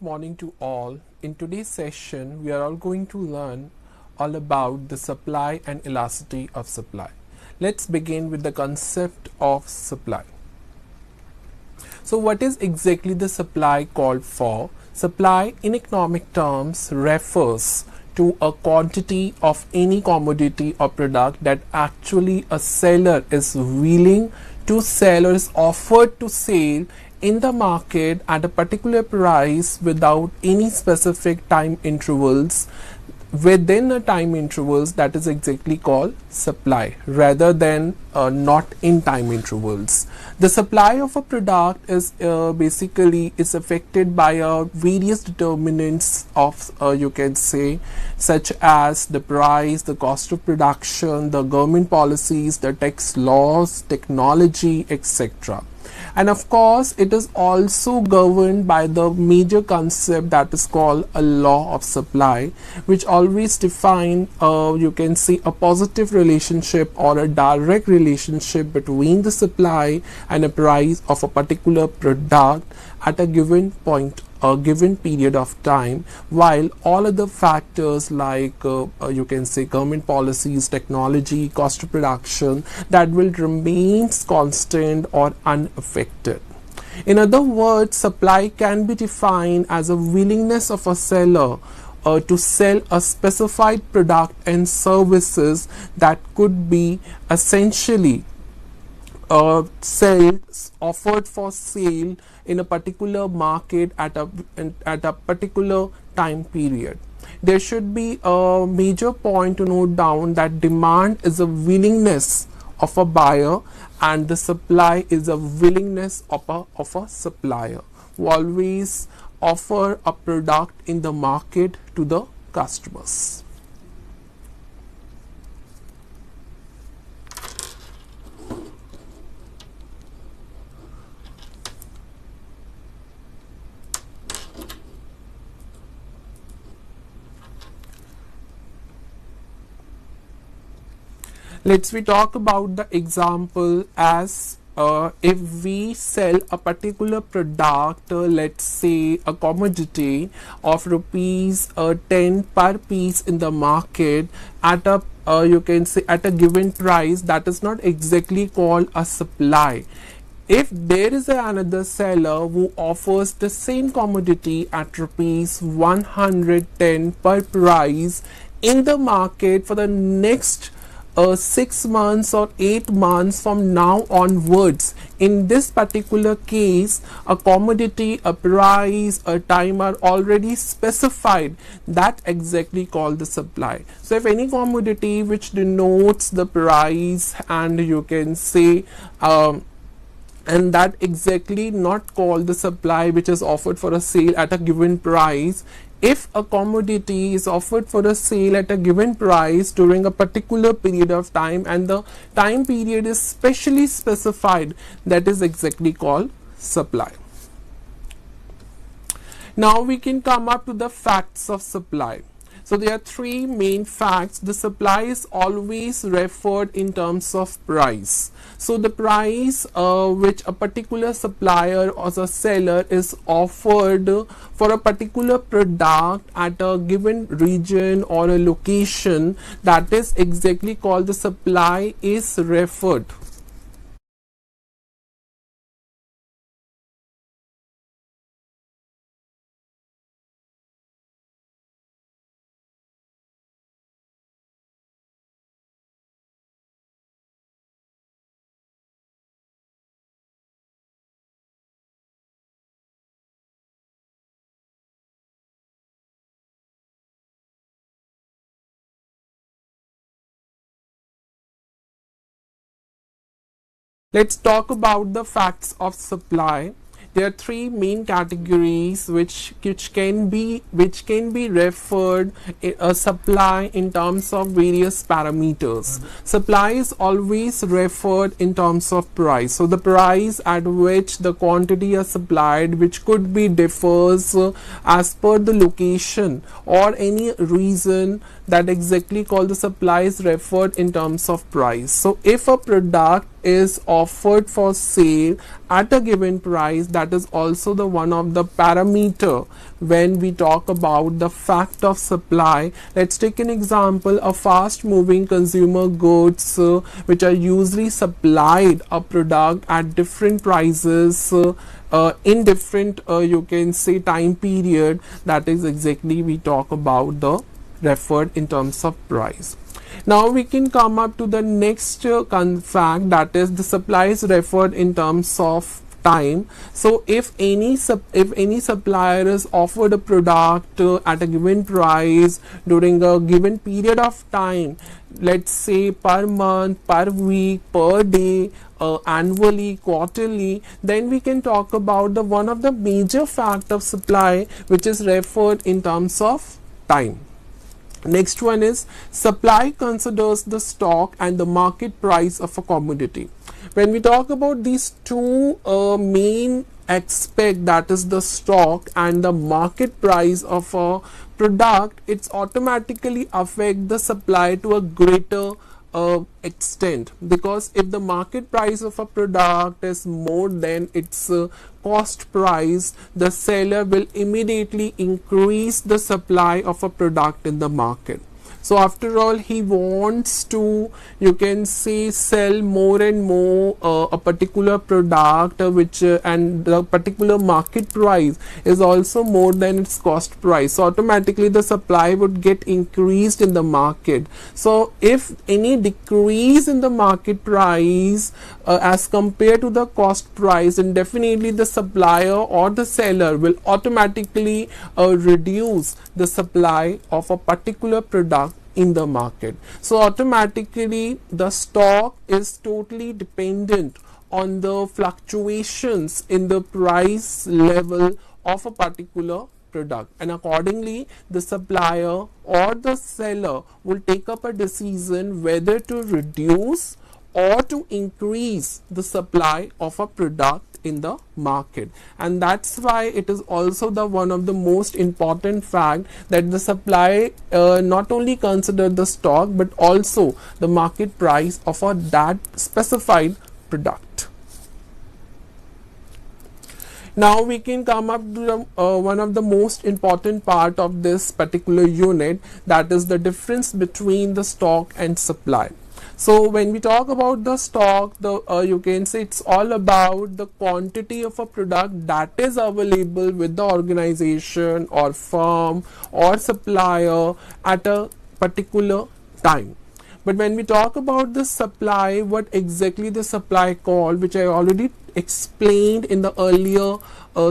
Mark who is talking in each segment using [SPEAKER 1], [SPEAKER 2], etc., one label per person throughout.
[SPEAKER 1] Morning to all. In today's session, we are all going to learn all about the supply and elasticity of supply. Let's begin with the concept of supply. So, what is exactly the supply called for? Supply, in economic terms, refers to a quantity of any commodity or product that actually a seller is willing to sell or is offered to sell in the market at a particular price without any specific time intervals. Within a time intervals, that is exactly called supply, rather than not in time intervals. The supply of a product is basically is affected by various determinants of you can say, such as the price, the cost of production, the government policies, the tax laws, technology, etc. And of course, it is also governed by the major concept that is called a law of supply, which always define you can see a positive relationship or a direct relationship between the supply and a price of a particular product at a given point, a given period of time, while all other factors like you can say government policies, technology, cost of production, that will remain constant or unaffected. In other words, supply can be defined as a willingness of a seller to sell a specified product and services that could be essentially sales offered for sale in a particular market at a particular time period. There should be a major point to note down that demand is a willingness of a buyer and the supply is a willingness of a supplier who always offer a product in the market to the customers. Let's we talk about the example as if we sell a particular product, let's say a commodity of rupees 10 per piece in the market at a you can say at a given price, that is not exactly called a supply. If there is another seller who offers the same commodity at rupees 110 per price in the market for the next 6 months or 8 months from now onwards, in this particular case a commodity, a price, a time are already specified, that exactly called the supply. So if any commodity which denotes the price and you can say and that exactly not called the supply which is offered for a sale at a given price. If a commodity is offered for a sale at a given price during a particular period of time and the time period is specially specified, that is exactly called supply. Now we can come up to the facts of supply. So there are three main facts. The supply is always referred in terms of price. So the price which a particular supplier or a seller is offered for a particular product at a given region or a location, that is exactly called the supply is referred. Let's talk about the facts of supply. There are three main categories which can be referred a supply in terms of various parameters. Supply is always referred in terms of price. So the price at which the quantity is supplied, which could be differs as per the location or any reason, that exactly called the supply is referred in terms of price. So if a product is offered for sale at a given price, that is also the one of the parameter when we talk about the fact of supply. Let's take an example, a fast moving consumer goods which are usually supplied a product at different prices in different you can say time period. That is exactly we talk about the referred in terms of price. Now we can come up to the next fact, that is the supply is referred in terms of time. So if any supplier is offered a product at a given price during a given period of time, let's say per month, per week, per day, annually, quarterly, then we can talk about the one of the major fact of supply which is referred in terms of time. Next one is supply considers the stock and the market price of a commodity. When we talk about these two main aspects, that is the stock and the market price of a product, it's automatically affect the supply to a greater extent, because if the market price of a product is more than its cost price, the seller will immediately increase the supply of a product in the market. So after all, he wants to, you can say, sell more and more a particular product which and the particular market price is also more than its cost price. So automatically the supply would get increased in the market. So if any decrease in the market price as compared to the cost price, then definitely the supplier or the seller will automatically reduce the supply of a particular product in the market. So automatically the stock is totally dependent on the fluctuations in the price level of a particular product, and accordingly the supplier or the seller will take up a decision whether to reduce or to increase the supply of a product in the market. And that's why it is also the one of the most important fact that the supply not only consider the stock but also the market price of that specified product. Now we can come up to one of the most important part of this particular unit, that is the difference between the stock and supply. So when we talk about the stock, you can say it's all about the quantity of a product that is available with the organization or firm or supplier at a particular time. But when we talk about the supply, what exactly the supply called, which I already explained in the earlier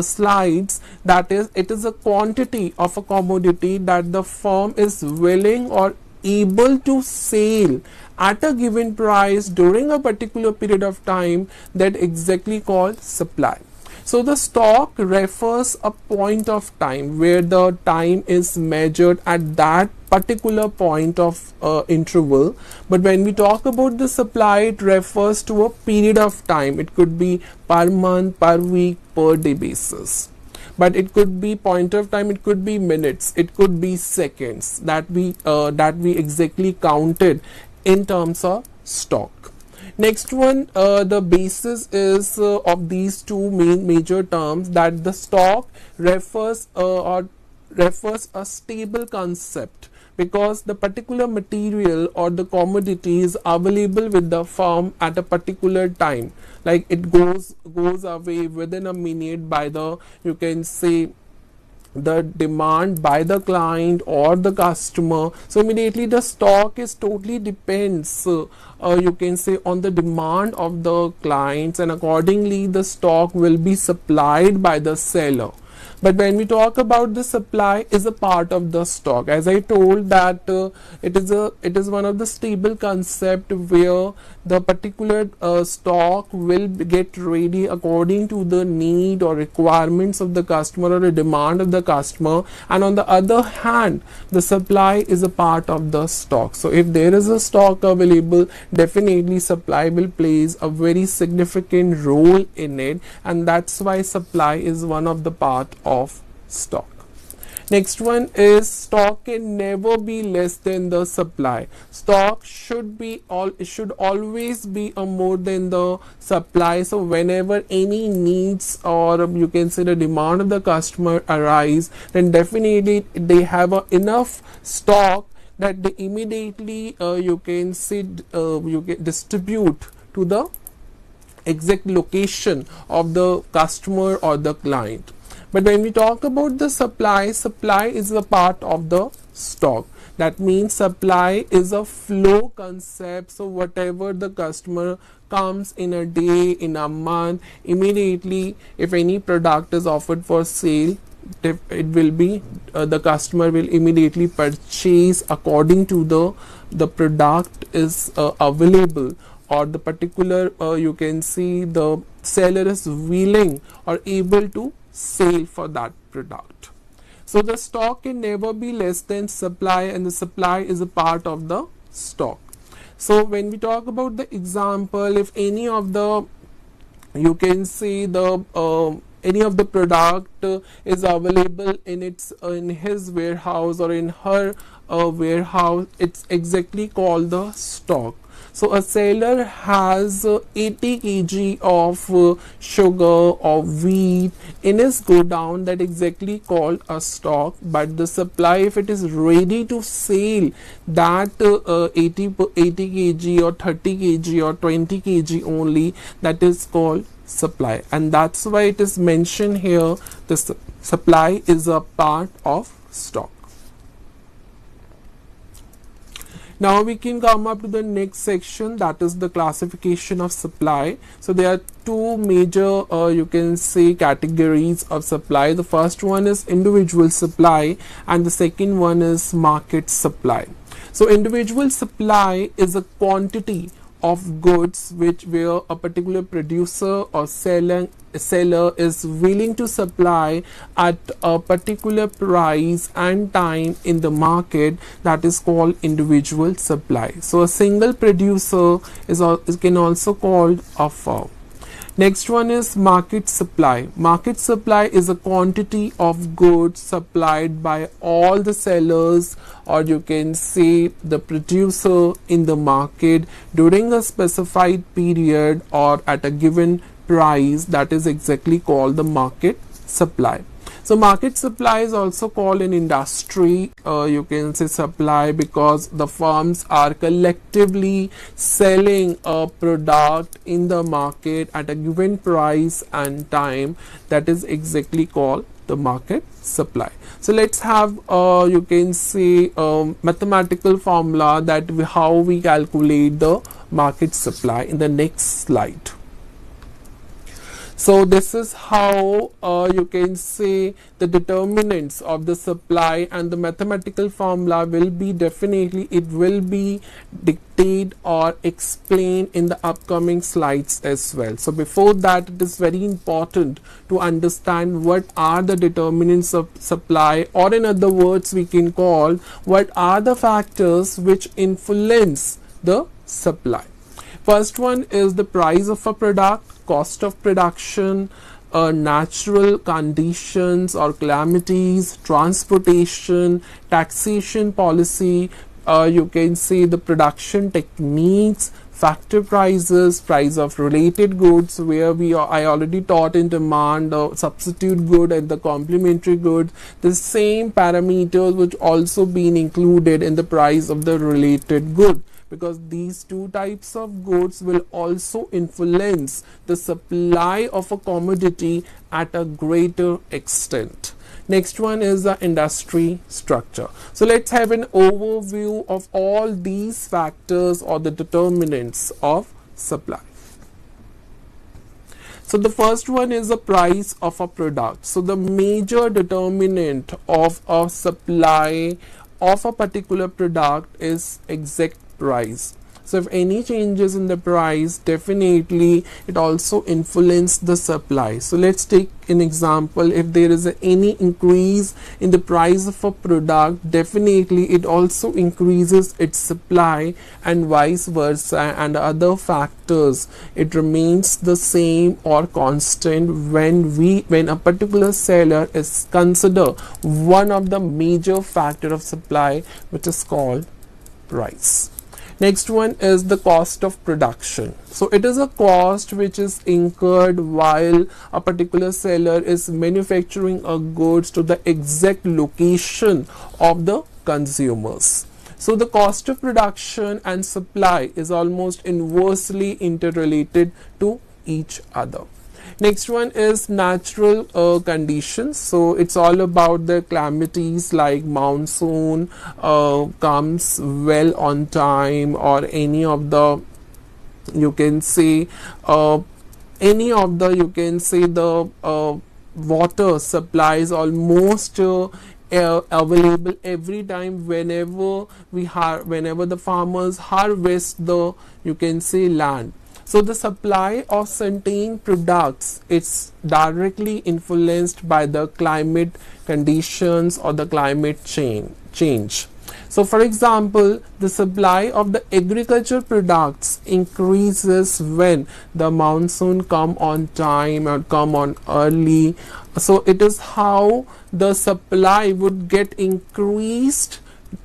[SPEAKER 1] slides, that is, it is a quantity of a commodity that the firm is willing or able to sell at a given price during a particular period of time, that exactly called supply. So the stock refers a point of time where the time is measured at that particular point of interval. But when we talk about the supply, it refers to a period of time. It could be per month, per week, per day basis. But it could be point of time, it could be minutes, it could be seconds that we exactly counted in terms of stock. Next one, the basis is of these two major terms, that the stock refers a stable concept, because the particular material or the commodity is available with the firm at a particular time, like it goes away within a minute by the, you can say, the demand by the client or the customer. So immediately the stock is totally depends you can say on the demand of the clients, and accordingly the stock will be supplied by the seller. But when we talk about the supply is a part of the stock, as I told that it is one of the stable concept where the particular stock will get ready according to the need or requirements of the customer or the demand of the customer, and on the other hand the supply is a part of the stock. So if there is a stock available, definitely supply will plays a very significant role in it, and that's why supply is one of the part of stock. Next one is stock can never be less than the supply. Stock should always be more than the supply. So whenever any needs, or you can say the demand of the customer arise, then definitely they have enough stock that they immediately you can distribute to the exact location of the customer or the client. But when we talk about the supply, supply is a part of the stock. That means supply is a flow concept. So whatever the customer comes in a day, in a month, immediately if any product is offered for sale, it will be the customer will immediately purchase according to the product is available, or the particular you can see the seller is willing or able to sell for that product. So the stock can never be less than supply, and the supply is a part of the stock. So when we talk about the example, if any of the you can see the any of the product is available in his warehouse or in her warehouse, it's exactly called the stock. So a seller has 80 kg of sugar or wheat in his godown, that exactly called a stock. But the supply, if it is ready to sell that 80 kg or 30 kg or 20 kg only, that is called supply. And that's why it is mentioned here, the supply is a part of stock. Now we can come up to the next section, that is the classification of supply. So there are two major you can say categories of supply. The first one is individual supply and the second one is market supply. So individual supply is a quantity of goods where a particular producer or seller is willing to supply at a particular price and time in the market, that is called individual supply. So a single producer is can also called a firm. Next one is market supply. Market supply is a quantity of goods supplied by all the sellers, or you can say the producer in the market during a specified period or at a given price, that is exactly called the market supply. So market supply is also called an industry, you can say supply, because the firms are collectively selling a product in the market at a given price and time, that is exactly called the market supply. So let's have you can say mathematical formula that how we calculate the market supply in the next slide. So this is how you can say the determinants of the supply, and the mathematical formula will be definitely it will be dictated or explained in the upcoming slides as well. So before that, it is very important to understand what are the determinants of supply, or in other words we can call what are the factors which influence the supply. First one is the price of a product, cost of production, natural conditions or calamities, transportation, taxation policy, you can see the production techniques, factor prices, price of related goods, where I already taught in demand, substitute good and the complementary goods. The same parameters which also been included in the price of the related good, because these two types of goods will also influence the supply of a commodity at a greater extent. Next one is the industry structure. So let's have an overview of all these factors or the determinants of supply. So the first one is the price of a product. So the major determinant of a supply of a particular product is exact price. So if any changes in the price, definitely it also influences the supply. So let's take an example. If there is any increase in the price of a product, definitely it also increases its supply, and vice versa, and other factors, it remains the same or constant when a particular seller is considered one of the major factor of supply, which is called price. Next one is the cost of production. So it is a cost which is incurred while a particular seller is manufacturing a goods to the exact location of the consumers. So the cost of production and supply is almost inversely interrelated to each other. Next one is natural conditions. So it's all about the calamities like monsoon comes well on time, or any of the, you can say, the water supply is almost available every time whenever the farmers harvest the, you can say, land. So the supply of certain products, it's directly influenced by the climate conditions or the climate change. So for example, the supply of the agriculture products increases when the monsoon come on time or come on early. So it is how the supply would get increased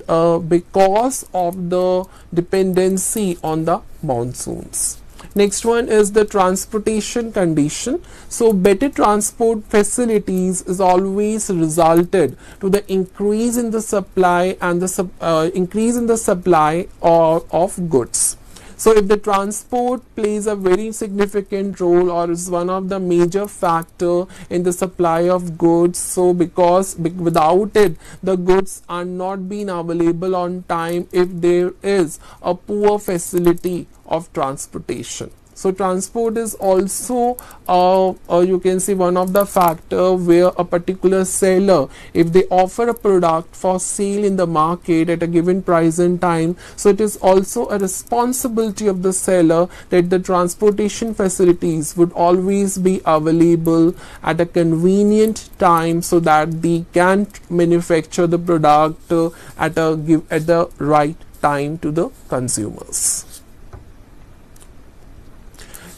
[SPEAKER 1] because of the dependency on the monsoons. Next one is the transportation condition. So better transport facilities is always resulted to the increase in the supply and the increase in the supply of goods. So if the transport plays a very significant role or is one of the major factor in the supply of goods, so because without it the goods are not being available on time if there is a poor facility of transportation. So transport is also you can see one of the factor where a particular seller, if they offer a product for sale in the market at a given price and time, so it is also a responsibility of the seller that the transportation facilities would always be available at a convenient time so that they can manufacture the product at the right time to the consumers.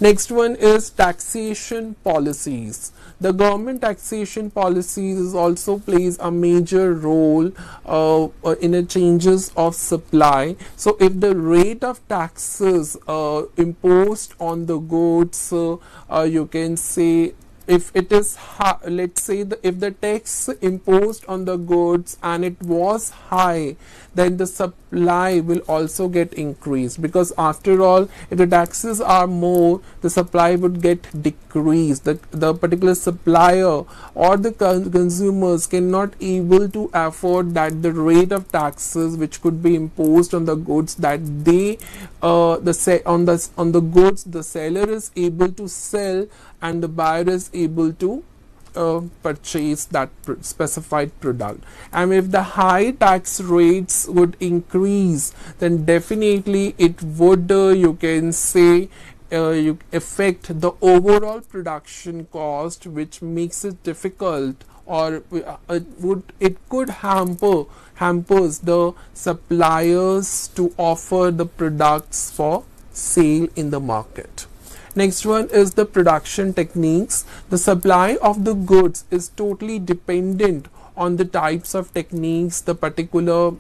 [SPEAKER 1] Next one is taxation policies. The government taxation policies also plays a major role in the changes of supply. So if the rate of taxes imposed on the goods, you can say, if it is let's say if the tax imposed on the goods and it was high, then the supply will also get increased, because after all, if the taxes are more, the supply would get decreased. The particular supplier or the consumers cannot able to afford that the rate of taxes which could be imposed on the goods that they on the goods the seller is able to sell and the buyer is able to purchase that specified product. And if the high tax rates would increase, then definitely it would you can say affect the overall production cost, which makes it difficult, or it could hampers the suppliers to offer the products for sale in the market. Next one is the production techniques. The supply of the goods is totally dependent on the types of techniques the particular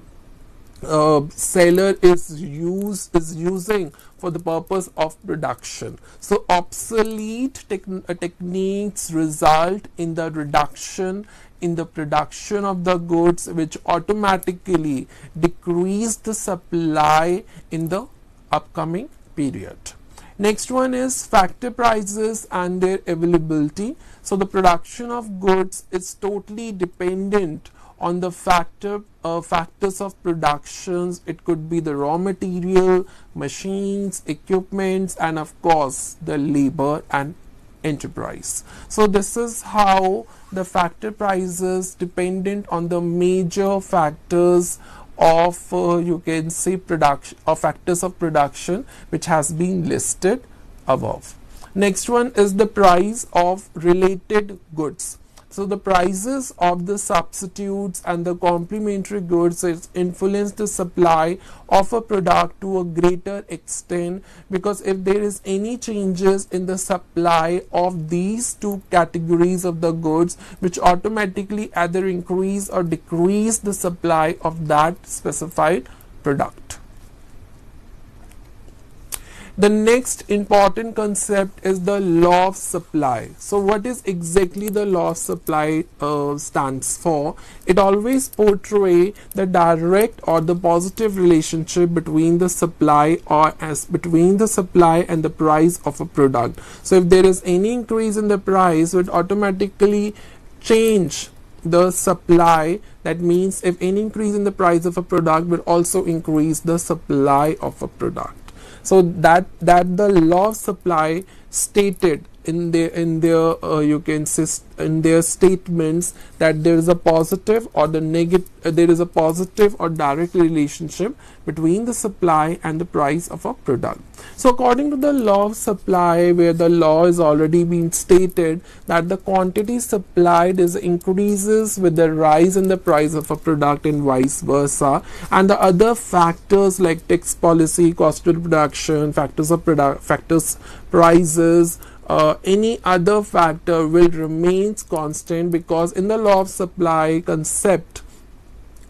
[SPEAKER 1] seller is using for the purpose of production. So obsolete techniques result in the reduction in the production of the goods, which automatically decrease the supply in the upcoming period. Next one is factor prices and their availability. So the production of goods is totally dependent on the factors of productions. It could be the raw material, machines, equipments, and of course the labor and enterprise. So this is how the factor prices dependent on the major factors of you can say production or factors of production which has been listed above. Next one is the price of related goods. So the prices of the substitutes and the complementary goods influence the supply of a product to a greater extent, because if there is any changes in the supply of these two categories of the goods, which automatically either increase or decrease the supply of that specified product. The next important concept is the law of supply. So what is exactly the law of supply stands for? It always portrays the direct or the positive relationship between the supply between the supply and the price of a product. So if there is any increase in the price, it would automatically change the supply. That means if any increase in the price of a product will also increase the supply of a product. So that the law of supply stated in their you can say in their statements that there is a positive or the negative there is a positive or direct relationship between the supply and the price of a product. So according to the law of supply, where the law is already been stated that the quantity supplied is increases with the rise in the price of a product and vice versa, and the other factors like tax policy, cost of production, factors of prices, any other factor will remain constant, because in the law of supply concept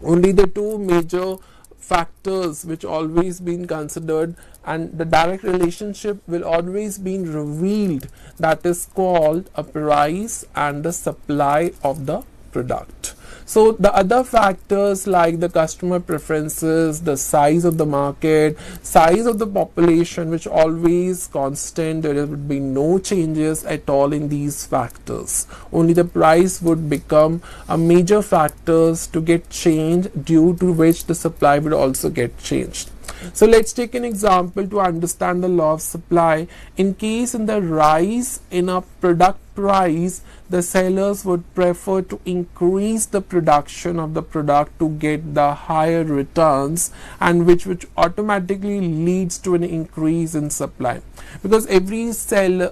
[SPEAKER 1] only the two major factors which always been considered and the direct relationship will always been revealed, that is called a price and the supply of the product. So the other factors like the customer preferences, the size of the market, size of the population, which always constant, there would be no changes at all in these factors. Only the price would become a major factors to get changed, due to which the supply would also get changed. So let's take an example to understand the law of supply. In case in the rise in a product price, the sellers would prefer to increase the production of the product to get the higher returns, and which automatically leads to an increase in supply, because every seller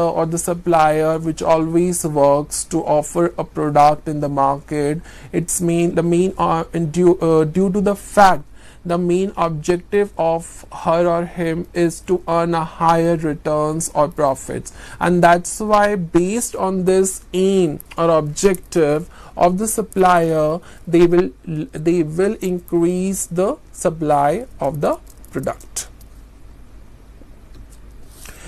[SPEAKER 1] or the supplier which always works to offer a product in the market, due to the fact the main objective of her or him is to earn a higher returns or profits, and that's why based on this aim or objective of the supplier, they will increase the supply of the product.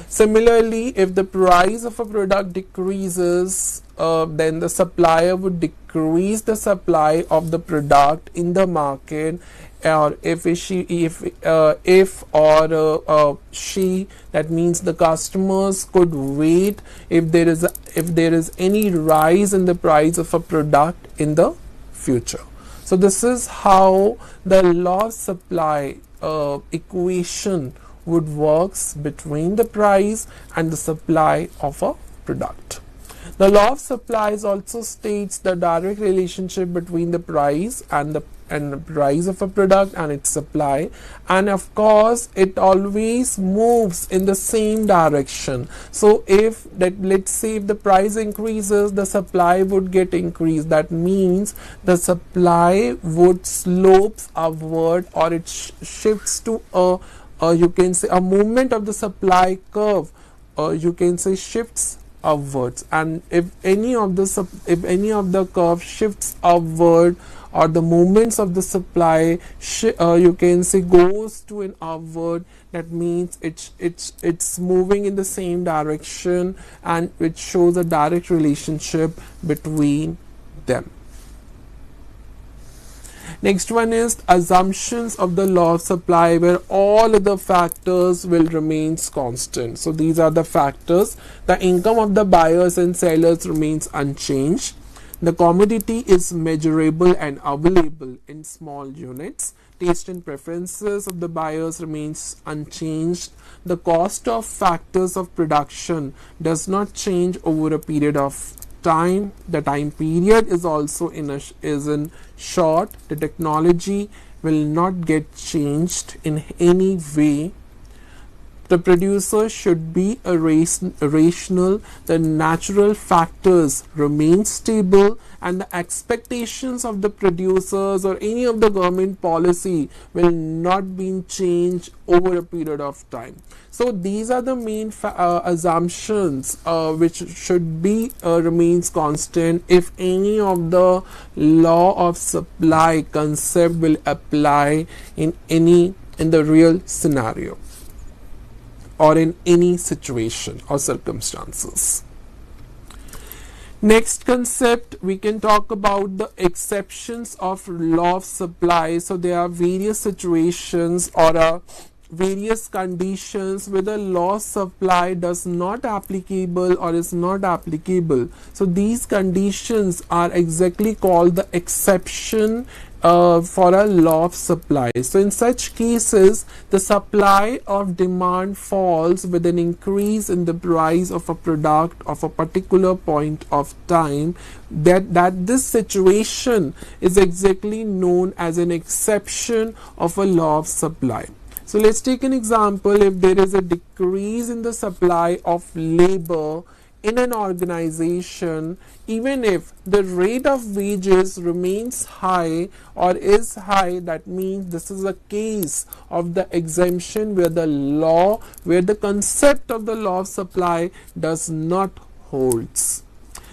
[SPEAKER 1] Similarly, if the price of a product decreases, then the supplier would decrease the supply of the product in the market, or if she, that means the customers could wait if there is any rise in the price of a product in the future. So this is how the law of supply equation would works between the price and the supply of a product. The law of supply also states the direct relationship between the price and the price of a product and its supply, and of course it always moves in the same direction. So if that, let's say if the price increases, the supply would get increased. That means the supply would slopes upward, or it shifts to you can say a movement of the supply curve, you can say shifts upwards. And if any of the curve shifts upward, or the movements of the supply you can say goes to an upward, that means it's moving in the same direction, and it shows a direct relationship between them. Next one is assumptions of the law of supply, where all other factors will remain constant. So these are the factors. The income of the buyers and sellers remains unchanged. The commodity is measurable and available in small units. Taste and preferences of the buyers remains unchanged. The cost of factors of production does not change over a period of time. The time period is also is in short. The technology will not get changed in any way. The producer should be rational, the natural factors remain stable, and the expectations of the producers or any of the government policy will not be changed over a period of time. So these are the main assumptions which should be remains constant if any of the law of supply concept will apply in the real scenario or in any situation or circumstances. Next concept, we can talk about the exceptions of law of supply. So there are various situations or various conditions where the law of supply does not applicable or is not applicable. So these conditions are exactly called the exception for a law of supply. So in such cases, the supply of demand falls with an increase in the price of a product of a particular point of time. That this situation is exactly known as an exception of a law of supply. So let's take an example. If there is a decrease in the supply of labor in an organization, even if the rate of wages remains high or is high, that means this is a case of the exemption where the concept of the law of supply does not holds.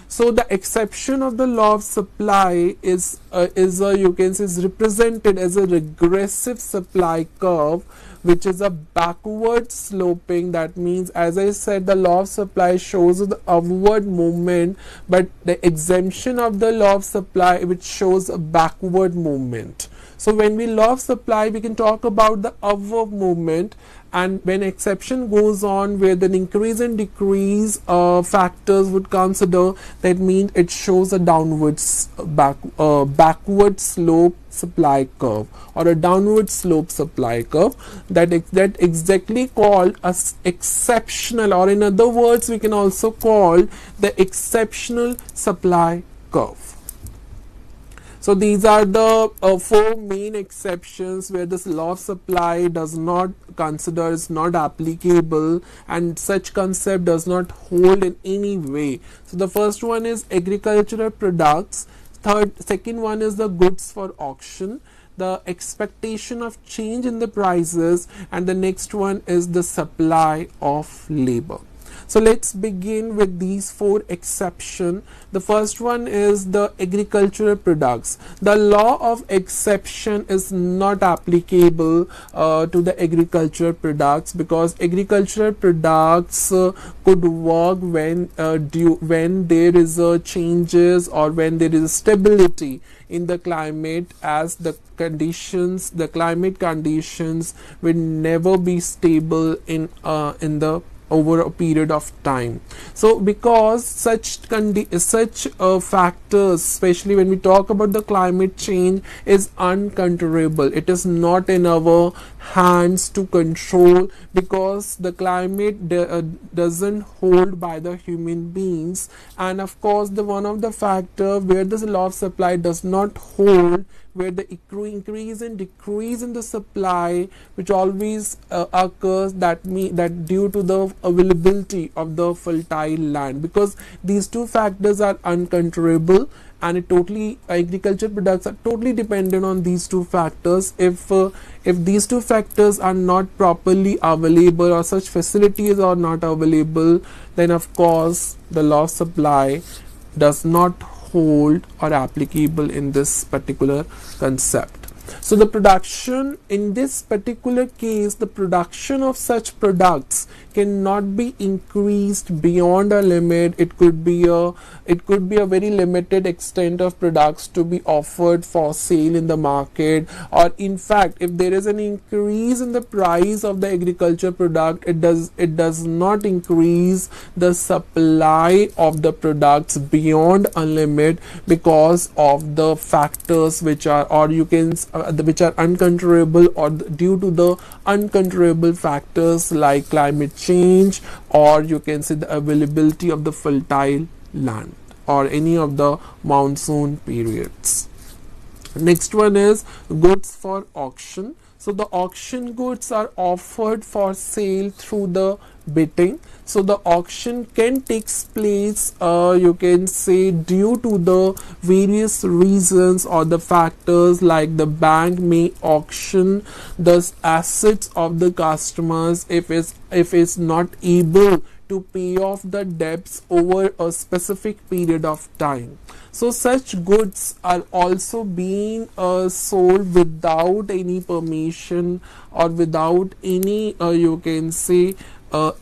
[SPEAKER 1] So the exception of the law of supply is represented as a regressive supply curve, which is a backward sloping. That means, as I said, the law of supply shows the upward movement, but the exemption of the law of supply which shows a backward movement. So when we law of supply, we can talk about the upward movement, and when exception goes on where the increase and decrease factors would consider, that means it shows a backward slope supply curve or a downward slope supply curve. That exactly called as exceptional, or in other words we can also call the exceptional supply curve. So these are the four main exceptions where this law of supply does not consider, is not applicable, and such concept does not hold in any way. So the first one is agricultural products. Second one is the goods for auction, the expectation of change in the prices, and the next one is the supply of labor. So let's begin with these four exceptions. The first one is the agricultural products. The law of exception is not applicable to the agricultural products, because agricultural products could work when there is a changes or when there is a stability in the climate, as the climate conditions will never be stable in the over a period of time. So because such factors, especially when we talk about the climate change, is uncontrollable. It is not in our hands to control, because the climate doesn't hold by the human beings. And of course, the one of the factor where this law of supply does not hold, where the increase and decrease in the supply which always occurs, that due to the availability of the fertile land, because these two factors are uncontrollable, and agriculture products are totally dependent on these two factors. If these two factors are not properly available or such facilities are not available, then of course the law of supply does not hold or applicable in this particular concept. So the production, in this particular case, the production of such products cannot be increased beyond a limit. It could be a very limited extent of products to be offered for sale in the market, or in fact, if there is an increase in the price of the agriculture product, it does not increase the supply of the products beyond a limit, because of the factors which are uncontrollable, or due to the uncontrollable factors like climate change, or you can say the availability of the fertile land or any of the monsoon periods. Next one is goods for auction. So the auction goods are offered for sale through the bidding. So the auction can take place, you can say, due to the various reasons or the factors, like the bank may auction the assets of the customers if it's not able to pay off the debts over a specific period of time. So such goods are also being sold without any permission or without any you can say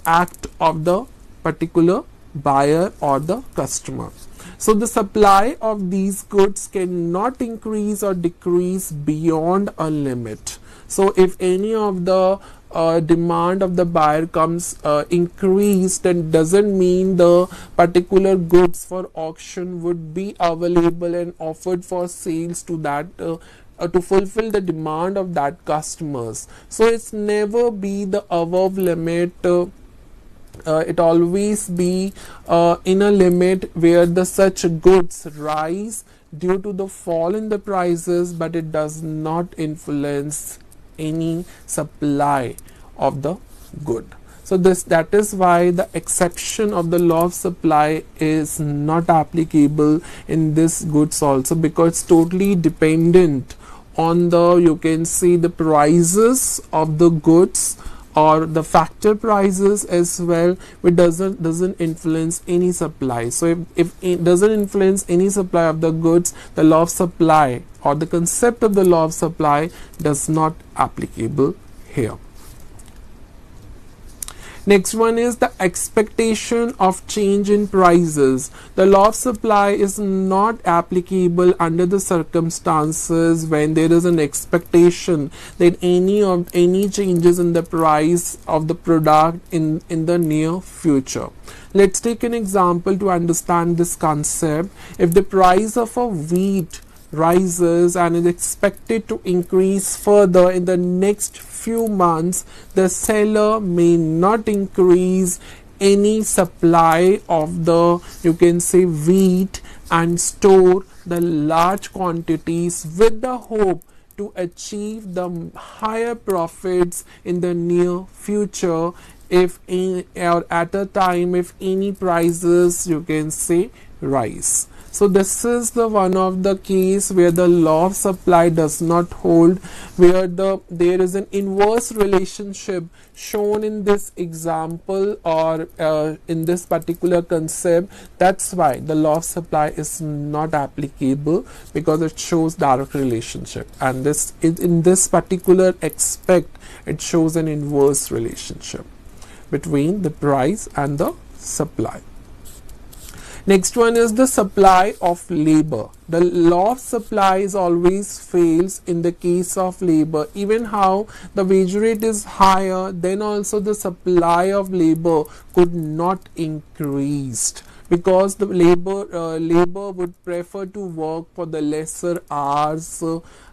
[SPEAKER 1] act of the particular buyer or the customer. So the supply of these goods cannot increase or decrease beyond a limit. So if any of the demand of the buyer comes increased, then doesn't mean the particular goods for auction would be available and offered for sales to that to fulfill the demand of that customers. So it's never be the above limit. It always be in a limit where the such goods rise due to the fall in the prices, but it does not influence any supply of the good. So that is why the exception of the law of supply is not applicable in this goods also, because it's totally dependent on the, you can see, the prices of the goods or the factor prices as well, which doesn't influence any supply. So if it doesn't influence any supply of the goods, the law of supply or the concept of the law of supply does not applicable here. Next one is the expectation of change in prices. The law of supply is not applicable under the circumstances when there is an expectation that any changes in the price of the product in the near future. Let's take an example to understand this concept. If the price of a wheat rises and is expected to increase further in the next few months, the seller may not increase any supply of the, you can say, wheat and store the large quantities with the hope to achieve the higher profits in the near future if or at a time if any prices, you can say, rise. So this is the one of the case where the law of supply does not hold, where there is an inverse relationship shown in this example or in this particular concept. That's why the law of supply is not applicable, because it shows direct relationship, and this in this particular aspect it shows an inverse relationship between the price and the supply. Next one is the supply of labor. The law of supply always fails in the case of labor. Even how the wage rate is higher, then also the supply of labor could not increase, because the labor would prefer to work for the lesser hours,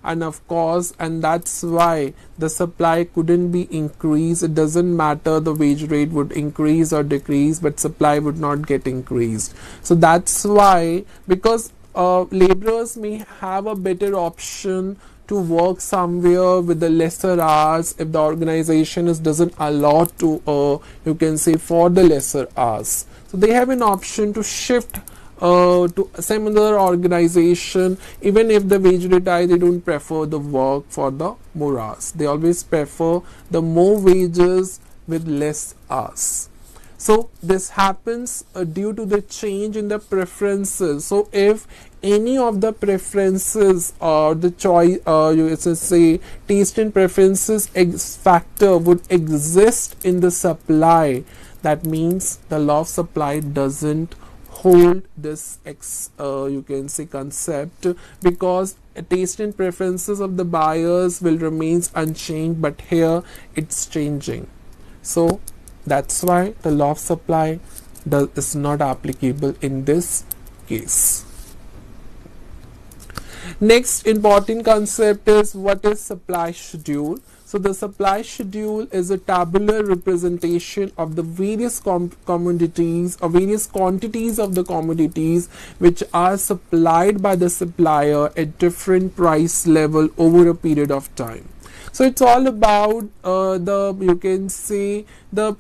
[SPEAKER 1] and of course, and that's why the supply couldn't be increased. It doesn't matter the wage rate would increase or decrease, but supply would not get increased. So that's why, because laborers may have a better option to work somewhere with the lesser hours if the organization doesn't allow to you can say for the lesser hours. So they have an option to shift to some other organization. Even if the wage rate high, they don't prefer the work for the more hours. They always prefer the more wages with less hours. So this happens due to the change in the preferences. So if any of the preferences or the choice, you say taste and preferences factor would exist in the supply, that means the law of supply doesn't hold this you can say concept, because taste and preferences of the buyers will remain unchanged, but here it's changing. So that's why the law of supply is not applicable in this case. Next important concept is what is supply schedule. So the supply schedule is a tabular representation of the various commodities or various quantities of the commodities which are supplied by the supplier at different price level over a period of time. So it's all about you can say the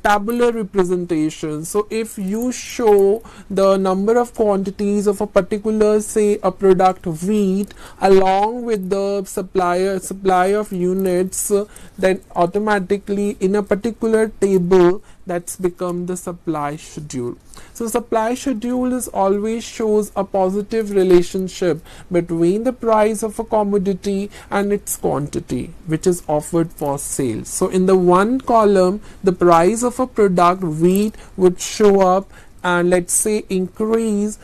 [SPEAKER 1] tabular representation. So if you show the number of quantities of a particular, say a product wheat, along with the supply of units, then automatically in a particular table that's become the supply schedule. So supply schedule is always shows a positive relationship between the price of a commodity and its quantity which is offered for sale. So in the one column, the price of a product wheat would show up and let's say increase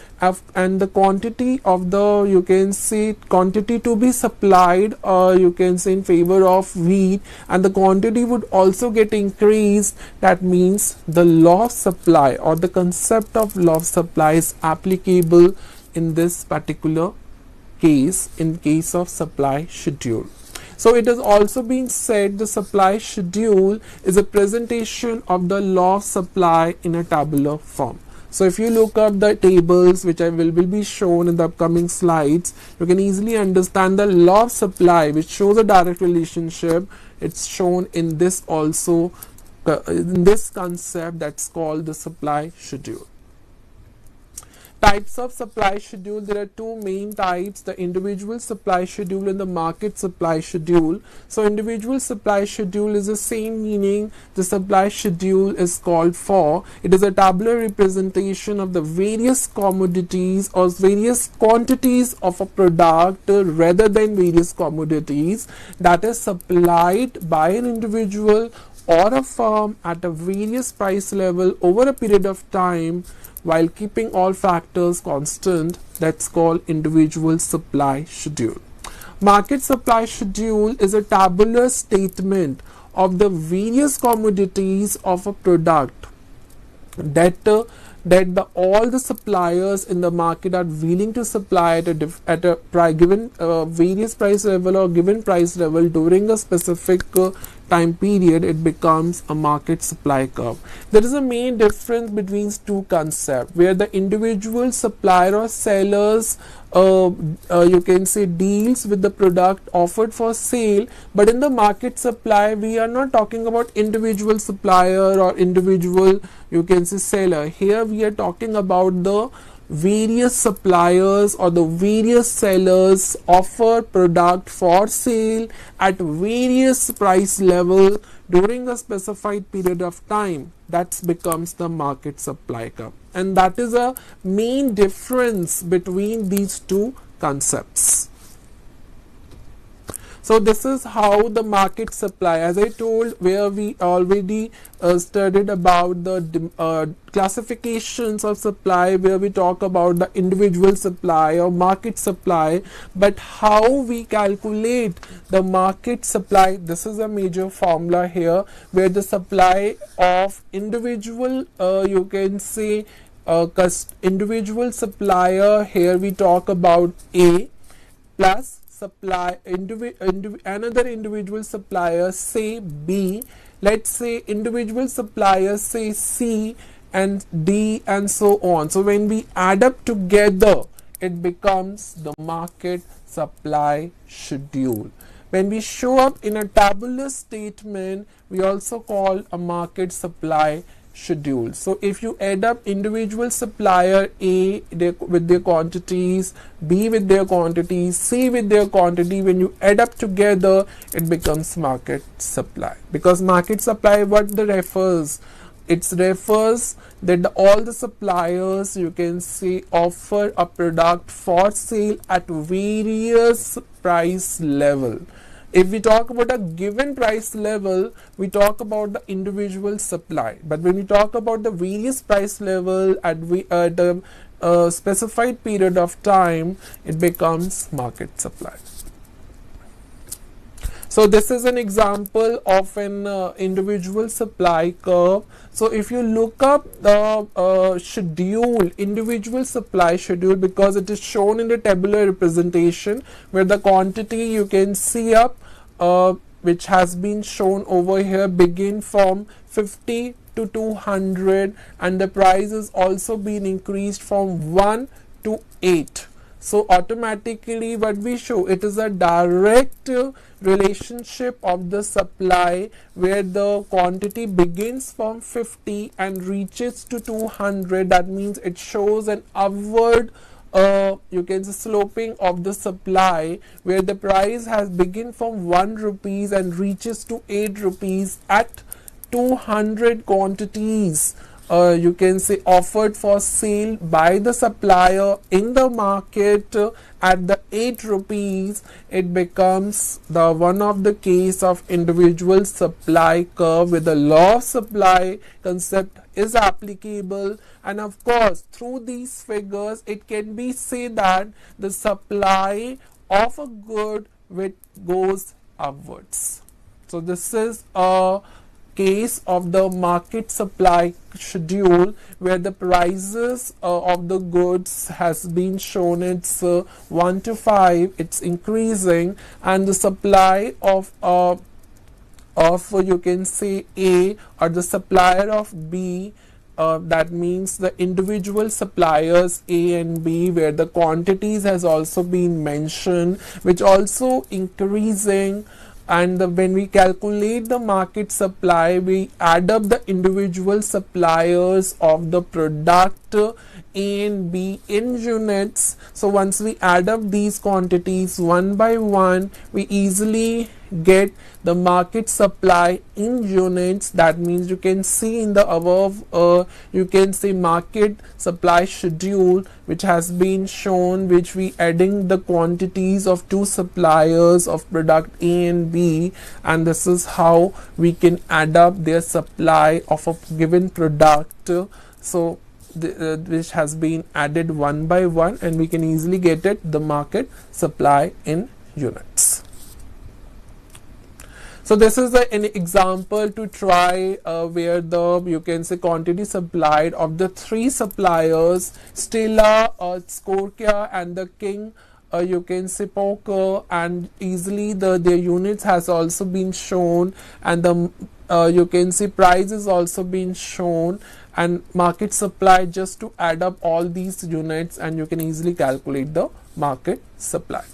[SPEAKER 1] and the quantity of the, you can say, quantity to be supplied, you can say in favor of wheat, and the quantity would also get increased. That means the law of supply or the concept of law of supply is applicable in this particular case, in case of supply schedule. So it has also been said the supply schedule is a presentation of the law of supply in a tabular form. So if you look up the tables which I will be shown in the upcoming slides, you can easily understand the law of supply which shows a direct relationship. It's shown in this also, in this concept that's called the supply schedule. Types of supply schedule, there are two main types, the individual supply schedule and the market supply schedule. So individual supply schedule is the same meaning the supply schedule is called for. It is a tabular representation of the various commodities or various quantities of a product rather than various commodities that is supplied by an individual or a firm at a various price level over a period of time while keeping all factors constant. That's called individual supply schedule. Market supply schedule is a tabular statement of the various commodities of a product that all the suppliers in the market are willing to supply at a given various price level or given price level during a specific time period. It becomes a market supply curve. There is a main difference between two concepts where the individual supplier or sellers you can say deals with the product offered for sale, but in the market supply we are not talking about individual supplier or individual, you can say, seller. Here we are talking about the various suppliers or the various sellers offer product for sale at various price level during a specified period of time. That becomes the market supply curve, and that is a main difference between these two concepts. So this is how the market supply, as I told, where we already studied about the classifications of supply, where we talk about the individual supply or market supply, but how we calculate the market supply. This is a major formula here where the supply of individual, you can say, individual supplier, here we talk about A plus supply another individual supplier, say B, let's say individual suppliers, say C and D and so on. So when we add up together, it becomes the market supply schedule. When we show up in a tabular statement, we also call a market supply schedule. So if you add up individual supplier A with their quantities, B with their quantities, C with their quantity, when you add up together, it becomes market supply. Because market supply, what the refers? It refers that all the suppliers, you can say, offer a product for sale at various price level. If we talk about a given price level, we talk about the individual supply. But when we talk about the various price level at a specified period of time, it becomes market supply. So this is an example of an individual supply curve. So if you look up the schedule, individual supply schedule, because it is shown in the tabular representation where the quantity you can see up which has been shown over here begin from 50 to 200, and the price is also been increased from 1 to 8. So automatically what we show, it is a direct relationship of the supply where the quantity begins from 50 and reaches to 200. That means it shows an upward you can say sloping of the supply where the price has begin from 1 rupees and reaches to 8 rupees at 200 quantities you can say offered for sale by the supplier in the market at the 8 rupees. It becomes the one of the case of individual supply curve where the law of supply concept is applicable, and of course through these figures it can be said that the supply of a good which goes upwards. So this is a case of the market supply schedule where the prices of the goods has been shown, it's 1 to 5, it's increasing, and the supply of you can say A or the supplier of B, that means the individual suppliers A and B where the quantities has also been mentioned which also increasing. And when we calculate the market supply, we add up the individual suppliers of the product A and B in units. So once we add up these quantities one by one, we easily get the market supply in units. That means you can see in the above you can see market supply schedule which has been shown, which we adding the quantities of two suppliers of product A and B, and this is how we can add up their supply of a given product. So which has been added one by one, and we can easily get it the market supply in units. So this is an example to try where the you can say quantity supplied of the three suppliers Stella, Skorkia and the King you can say Poker, and easily their units has also been shown, and the you can see price is also been shown and market supply, just to add up all these units and you can easily calculate the market supply.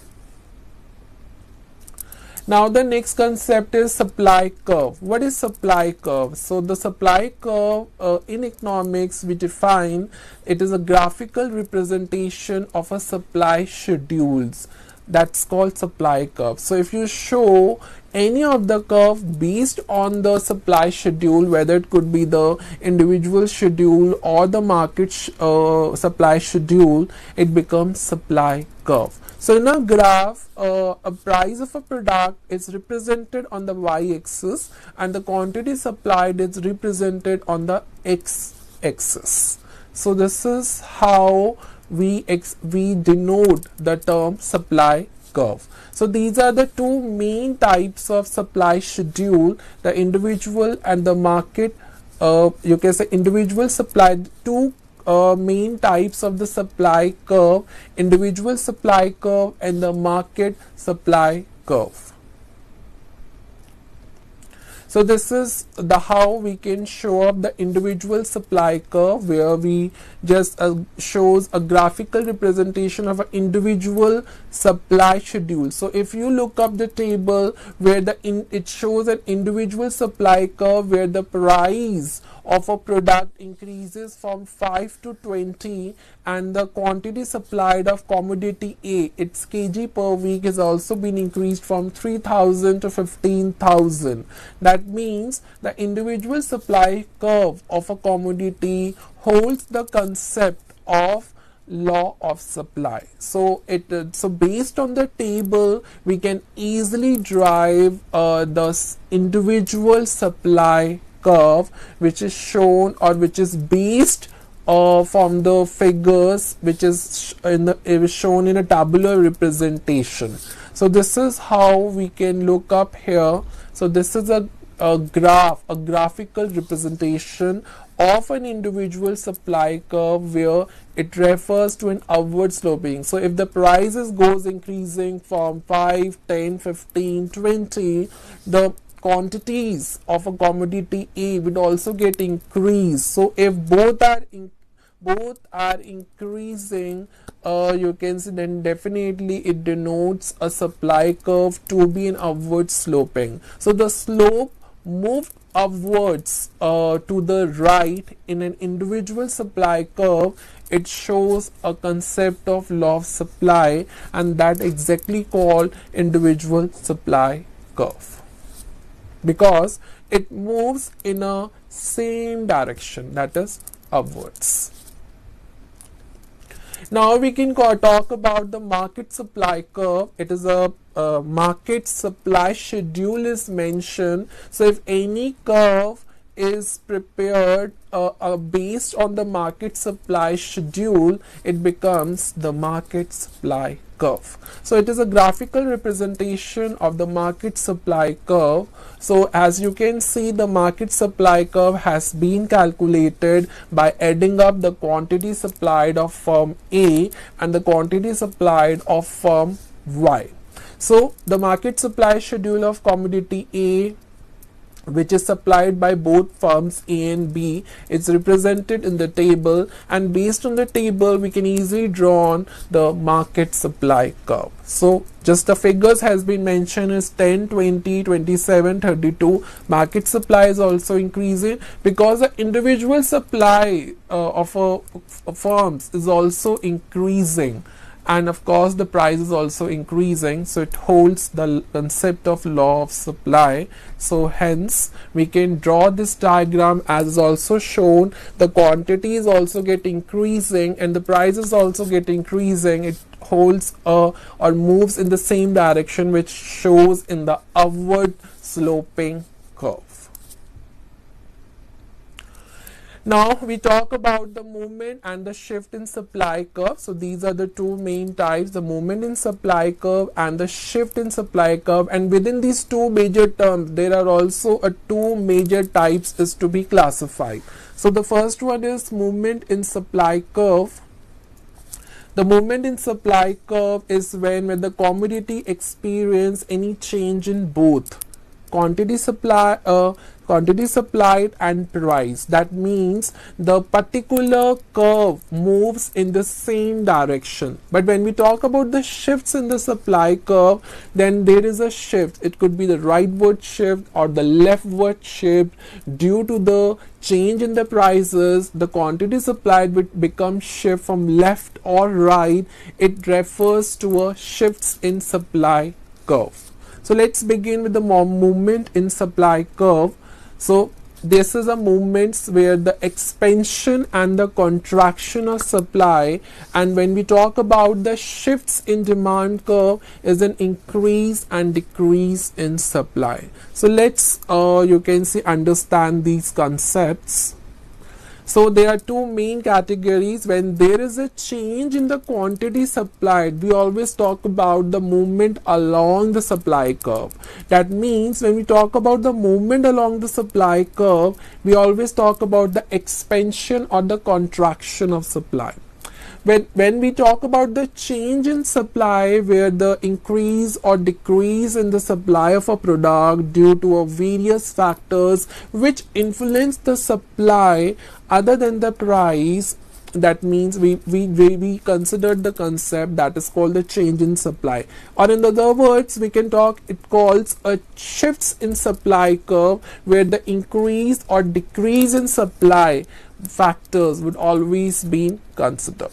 [SPEAKER 1] Now the next concept is supply curve. What is supply curve? So the supply curve in economics we define it is a graphical representation of a supply schedules. That's called supply curve. So if you show any of the curve based on the supply schedule, whether it could be the individual schedule or the market supply schedule, it becomes supply curve. So in a graph, a price of a product is represented on the y-axis and the quantity supplied is represented on the x-axis. So this is how we denote the term supply curve. So these are the two main types of supply schedule, the individual and the market. You can say individual supply, two main types of the supply curve, individual supply curve and the market supply curve. So this is the how we can show up the individual supply curve, where we just shows a graphical representation of an individual supply schedule. So if you look up the table where it shows an individual supply curve where the price of a product increases from 5 to 20 and the quantity supplied of commodity A, its kg per week, has also been increased from 3,000 to 15,000. That means the individual supply curve of a commodity holds the concept of law of supply. So based on the table we can easily derive the individual supply curve, which is shown or which is based from the figures which is shown in a tabular representation. So this is how we can look up here. So this is a graphical representation of an individual supply curve where it refers to an upward sloping. So if the prices goes increasing from 5, 10, 15, 20, the quantities of a commodity A would also get increased. So if both are increasing, you can see, then definitely it denotes a supply curve to be an upward sloping. So the slope moved upwards to the right in an individual supply curve, it shows a concept of law of supply, and that exactly called individual supply curve, because it moves in a same direction, that is upwards. Now we can talk about the market supply curve. It is a market supply schedule is mentioned. So if any curve is prepared based on the market supply schedule, it becomes the market supply curve. So it is a graphical representation of the market supply curve. So as you can see, the market supply curve has been calculated by adding up the quantity supplied of firm A and the quantity supplied of firm Y. So the market supply schedule of commodity A, which is supplied by both firms A and B, is represented in the table, and based on the table we can easily draw on the market supply curve. So just the figures has been mentioned is 10, 20, 27, 32. Market supply is also increasing because the individual supply of firms is also increasing, and of course the price is also increasing, so it holds the concept of law of supply. So hence we can draw this diagram as is also shown. The quantities also get increasing and the prices also get increasing. It holds or moves in the same direction, which shows in the upward sloping curve. Now we talk about the movement and the shift in supply curve. So these are the two main types, the movement in supply curve and the shift in supply curve, and within these two major terms there are also two major types is to be classified. So the first one is movement in supply curve. The movement in supply curve is when the commodity experience any change in both quantity supplied and price. That means the particular curve moves in the same direction. But when we talk about the shifts in the supply curve, then there is a shift. It could be the rightward shift or the leftward shift. Due to the change in the prices, the quantity supplied will become shift from left or right. It refers to a shifts in supply curve. So let's begin with the movement in supply curve. So this is a movement where the expansion and the contraction of supply, and when we talk about the shifts in demand curve is an increase and decrease in supply. So let's you can see understand these concepts. So there are two main categories. When there is a change in the quantity supplied, we always talk about the movement along the supply curve. That means when we talk about the movement along the supply curve, we always talk about the expansion or the contraction of supply. When we talk about the change in supply, where the increase or decrease in the supply of a product due to various factors which influence the supply other than the price, that means we considered the concept that is called the change in supply, or in other words we can talk, it calls a shifts in supply curve, where the increase or decrease in supply factors would always be considered.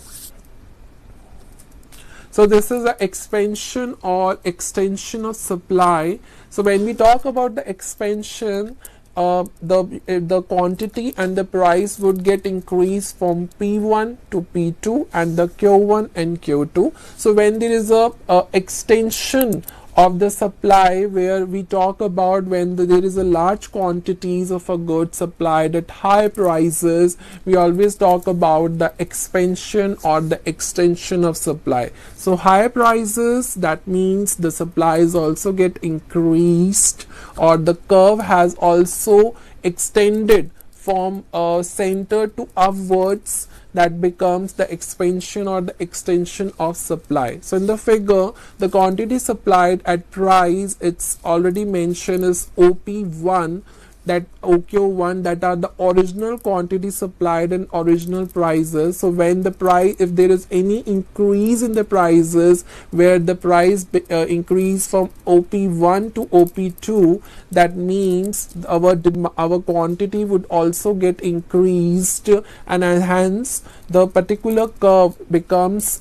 [SPEAKER 1] So this is the expansion or extension of supply. So when we talk about the expansion, the quantity and the price would get increased from P1 to P2 and the Q1 and Q2. So when there is a extension of the supply, where we talk about when there is a large quantities of a good supplied at high prices, we always talk about the expansion or the extension of supply. So high prices, that means the supplies also get increased, or the curve has also extended from center to upwards, that becomes the expansion or the extension of supply. So in the figure, the quantity supplied at price, it's already mentioned, is OP1, that OQ1, that are the original quantity supplied and original prices. So when the price, if there is any increase in the prices, where the price increase from OP1 to OP2, that means our quantity would also get increased, and hence the particular curve becomes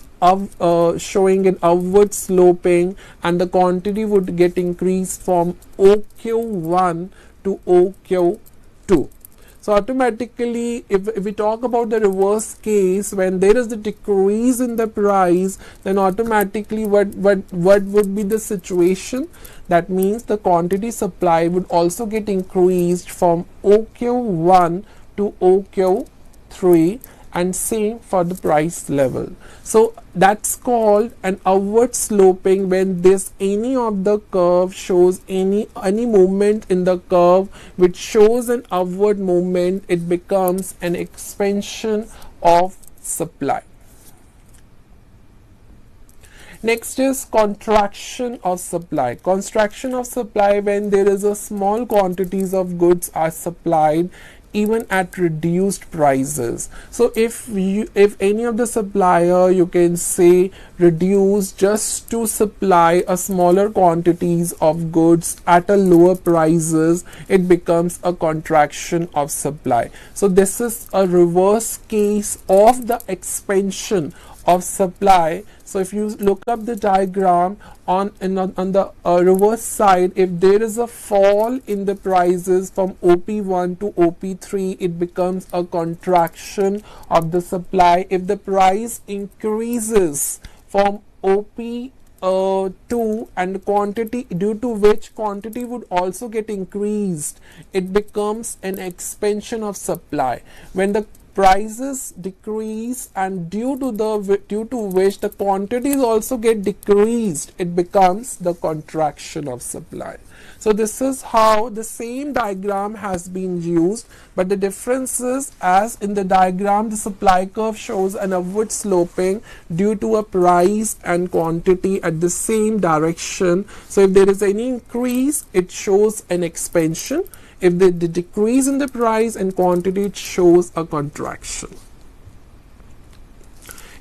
[SPEAKER 1] showing an upward sloping, and the quantity would get increased from OQ1 to OQ2. So automatically, if we talk about the reverse case, when there is the decrease in the price, then automatically what would be the situation? That means the quantity supply would also get increased from OQ1 to OQ3, and same for the price level. So that's called an upward sloping. When this any of the curve shows any movement in the curve which shows an upward movement, it becomes an expansion of supply. Next is contraction of supply. Contraction of supply, when there is a small quantities of goods are supplied even at reduced prices. So if any of the supplier, you can say, reduce just to supply a smaller quantities of goods at a lower prices, it becomes a contraction of supply. So this is a reverse case of the expansion of supply. So if you look up the diagram on the reverse side, if there is a fall in the prices from OP1 to OP3, it becomes a contraction of the supply. If the price increases from OP2 and quantity, due to which quantity would also get increased, it becomes an expansion of supply. When the prices decrease and due to which the quantities also get decreased, it becomes the contraction of supply. So this is how the same diagram has been used, but the difference is, as in the diagram the supply curve shows an upward sloping due to a price and quantity at the same direction. So if there is any increase, it shows an expansion. If the decrease in the price and quantity, it shows a contraction.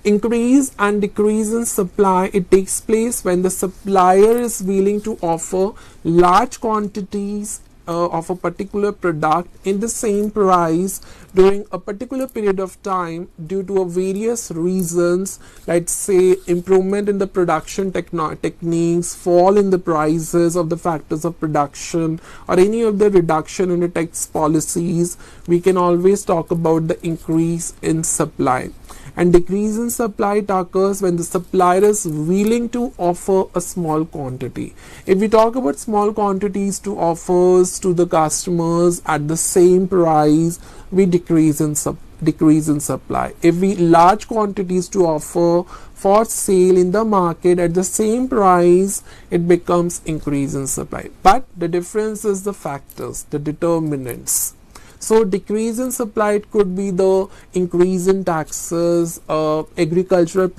[SPEAKER 1] Increase and decrease in supply, it takes place when the supplier is willing to offer large quantities of a particular product in the same price during a particular period of time due to various reasons. Let's say improvement in the production techniques, fall in the prices of the factors of production, or any of the reduction in the tax policies. We can always talk about the increase in supply. And decrease in supply occurs when the supplier is willing to offer a small quantity. If we talk about small quantities to offers to the customers at the same price, we decrease in supply. If we large quantities to offer for sale in the market at the same price, it becomes increase in supply. But the difference is the factors, the determinants. So decrease in supply, it could be the increase in taxes, agricultural,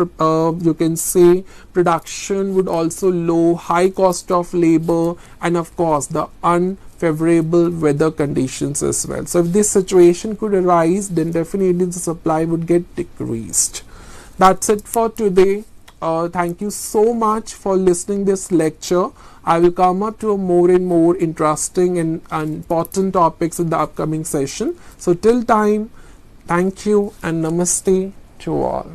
[SPEAKER 1] you can say production would also low, high cost of labor, and of course the unfavorable weather conditions as well. So if this situation could arise, then definitely the supply would get decreased. That's it for today. Thank you so much for listening this lecture. I will come up to a more and more interesting and important topics in the upcoming session. So till time, thank you and namaste to all.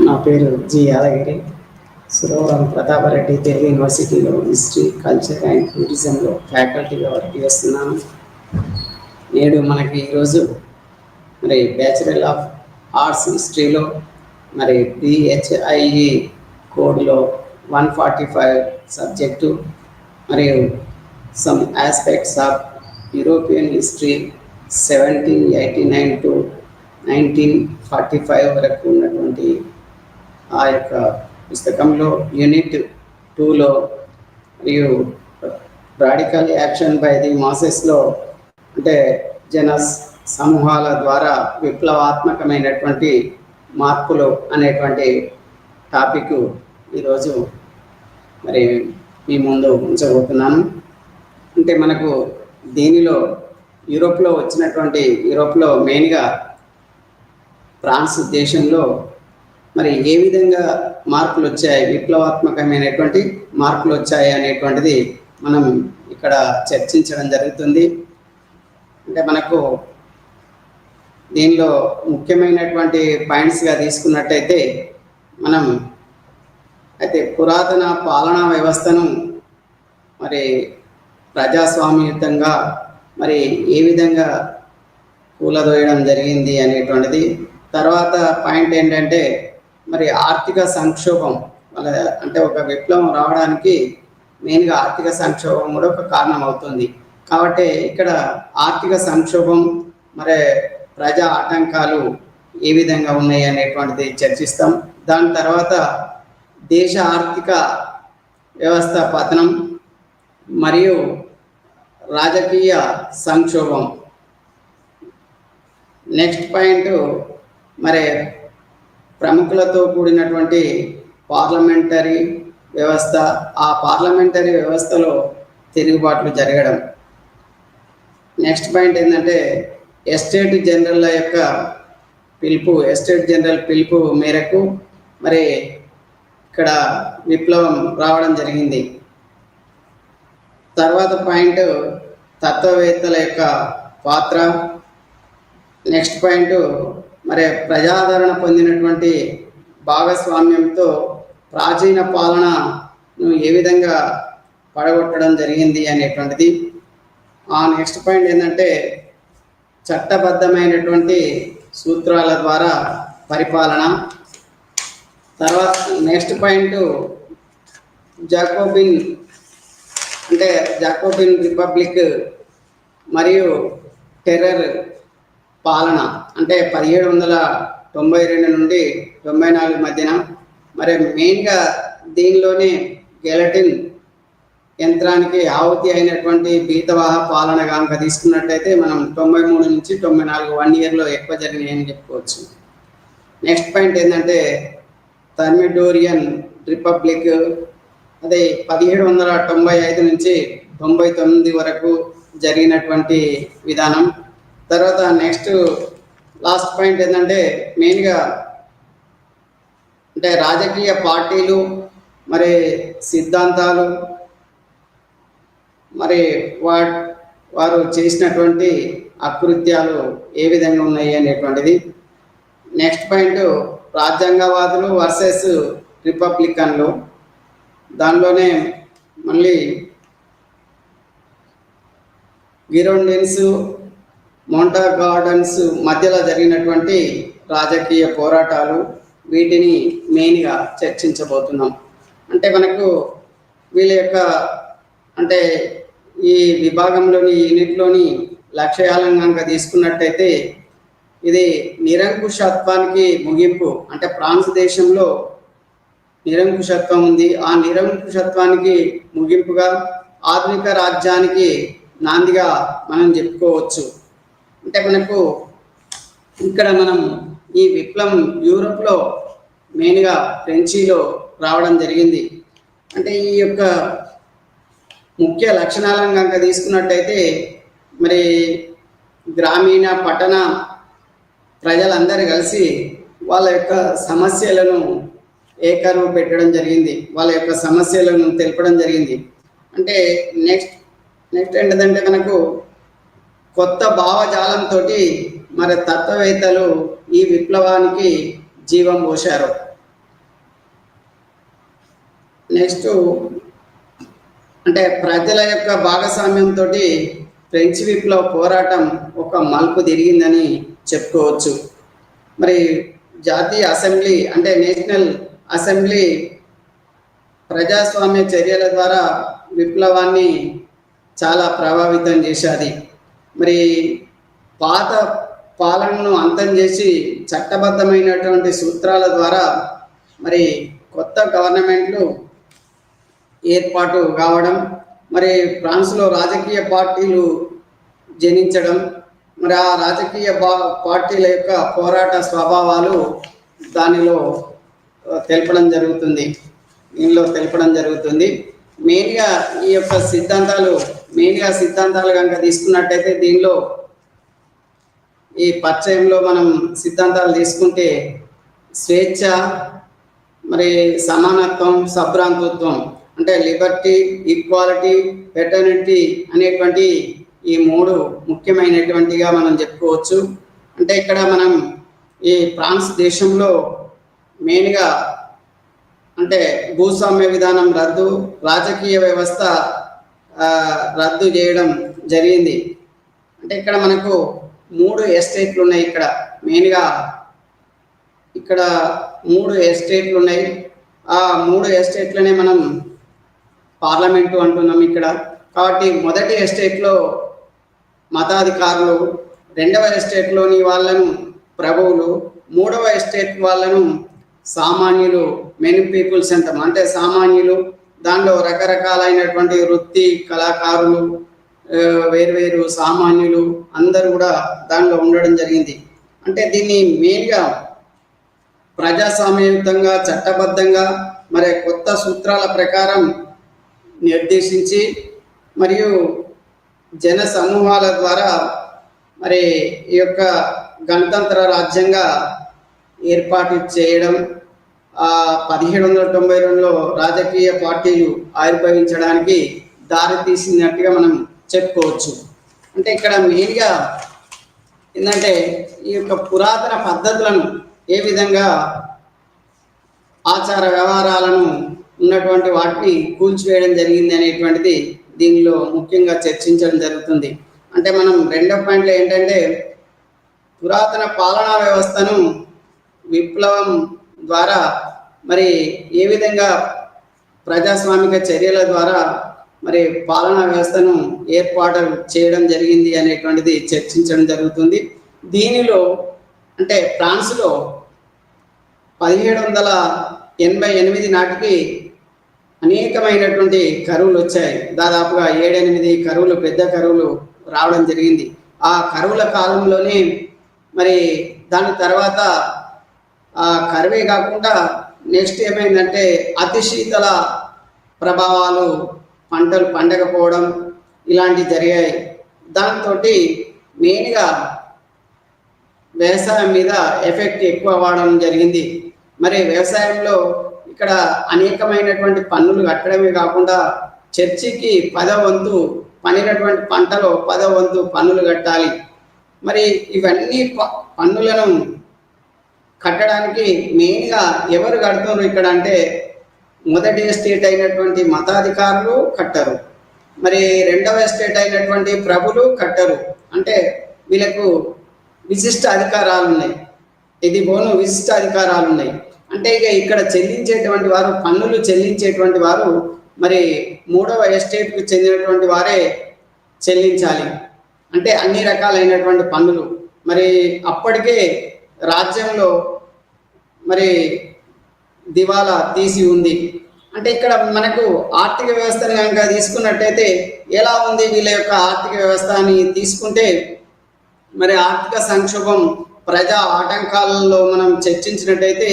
[SPEAKER 2] నా పేరు G Yadagiri. Suravaram Pratap Reddy Telugu యూనివర్సిటీలో history, culture and టూరిజంలో ఫ్యాకల్టీగా work చేస్తున్నాను. నేడు మనకి ఈరోజు మరి bachelor of arts హిస్టరీలో మరి బిహెచ్ఐఈ కోడ్లో 145 సబ్జెక్టు మరియు some aspects of European history 1789 to 1945 వరకు ఉన్నటువంటి ఆ యొక్క పుస్తకంలో యూనిట్ 2లో మరియు రాడికల్ యాక్షన్ బై ది మాసెస్లో అంటే జన సమూహాల ద్వారా విప్లవాత్మకమైనటువంటి మార్పులు అనేటువంటి టాపిక్ ఈరోజు మరి మీ ముందు ఉంచబోతున్నాను. అంటే మనకు దీనిలో యూరోప్లో మెయిన్గా ఫ్రాన్స్ దేశంలో మరి ఏ విధంగా మార్పులు వచ్చాయి, విప్లవాత్మకమైనటువంటి మార్పులు వచ్చాయి అనేటువంటిది మనం ఇక్కడ చర్చించడం జరుగుతుంది. అంటే మనకు దీనిలో ముఖ్యమైనటువంటి పాయింట్స్గా తీసుకున్నట్టయితే మనం అయితే పురాతన పాలనా వ్యవస్థను మరి ప్రజాస్వామ్యయుతంగా మరి ఏ విధంగా కూలదోయడం జరిగింది అనేటువంటిది. తర్వాత పాయింట్ ఏంటంటే మరి ఆర్థిక సంక్షోభం అంటే ఒక విప్లవం రావడానికి మెయిన్గా ఆర్థిక సంక్షోభం కూడా ఒక కారణం అవుతుంది. కాబట్టి ఇక్కడ ఆర్థిక సంక్షోభం మరి ప్రజా ఆటంకాలు ఏ విధంగా ఉన్నాయి అనేటువంటిది చర్చిస్తాం. దాని తర్వాత దేశ ఆర్థిక వ్యవస్థ పతనం మరియు రాజకీయ సంక్షోభం. నెక్స్ట్ పాయింట్ మరి ప్రముఖులతో కూడినటువంటి పార్లమెంటరీ వ్యవస్థ, ఆ పార్లమెంటరీ వ్యవస్థలో తిరుగుబాట్లు జరగడం. నెక్స్ట్ పాయింట్ ఏంటంటే ఎస్టేట్ జనరల్ పిలుపు మేరకు మరి ఇక్కడ విప్లవం రావడం జరిగింది. తర్వాత పాయింట్ తత్వవేత్తల యొక్క పాత్ర. నెక్స్ట్ పాయింట్ మరి ప్రజాదరణ పొందినటువంటి భాగస్వామ్యంతో ప్రాచీన పాలనను ఏ విధంగా పడగొట్టడం జరిగింది అనేటువంటిది. ఆ నెక్స్ట్ పాయింట్ ఏంటంటే చట్టబద్ధమైనటువంటి సూత్రాల ద్వారా పరిపాలన. తర్వాత నెక్స్ట్ పాయింట్ జాకోబిన్ రిపబ్లిక్ మరియు టెర్రర్ పాలన అంటే 1792 నుండి 94 మధ్యన. మరి మెయిన్గా దీనిలోనే గెలటిన్ యంత్రానికి ఆహుతి అయినటువంటి బీతవాహ పాలన కనుక తీసుకున్నట్టయితే మనం 93 నుంచి 94 1 ఇయర్లో ఎక్కువ జరిగినాయని చెప్పుకోవచ్చు. నెక్స్ట్ పాయింట్ ఏంటంటే థర్మిడోరియన్ రిపబ్లిక్, అదే 1795 నుంచి 99 వరకు జరిగినటువంటి విధానం. తర్వాత నెక్స్ట్ లాస్ట్ పాయింట్ ఏంటంటే మెయిన్గా అంటే రాజకీయ పార్టీలు మరి సిద్ధాంతాలు మరి వారు చేసినటువంటి అకృత్యాలు ఏ విధంగా ఉన్నాయి అనేటువంటిది. నెక్స్ట్ పాయింట్ రాజ్యాంగవాదులు వర్సెస్ రిపబ్లికన్లు. దానిలోనే మళ్ళీ గిరోండిన్స్ మౌంటాగార్డన్స్ మధ్యలో జరిగినటువంటి రాజకీయ పోరాటాలు, వీటిని మెయిన్గా చర్చించబోతున్నాం. అంటే మనకు వీళ్ళ యొక్క అంటే ఈ విభాగంలోని యూనిట్లోని లక్ష్యాలను కనుక తీసుకున్నట్టయితే ఇది నిరంకుశత్వానికి ముగింపు. అంటే ఫ్రాన్స్ దేశంలో నిరంకుశత్వం ఉంది, ఆ నిరంకుశత్వానికి ముగింపుగా ఆధునిక రాజ్యానికి నాందిగా మనం చెప్పుకోవచ్చు. అంటే మనకు ఇక్కడ మనం ఈ విప్లవం యూరోప్లో మెయిన్గా ఫ్రెంచిలో రావడం జరిగింది. అంటే ఈ యొక్క ముఖ్య లక్షణాలను కనుక తీసుకున్నట్టయితే మరి గ్రామీణ పట్టణ ప్రజలందరూ కలిసి వాళ్ళ యొక్క సమస్యలను ఏకరువు పెట్టడం జరిగింది, వాళ్ళ యొక్క సమస్యలను తెలపడం జరిగింది. అంటే నెక్స్ట్ ఏంటంటే మనకు కొత్త భావజాలంతో మరి తత్వవేత్తలు ఈ విప్లవానికి జీవం పోశారు. నెక్స్ట్ అంటే ప్రజల యొక్క భాగస్వామ్యంతో ఫ్రెంచ్ విప్లవ పోరాటం ఒక మలుపు తిరిగిందని చెప్పుకోవచ్చు. మరి జాతీయ అసెంబ్లీ అంటే నేషనల్ అసెంబ్లీ ప్రజాస్వామ్య చర్యల ద్వారా విప్లవాన్ని చాలా ప్రభావితం చేశాది. మరి పాత పాలనను అంతం చేసి చట్టబద్ధమైనటువంటి సూత్రాల ద్వారా మరి కొత్త గవర్నమెంట్లు ఏర్పాటు కావడం, మరి ఫ్రాన్స్లో రాజకీయ పార్టీలు జనించడం, మరి ఆ రాజకీయ పార్టీల యొక్క పోరాట స్వభావాలు దానిలో తెలపడం జరుగుతుంది. మెయిన్గా ఈ యొక్క సిద్ధాంతాలు కనుక తీసుకున్నట్టయితే దీనిలో ఈ పరిచయంలో మనం సిద్ధాంతాలు తీసుకుంటే స్వేచ్ఛ, మరి సమానత్వం, సభ్రాంతత్వం అంటే లిబర్టీ, ఈక్వాలిటీ, ఫెటర్నిటీ అనేటువంటి ఈ మూడు ముఖ్యమైనటువంటిగా మనం చెప్పుకోవచ్చు. అంటే ఇక్కడ మనం ఈ ఫ్రాన్స్ దేశంలో మెయిన్గా అంటే భూస్వామ్య విధానం రద్దు, రాజకీయ వ్యవస్థ రద్దు చేయడం జరిగింది. అంటే ఇక్కడ మనకు 3 ఎస్టేట్లు ఉన్నాయి. ఇక్కడ 3 ఎస్టేట్లు ఉన్నాయి. ఆ 3 ఎస్టేట్లనే మనం పార్లమెంటు అంటున్నాం ఇక్కడ. కాబట్టి మొదటి ఎస్టేట్లో మతాధికారులు, రెండవ ఎస్టేట్లోని వాళ్ళను ప్రభువులు, మూడవ ఎస్టేట్ వాళ్ళను సామాన్యులు, మెనీ పీపుల్స్ అంటాం. అంటే సామాన్యులు, దానిలో రకరకాలైనటువంటి వృత్తి కళాకారులు, వేరువేరు సామాన్యులు అందరూ కూడా దానిలో ఉండడం జరిగింది. అంటే దీన్ని మెయిన్గా ప్రజాస్వామ్యయుతంగా చట్టబద్ధంగా మరి కొత్త సూత్రాల ప్రకారం నిర్దేశించి మరియు జన సమూహాల ద్వారా మరి ఈ యొక్క గణతంత్ర రాజ్యంగా ఏర్పాటు చేయడం 1792లో రాజకీయ పార్టీలు ఆవిర్భవించడానికి దారి తీసినట్టుగా మనం చెప్పుకోవచ్చు. అంటే ఇక్కడ మెయిన్గా ఏంటంటే ఈ యొక్క పురాతన పద్ధతులను ఏ విధంగా ఆచార వ్యవహారాలను ఉన్నటువంటి వాటిని కూల్చివేయడం జరిగింది అనేటువంటిది దీనిలో ముఖ్యంగా చర్చించడం జరుగుతుంది. అంటే మనం రెండో పాయింట్లో ఏంటంటే పురాతన పాలనా వ్యవస్థను విప్లవం ద్వారా మరి ఏ విధంగా ప్రజాస్వామిక చర్యల ద్వారా మరి పాలనా వ్యవస్థను ఏర్పాటు చేయడం జరిగింది అనేటువంటిది చర్చించడం జరుగుతుంది. దీనిలో అంటే ఫ్రాన్స్లో 1788 నాటికి అనేకమైనటువంటి కరువులు వచ్చాయి. దాదాపుగా 7-8 కరువులు, పెద్ద కరువులు రావడం జరిగింది. ఆ కరువుల కాలంలోనే మరి దాని తర్వాత ఆ కరువే కాకుండా నెక్స్ట్ ఏమైందంటే అతి శీతల ప్రభావాలు, పంటలు పండకపోవడం ఇలాంటివి జరిగాయి. దాంతో మెయిన్గా వ్యవసాయం మీద ఎఫెక్ట్ ఎక్కువ అవ్వడం జరిగింది. మరి వ్యవసాయంలో ఇక్కడ అనేకమైనటువంటి పన్నులు కట్టడమే కాకుండా చర్చికి 10వ వంతు పండినటువంటి పంటలో 10వ వంతు పన్నులు కట్టాలి. మరి ఇవన్నీ పన్నులను కట్టడానికి మెయిన్గా ఎవరు కడుతున్నారు ఇక్కడ అంటే మొదటి ఎస్టేట్ అయినటువంటి మతాధికారులు కట్టరు, మరి రెండవ ఎస్టేట్ అయినటువంటి ప్రభులు కట్టరు. అంటే వీళ్ళకు విశిష్ట అధికారాలు ఉన్నాయి, ఇది బోను విశిష్ట అధికారాలు ఉన్నాయి. అంటే ఇక ఇక్కడ చెల్లించేటువంటి వారు, పన్నులు చెల్లించేటువంటి వారు మరి మూడవ ఎస్టేట్కు చెందినటువంటి వారే చెల్లించాలి. అంటే అన్ని రకాలైనటువంటి పన్నులు. మరి అప్పటికే రాజ్యంలో మరి దివాలా తీసి ఉంది. అంటే ఇక్కడ మనకు ఆర్థిక వ్యవస్థను కనుక తీసుకున్నట్టయితే ఎలా ఉంది వీళ్ళ యొక్క ఆర్థిక వ్యవస్థ అని తీసుకుంటే మరి ఆర్థిక సంక్షోభం, ప్రజా ఆటంకాలలో మనం చర్చించినట్టయితే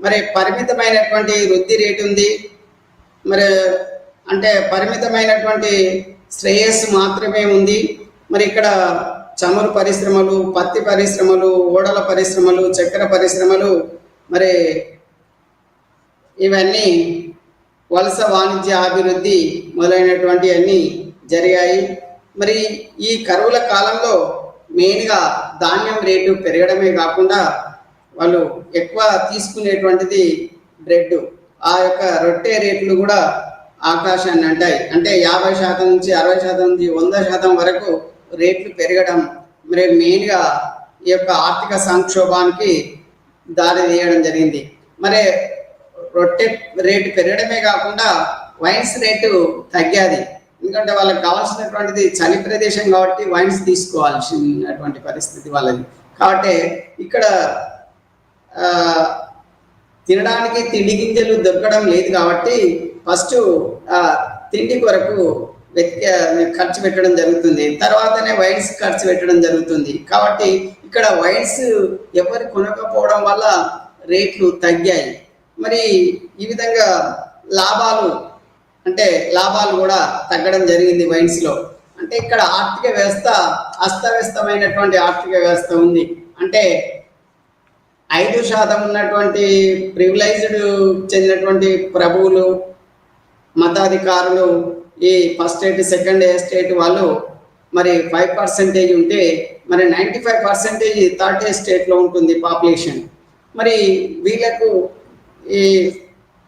[SPEAKER 2] మరి పరిమితమైనటువంటి వృద్ధి రేటు ఉంది. మరి అంటే పరిమితమైనటువంటి శ్రేయస్సు మాత్రమే ఉంది. మరి ఇక్కడ చమురు పరిశ్రమలు, పత్తి పరిశ్రమలు, ఓడల పరిశ్రమలు, చక్కెర పరిశ్రమలు, మరి ఇవన్నీ వలస వాణిజ్య అభివృద్ధి మొదలైనటువంటి అన్నీ జరిగాయి. మరి ఈ కరువుల కాలంలో మెయిన్గా ధాన్యం రేటు పెరగడమే కాకుండా వాళ్ళు ఎక్కువ తీసుకునేటువంటిది బ్రెడ్. ఆ యొక్క రొట్టె రేట్లు కూడా ఆకాశాన్ని అంటాయి. అంటే 50% నుంచి 60% నుంచి 100% వరకు రేట్లు పెరగడం మరి మెయిన్గా ఈ యొక్క ఆర్థిక సంక్షోభానికి దారి తీయడం జరిగింది. మరి రొట్టె రేటు పెరగడమే కాకుండా వైన్స్ రేటు తగ్గాది. ఎందుకంటే వాళ్ళకి కావాల్సినటువంటిది చలి ప్రదేశం కాబట్టి వైన్స్ తీసుకోవాల్సినటువంటి పరిస్థితి వాళ్ళది. కాబట్టి ఇక్కడ తినడానికి తిండి గింజలు దొరకడం లేదు కాబట్టి ఫస్ట్ తిండి కొరకు ఖర్చు పెట్టడం జరుగుతుంది, తర్వాతనే వైన్స్ ఖర్చు పెట్టడం జరుగుతుంది. కాబట్టి ఇక్కడ వైన్స్ ఎవరు కొనకపోవడం వల్ల రేట్లు తగ్గాయి. మరి ఈ విధంగా లాభాలు కూడా తగ్గడం జరిగింది వైన్స్లో. అంటే ఇక్కడ ఆర్థిక వ్యవస్థ అస్తవ్యస్తమైనటువంటి ఆర్థిక వ్యవస్థ ఉంది. అంటే 5% ఉన్నటువంటి ప్రివిలైజ్డ్ చెందినటువంటి ప్రభువులు, మతాధికారులు, ఈ ఫస్ట్ స్టేట్ సెకండ్ ఎస్టేట్ వాళ్ళు మరి 5% ఉంటే మరి 95% థర్డ్ ఎస్టేట్లో ఉంటుంది పాపులేషన్. మరి వీళ్ళకు ఈ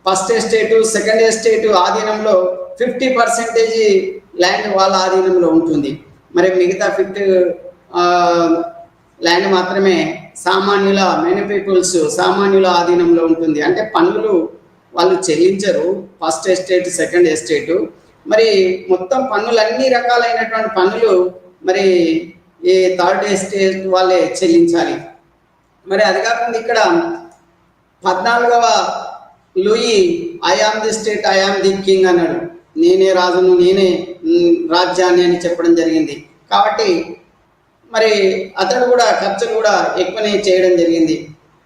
[SPEAKER 2] ఫస్ట్ ఎస్టేటు సెకండ్ ఎస్టేటు ఆధీనంలో 50% ల్యాండ్ వాళ్ళ ఆధీనంలో ఉంటుంది. మరి మిగతా 50 ల్యాండ్ మాత్రమే సామాన్యుల ఆధీనంలో ఉంటుంది. అంటే పన్నులు వాళ్ళు చెల్లించరు ఫస్ట్ ఎస్టేట్ సెకండ్ ఎస్టేటు. మరి మొత్తం పన్నులు అన్ని రకాలైనటువంటి పన్నులు మరి ఈ థర్డ్ ఎస్టేట్ వాళ్ళే చెల్లించాలి. మరి అది కాకుండా ఇక్కడ 14వ Louis I am the state, I am the king అన్నాడు. నేనే రాజును, నేనే రాజ్యాన్ని అని చెప్పడం జరిగింది. కాబట్టి మరి అతడు కూడా ఖర్చులు కూడా ఎక్కువనే చేయడం జరిగింది.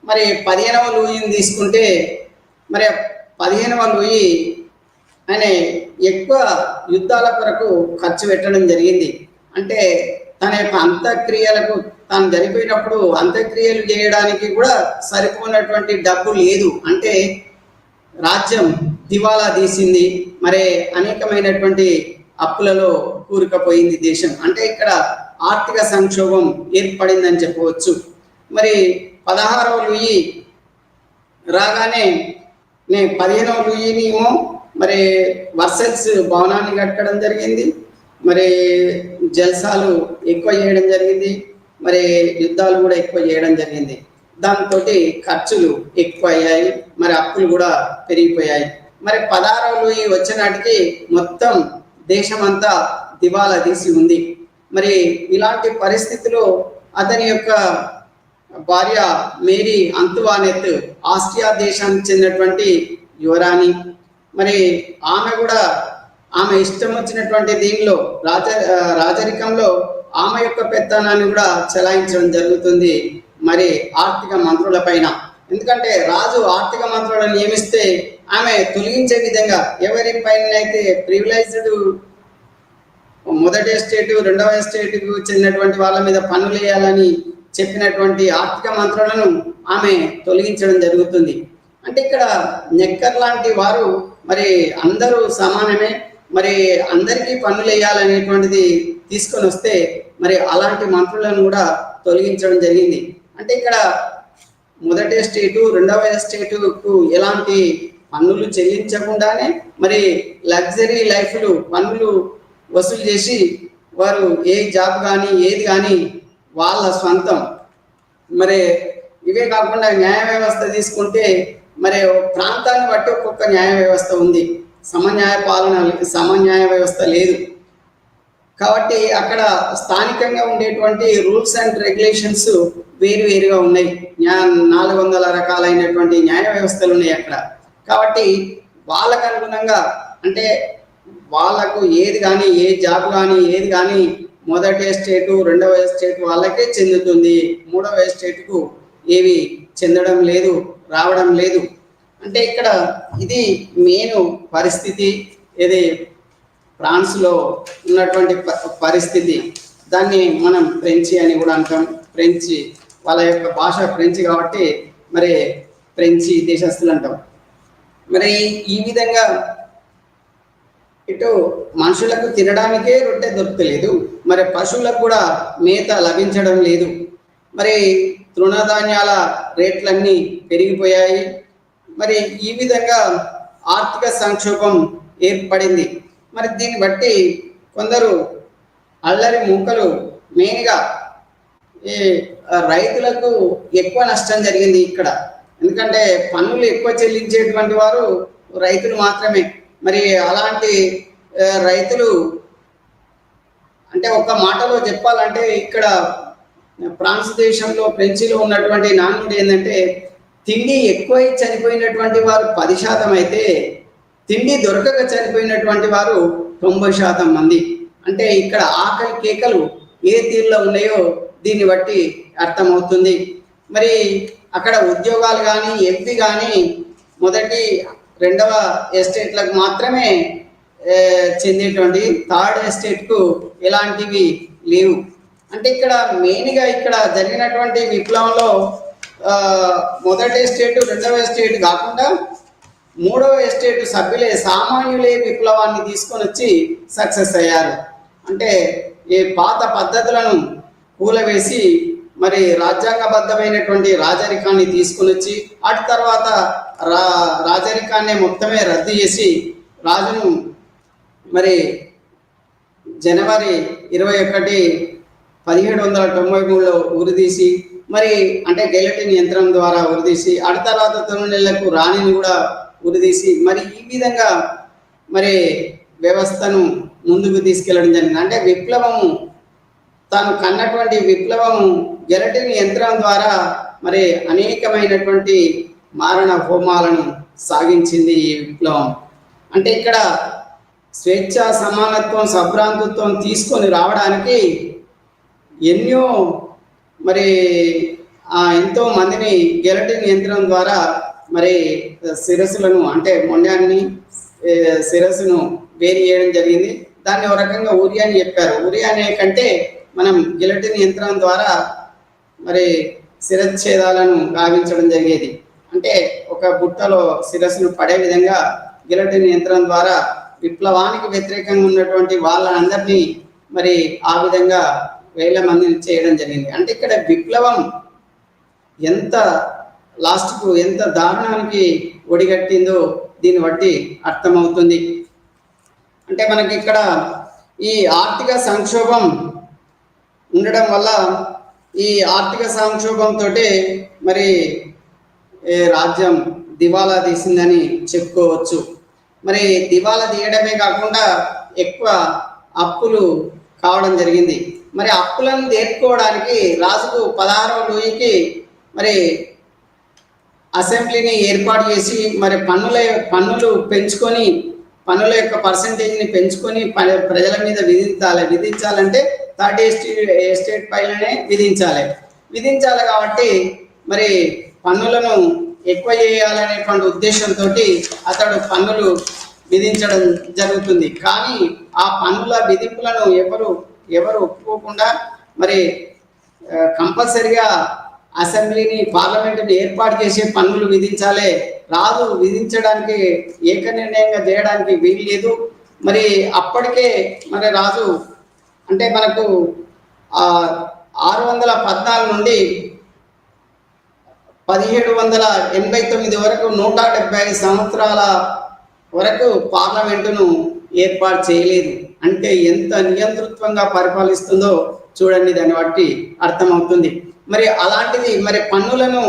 [SPEAKER 2] మరి 15వ లూయిని తీసుకుంటే మరి 15వ లూయి ఆయన ఎక్కువ యుద్ధాల కొరకు ఖర్చు పెట్టడం జరిగింది. అంటే తన యొక్క అంత్యక్రియలకు తాను చనిపోయినప్పుడు అంత్యక్రియలు చేయడానికి కూడా సరిపోయినటువంటి డబ్బు లేదు. అంటే రాజ్యం దివాలా తీసింది, మరి అనేకమైనటువంటి అప్పులలో కూరుకుపోయింది దేశం. అంటే ఇక్కడ ఆర్థిక సంక్షోభం ఏర్పడిందని చెప్పవచ్చు. మరి 16వ లూయి రాగానే 15వ లూయినేమో మరి వర్సెల్స్ భవనాన్ని కట్టడం జరిగింది. మరి జల్సాలు ఎక్కువ చేయడం జరిగింది, మరి యుద్ధాలు కూడా ఎక్కువ చేయడం జరిగింది. దాంతో ఖర్చులు ఎక్కువ అయ్యాయి, మరి అప్పులు కూడా పెరిగిపోయాయి. మరి 16వ లూయి వచ్చినాటికి మొత్తం దేశమంతా దివాలా తీసి ఉంది. మరి ఇలాంటి పరిస్థితిలో అతని యొక్క భార్య మేరీ అంతువానెత్ ఆస్ట్రియా దేశానికి చెందినటువంటి యువరాణి. మరి ఆమె ఇష్టం వచ్చినటువంటి దీనిలో రాజరికంలో ఆమె యొక్క పెత్తనాన్ని కూడా చెలాయించడం జరుగుతుంది మరి ఆర్థిక మంత్రుల పైన. ఎందుకంటే రాజు ఆర్థిక మంత్రులను నియమిస్తే ఆమె తొలగించే విధంగా ఎవరి పైన అయితే ప్రివిలైజ్డ్ మొదటి ఎస్టేటు రెండవ ఎస్టేటుకు చెందినటువంటి వాళ్ళ మీద పన్నులు వేయాలని చెప్పినటువంటి ఆర్థిక మంత్రులను ఆమె తొలగించడం జరుగుతుంది. అంటే ఇక్కడ నెక్కర్ లాంటి వారు మరి అందరూ సమానమే, మరి అందరికీ పన్నులు వేయాలనేటువంటిది తీసుకొని వస్తే మరి అలాంటి మంత్రులను కూడా తొలగించడం జరిగింది. అంటే ఇక్కడ మొదటి ఎస్టేటు రెండవ ఎస్టేటుకు ఎలాంటి పన్నులు చెల్లించకుండానే మరి లగ్జరీ లైఫ్లు పన్నులు వసూలు చేసి వారు ఏ జాబ్ కానీ ఏది కానీ వాళ్ళ స్వంతం. మరి ఇవే కాకుండా న్యాయ వ్యవస్థ తీసుకుంటే మరి ప్రాంతాన్ని బట్టి ఒక్కొక్క న్యాయ వ్యవస్థ ఉంది, సమన్యాయ వ్యవస్థ లేదు. కాబట్టి అక్కడ స్థానికంగా ఉండేటువంటి రూల్స్ అండ్ రెగ్యులేషన్స్ వేరువేరుగా ఉన్నాయి. 400 రకాలైనటువంటి న్యాయ వ్యవస్థలు ఉన్నాయి అక్కడ. కాబట్టి వాళ్ళకు అనుగుణంగా అంటే వాళ్ళకు ఏది కానీ ఏ జాబ్ కానీ ఏది కానీ మొదటి ఎస్టేటు రెండవ ఎస్టేట్ వాళ్ళకే చెందుతుంది, మూడవ ఎస్టేట్కు ఏవి చెందడం లేదు, రావడం లేదు. అంటే ఇక్కడ ఇది మెయిన్ పరిస్థితి. ఇది ఫ్రాన్స్లో ఉన్నటువంటి పరిస్థితి. దాన్ని మనం ఫ్రెంచి అని కూడా అంటాం. ఫ్రెంచి వాళ్ళ యొక్క భాష ఫ్రెంచి కాబట్టి మరి ఫ్రెంచి దేశస్తులు అంటాం. మరి ఈ విధంగా ఇటు మనుషులకు తినడానికే రొట్టె దొరకలేదు, మరి పశువులకు కూడా మేత లభించడం లేదు. మరి తృణధాన్యాల రేట్లన్నీ పెరిగిపోయాయి. మరి ఈ విధంగా ఆర్థిక సంక్షోభం ఏర్పడింది. మరి దీన్ని బట్టి కొందరు అల్లరి మూకలు మెయిన్గా ఈ రైతులకు ఎక్కువ నష్టం జరిగింది ఇక్కడ. ఎందుకంటే పన్నులు ఎక్కువ చెల్లించేటువంటి వారు రైతులు మాత్రమే. మరి అలాంటి రైతులు అంటే ఒక మాటలో చెప్పాలంటే ఇక్కడ ఫ్రాన్స్ దేశంలో ఫ్రెంచిలో ఉన్నటువంటి నానుడి ఏంటంటే తిండి ఎక్కువై చనిపోయినటువంటి వారు 10% అయితే తిండి దొరకక చనిపోయినటువంటి వారు 90% మంది. అంటే ఇక్కడ ఆకలి కేకలు ఏ తీరులో ఉన్నాయో దీన్ని బట్టి అర్థమవుతుంది. మరి అక్కడ ఉద్యోగాలు కానీ ఎంపీ కానీ మొదటి రెండవ ఎస్టేట్లకు మాత్రమే చెందేటువంటి థర్డ్ ఎస్టేట్కు ఎలాంటివి లేవు. అంటే ఇక్కడ మెయిన్గా ఇక్కడ జరిగినటువంటి విప్లవంలో మొదటి ఎస్టేట్ రెండవ ఎస్టేట్ కాకుండా మూడవ ఎస్టేట్ సభ్యులే సామాన్యులే విప్లవాన్ని తీసుకొని వచ్చి సక్సెస్ అయ్యారు. అంటే ఈ పాత పద్ధతులను కూలవేసి మరి రాజ్యాంగబద్ధమైనటువంటి రాజరికాన్ని తీసుకుని వచ్చి అటు తర్వాత రాజరికాన్ని మొత్తమే రద్దు చేసి రాజును మరి జనవరి 21, 1793లో ఉరిదీసి మరి అంటే గెలటిన్ యంత్రం ద్వారా ఉరిదీసి అటు తర్వాత 9 నెలలకు రాణిని కూడా ఉరిదీసి మరి ఈ విధంగా మరి వ్యవస్థను ముందుకు తీసుకెళ్లడం జరిగింది. అంటే విప్లవము తాను కన్నటువంటి విప్లవము గెలటిన్ యంత్రం ద్వారా మరి అనేకమైనటువంటి మారణ హోమాలను సాగించింది ఈ విప్లవం. అంటే ఇక్కడ స్వేచ్ఛ, సమానత్వం, సభ్రాంతత్వం తీసుకొని రావడానికి ఎన్నో మరి ఎంతో మందిని గెలటిన్ యంత్రం ద్వారా మరి శిరస్సులను అంటే మొండాన్ని శిరస్సును వేరు చేయడం జరిగింది. దాన్ని ఒక రకంగా ఉరి అని చెప్పారు. ఉరి అనే కంటే మనం గిలటిన్ యంత్రం ద్వారా మరి శిరచ్ఛేదాలను గావించడం జరిగేది. అంటే ఒక బుట్టలో శిరస్సును పడే విధంగా గిలటిన్ యంత్రం ద్వారా విప్లవానికి వ్యతిరేకంగా ఉన్నటువంటి వాళ్ళందరినీ మరి ఆ విధంగా వేల మందిని చేయడం జరిగింది. అంటే ఇక్కడ విప్లవం ఎంత లాస్ట్కు ఎంత దారుణానికి ఒడిగట్టిందో దీన్ని బట్టి అర్థమవుతుంది. అంటే మనకి ఇక్కడ ఈ ఆర్థిక సంక్షోభం ఉండడం వల్ల ఈ ఆర్థిక సంక్షోభంతో మరి రాజ్యం దివాలా తీసిందని చెప్పుకోవచ్చు. మరి దివాలా తీయడమే కాకుండా ఎక్కువ అప్పులు కావడం జరిగింది. మరి అప్పులను తీర్చుకోవడానికి రాజుకు 16వ లూయికి మరి అసెంబ్లీని ఏర్పాటు చేసి మరి పన్నులు పెంచుకొని పన్నుల యొక్క పర్సంటేజ్ని పెంచుకొని ప్రజల మీద విధించాలంటే థర్డ్ ఎస్టేట్ పైలనే విధించాలి కాబట్టి మరి పన్నులను ఎక్కువ చేయాలనేటువంటి ఉద్దేశంతో అతడు పన్నులు విధించడం జరుగుతుంది. కానీ ఆ పన్నుల విధింపులను ఎవరు ఒప్పుకోకుండా మరి కంపల్సరిగా అసెంబ్లీని పార్లమెంటుని ఏర్పాటు చేసే పన్నులు విధించాలి. రాజు విధించడానికి ఏకనిర్ణయంగా చేయడానికి వీలు లేదు. మరి అప్పటికే మరి రాజు అంటే మనకు 614 నుండి 1789 వరకు 175 సంవత్సరాల వరకు పార్లమెంటును ఏర్పాటు చేయలేదు. అంటే ఎంత నియంతృత్వంగా పరిపాలిస్తుందో చూడండి, దాన్ని బట్టి అర్థమవుతుంది. మరి అలాంటిది మరి పన్నులను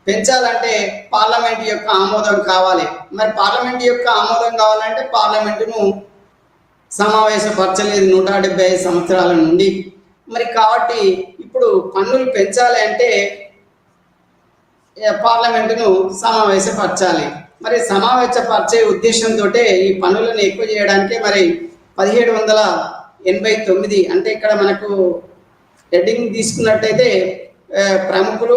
[SPEAKER 2] పెంచాలంటే పార్లమెంట్ యొక్క ఆమోదం కావాలి. మరి పార్లమెంట్ యొక్క ఆమోదం కావాలంటే పార్లమెంటును సమావేశపరచలేదు 175 సంవత్సరాల నుండి. మరి కాబట్టి ఇప్పుడు పన్నులు పెంచాలి అంటే పార్లమెంటును సమావేశపరచాలి. మరి సమావేశపరిచే ఉద్దేశంతో ఈ పన్నులను ఎక్కువ చేయడానికి మరి 1789 అంటే ఇక్కడ మనకు హెడ్డింగ్ తీసుకున్నట్టయితే ప్రముఖులు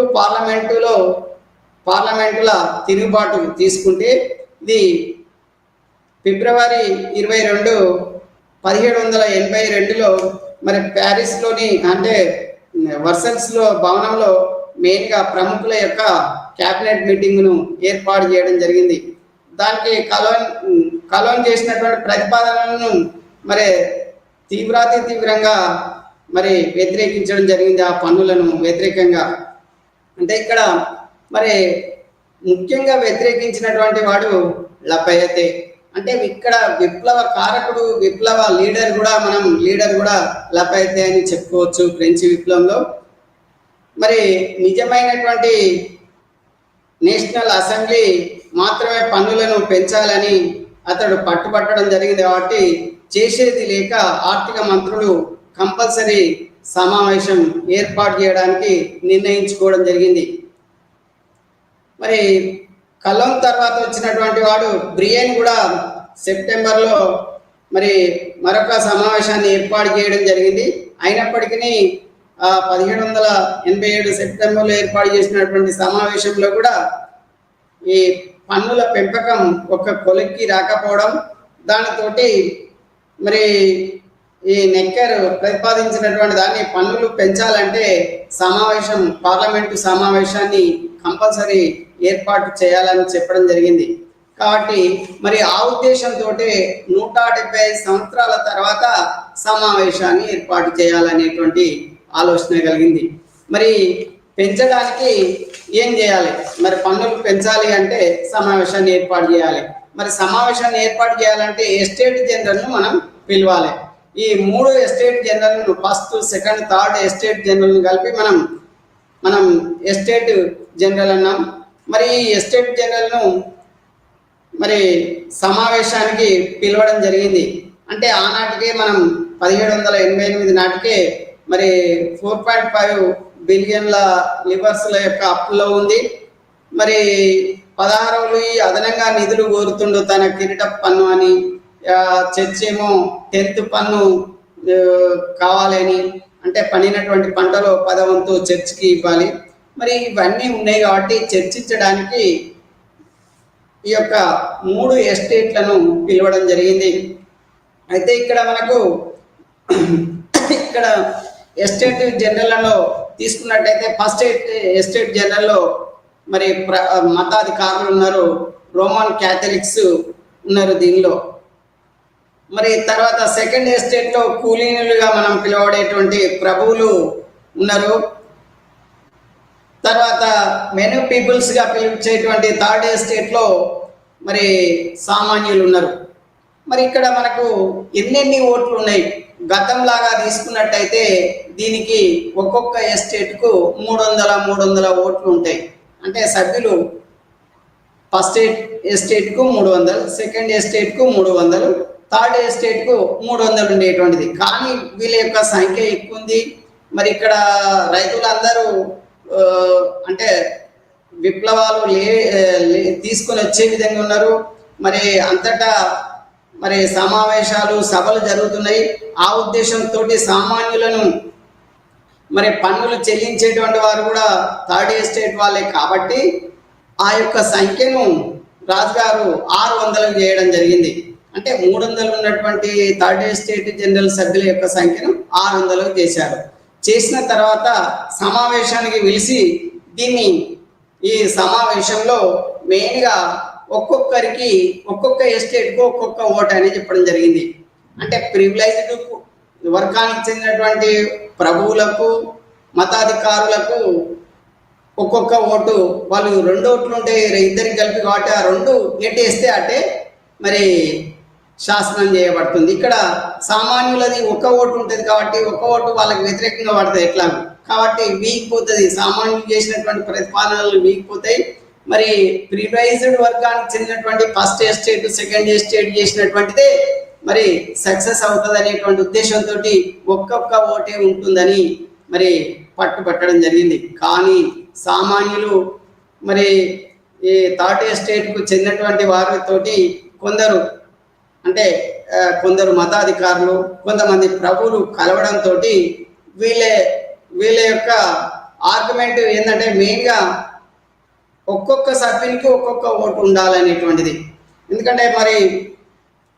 [SPEAKER 2] పార్లమెంటుల తిరుగుబాటు తీసుకుంటే ఇది ఫిబ్రవరి 22, 1782లో మరి ప్యారిస్లోని అంటే వర్సల్స్లో భవనంలో మెయిన్గా ప్రముఖుల యొక్క క్యాబినెట్ మీటింగ్ను ఏర్పాటు చేయడం జరిగింది. దానికి కలోన్ చేసినటువంటి ప్రతిపాదనలను మరి తీవ్రంగా మరి వ్యతిరేకించడం జరిగింది. ఆ పన్నులను వ్యతిరేకంగా అంటే ఇక్కడ మరి ముఖ్యంగా వ్యతిరేకించినటువంటి వాడు లభయతే. అంటే ఇక్కడ విప్లవ కారకుడు, విప్లవ లీడర్ కూడా లభయతే అని చెప్పుకోవచ్చు ఫ్రెంచ్ విప్లవంలో. మరి నిజమైనటువంటి నేషనల్ అసెంబ్లీ మాత్రమే పన్నులను పెంచాలని అతడు పట్టుబట్టడం జరిగింది. కాబట్టి చేసేది లేక ఆర్థిక మంత్రులు కంపల్సరీ సమావేశం ఏర్పాటు చేయడానికి నిర్ణయించుకోవడం జరిగింది. మరి కలం తర్వాత వచ్చినటువంటి వాడు బ్రియన్ కూడా సెప్టెంబర్లో మరి మరొక సమావేశాన్ని ఏర్పాటు చేయడం జరిగింది. అయినప్పటికీ 1787 సెప్టెంబర్లో ఏర్పాటు చేసినటువంటి సమావేశంలో కూడా ఈ పన్నుల పెంపకం ఒక కొలిక్కి రాకపోవడం, దానితోటి మరి ఈ నెక్కర్ ప్రతిపాదించినటువంటి దాన్ని పన్నులు పెంచాలంటే పార్లమెంటు సమావేశాన్ని కంపల్సరీ ఏర్పాటు చేయాలని చెప్పడం జరిగింది. కాబట్టి మరి ఆ ఉద్దేశంతో 175 సంవత్సరాల తర్వాత సమావేశాన్ని ఏర్పాటు చేయాలనేటువంటి ఆలోచన కలిగింది. మరి పెంచడానికి ఏం చేయాలి? మరి పన్నులు పెంచాలి అంటే సమావేశాన్ని ఏర్పాటు చేయాలి. మరి సమావేశాన్ని ఏర్పాటు చేయాలంటే ఎస్టేట్ జనరల్ను మనం పిలవాలి. ఈ 3 ఎస్టేట్ జనరల్ను, ఫస్ట్, సెకండ్, థర్డ్ ఎస్టేట్ జనరల్ను కలిపి మనం ఎస్టేట్ జనరల్ అన్నాం. మరి ఈ ఎస్టేట్ జనరల్ను మరి సమావేశానికి పిలవడం జరిగింది. అంటే ఆనాటికే మనం 1788 నాటికే మరి 4.5 బిలియన్ల లివర్స్ల యొక్క అప్పులో ఉంది. మరి 16 అదనంగా నిధులు కోరుతుండు తన కిరీట పన్ను అని. చర్చ్ ఏమో 10th పన్ను కావాలని, అంటే పండినటువంటి పంటలో 10వ వంతు చర్చికి ఇవ్వాలి. మరి ఇవన్నీ ఉన్నాయి కాబట్టి చర్చించడానికి ఈ యొక్క 3 ఎస్టేట్లను పిలవడం జరిగింది. అయితే ఇక్కడ మనకు ఎస్టేట్ జనరల్లో తీసుకున్నట్టయితే ఫస్ట్ ఎస్టేట్ జనరల్లో మరి మతాధికారులు ఉన్నారు, రోమన్ క్యాథలిక్స్ ఉన్నారు దీనిలో. మరి తర్వాత సెకండ్ ఎస్టేట్లో కూలీనులుగా మనం పిలువబడేటువంటి ప్రభువులు ఉన్నారు. తర్వాత మెను పీపుల్స్గా పిలిచేటువంటి థర్డ్ ఎస్టేట్లో మరి సామాన్యులు ఉన్నారు. మరి ఇక్కడ మనకు ఎన్నెన్ని ఓట్లు ఉన్నాయి? గతంలాగా తీసుకున్నట్టయితే దీనికి ఒక్కొక్క ఎస్టేట్కు 300 ఓట్లు ఉంటాయి. అంటే సభ్యులు ఫస్ట్ ఎస్టేట్కు 300, సెకండ్ ఎస్టేట్కు 300, థర్డ్ ఎస్టేట్కు 300 ఉండేటువంటిది. కానీ వీళ్ళ యొక్క సంఖ్య ఎక్కువ ఉంది. మరి ఇక్కడ రైతులందరూ అంటే విప్లవాలు తీసుకొని వచ్చే విధంగా ఉన్నారు. మరి అంతటా మరి సమావేశాలు, సభలు జరుగుతున్నాయి. ఆ ఉద్దేశంతో సామాన్యులను మరి పన్నులు చెల్లించేటువంటి వారు కూడా థర్డ్ ఎస్టేట్ వాళ్ళే కాబట్టి ఆ యొక్క సంఖ్యను రాజుగారు 600 చేయడం జరిగింది. అంటే 300 ఉన్నటువంటి థర్డ్ ఎస్టేట్ జనరల్ సభ్యుల యొక్క సంఖ్యను 600 చేశారు. చేసిన తర్వాత సమావేశానికి పిలిచి ఈ సమావేశంలో మెయిన్గా ఒక్కొక్కరికి ఒక్కొక్క ఎస్టేట్కు ఒక్కొక్క ఓటు అనేది చెప్పడం జరిగింది. అంటే ప్రివిలైజ్డ్ వర్గానికి చెందినటువంటి ప్రభువులకు, మతాధికారులకు ఒక్కొక్క ఓటు, వాళ్ళు 2 ఓట్లు ఉంటే ఇద్దరికి కలిపి కాబట్టి ఆ 2 ఎట్టేస్తే అట్టే మరి శాసనం చేయబడుతుంది. ఇక్కడ సామాన్యులది 1 ఓటు ఉంటుంది కాబట్టి 1 ఓటు వాళ్ళకి వ్యతిరేకంగా పడుతుంది ఎట్లా కాబట్టి వీగిపోతుంది. సామాన్యులు చేసినటువంటి ప్రతిపాదనలు వీగిపోతాయి. మరి ప్రివైజ్డ్ వర్గానికి చెందినటువంటి ఫస్ట్ ఎస్టేట్, సెకండ్ ఎస్టేట్ చేసినటువంటిదే మరి సక్సెస్ అవుతుంది అనేటువంటి ఉద్దేశంతో ఒక్కొక్క ఓటే ఉంటుందని మరి పట్టుబట్టడం జరిగింది. కానీ సామాన్యులు మరి ఈ థర్డ్ ఎస్టేట్కు చెందినటువంటి వారితోటి కొందరు మతాధికారులు, కొంతమంది ప్రభువులు కలవడంతో వీళ్ళ యొక్క ఆర్గ్యుమెంట్ ఏంటంటే మెయిన్గా ఒక్కొక్క సభ్యునికి ఒక్కొక్క ఓటు ఉండాలనేటువంటిది. ఎందుకంటే మరి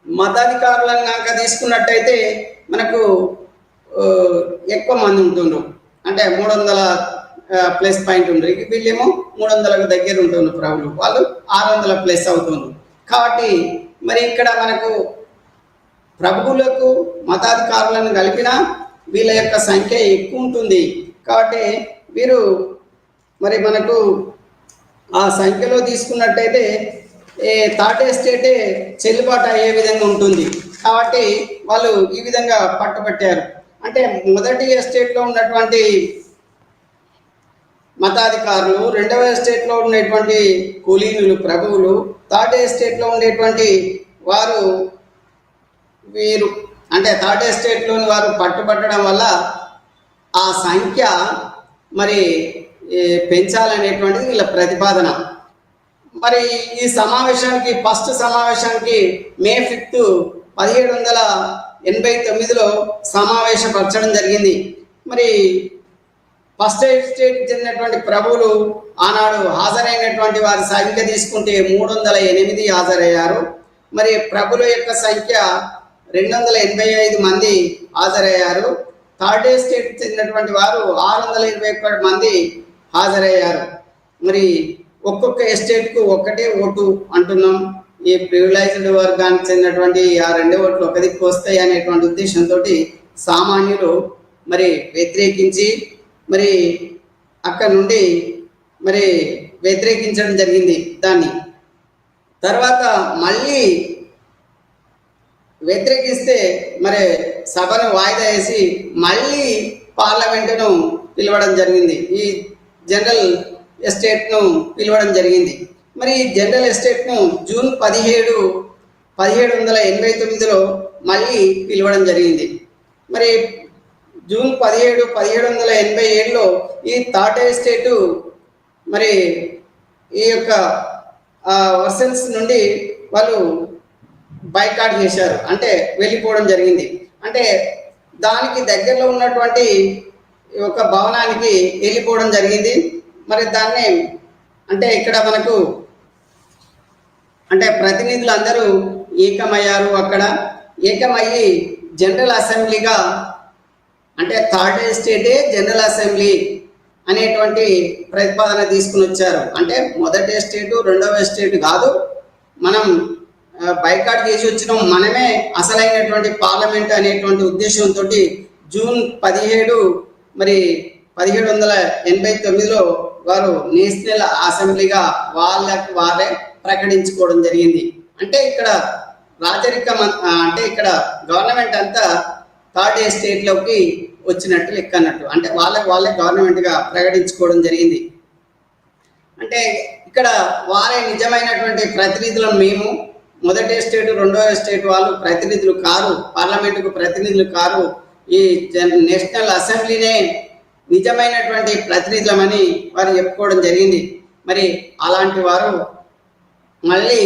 [SPEAKER 2] మతాధికారులను కనుక తీసుకున్నట్టయితే మనకు ఎక్కువ మంది ఉంటుండ్రు. అంటే 300 ప్లస్ పాయింట్ ఉండ్రు. వీళ్ళేమో 300కు దగ్గర ఉంటున్నారు ప్రభులు, వాళ్ళు 600 ప్లస్ అవుతున్నారు. కాబట్టి మరి ఇక్కడ మనకు ప్రభువులకు మతాధికారులను కలిపిన వీళ్ళ యొక్క సంఖ్య ఎక్కువ ఉంటుంది. కాబట్టి వీరు మరి మనకు ఆ సంఖ్యలో తీసుకున్నట్టయితే థర్డ్ ఎస్టేటే చెల్లుబాటు అయ్యే విధంగా ఉంటుంది. కాబట్టి వాళ్ళు ఈ విధంగా పట్టుబట్టారు. అంటే మొదటి ఎస్టేట్లో ఉన్నటువంటి మతాధికారులు, రెండవ ఎస్టేట్లో ఉండేటువంటి కులీనులు, ప్రభువులు, థర్డ్ ఎస్టేట్లో ఉండేటువంటి వారు వీరు అంటే థర్డ్ ఎస్టేట్లోని వారు పట్టుబట్టడం వల్ల ఆ సంఖ్య మరి పెంచాలనేటువంటిది వీళ్ళ ప్రతిపాదన. మరి ఈ సమావేశానికి ఫస్ట్ సమావేశానికి మే 5 1789లో సమావేశపరచడం జరిగింది. మరి ఫస్ట్ ఎస్టేట్కి చెందినటువంటి ప్రభువులు ఆనాడు హాజరైనటువంటి వారి సంఖ్య తీసుకుంటే 308 హాజరయ్యారు. మరి ప్రభుల యొక్క సంఖ్య 285 మంది హాజరయ్యారు. థర్డ్ ఎస్టేట్కి చెందినటువంటి వారు 621 మంది హాజరయ్యారు. మరి ఒక్కొక్క ఎస్టేట్కు ఒక్కటే ఓటు అంటున్నాం. ఈ ప్రివిలైజ్డ్ వర్గానికి చెందినటువంటి ఆ 2 ఓట్లు ఒక దిక్కు వస్తాయి అనేటువంటి ఉద్దేశంతో సామాన్యులు మరి వ్యతిరేకించి మరి అక్కడ నుండి మరి వ్యతిరేకించడం జరిగింది. దాన్ని తర్వాత మళ్ళీ వ్యతిరేకిస్తే మరి సభను వాయిదా వేసి మళ్ళీ పార్లమెంటును పిలవడం జరిగింది. ఈ జనరల్ ఎస్టేట్ను పిలవడం జరిగింది. మరి ఈ జనరల్ ఎస్టేట్ను జూన్ 17, 1789లో మళ్ళీ పిలవడం జరిగింది. మరి జూన్ 17, 1787లో ఈ థర్డ్ ఎస్టేటు మరి ఈ యొక్క వర్సన్స్ నుండి వాళ్ళు బైకాట్ చేశారు, అంటే వెళ్ళిపోవడం జరిగింది. అంటే దానికి దగ్గరలో ఉన్నటువంటి ఒక భవనానికి వెళ్ళిపోవడం జరిగింది. మరి దాన్ని అంటే ఇక్కడ మనకు అంటే ప్రతినిధులు అందరూ ఏకమయ్యారు. అక్కడ ఏకమయ్యి జనరల్ అసెంబ్లీగా అంటే థర్డ్ ఎస్టేటే జనరల్ అసెంబ్లీ అనేటువంటి ప్రతిపాదన తీసుకుని వచ్చారు. అంటే మొదటి ఎస్టేటు రెండవ ఎస్టేట్ కాదు, మనం బైకాట్ చేసి వచ్చినాం, మనమే అసలైనటువంటి పార్లమెంట్ అనేటువంటి ఉద్దేశంతో జూన్ 17 మరి 1789లో వారు నేషనల్ అసెంబ్లీగా వాళ్ళకి వారే ప్రకటించుకోవడం జరిగింది. అంటే ఇక్కడ రాజరికం అంటే ఇక్కడ గవర్నమెంట్ అంతా థర్డ్ ఎస్టేట్లోకి వచ్చినట్టు లెక్క అన్నట్టు, అంటే వాళ్ళే గవర్నమెంట్గా ప్రకటించుకోవడం జరిగింది. అంటే ఇక్కడ వారే నిజమైనటువంటి ప్రతినిధులను మేము, మొదటి ఎస్టేట్ రెండో ఎస్టేట్ వాళ్ళు ప్రతినిధులు కారు, పార్లమెంటుకు ప్రతినిధులు కారు, ఈ నేషనల్ అసెంబ్లీనే నిజమైనటువంటి ప్రతినిధులమని వారు చెప్పుకోవడం జరిగింది. మరి అలాంటి వారు మళ్ళీ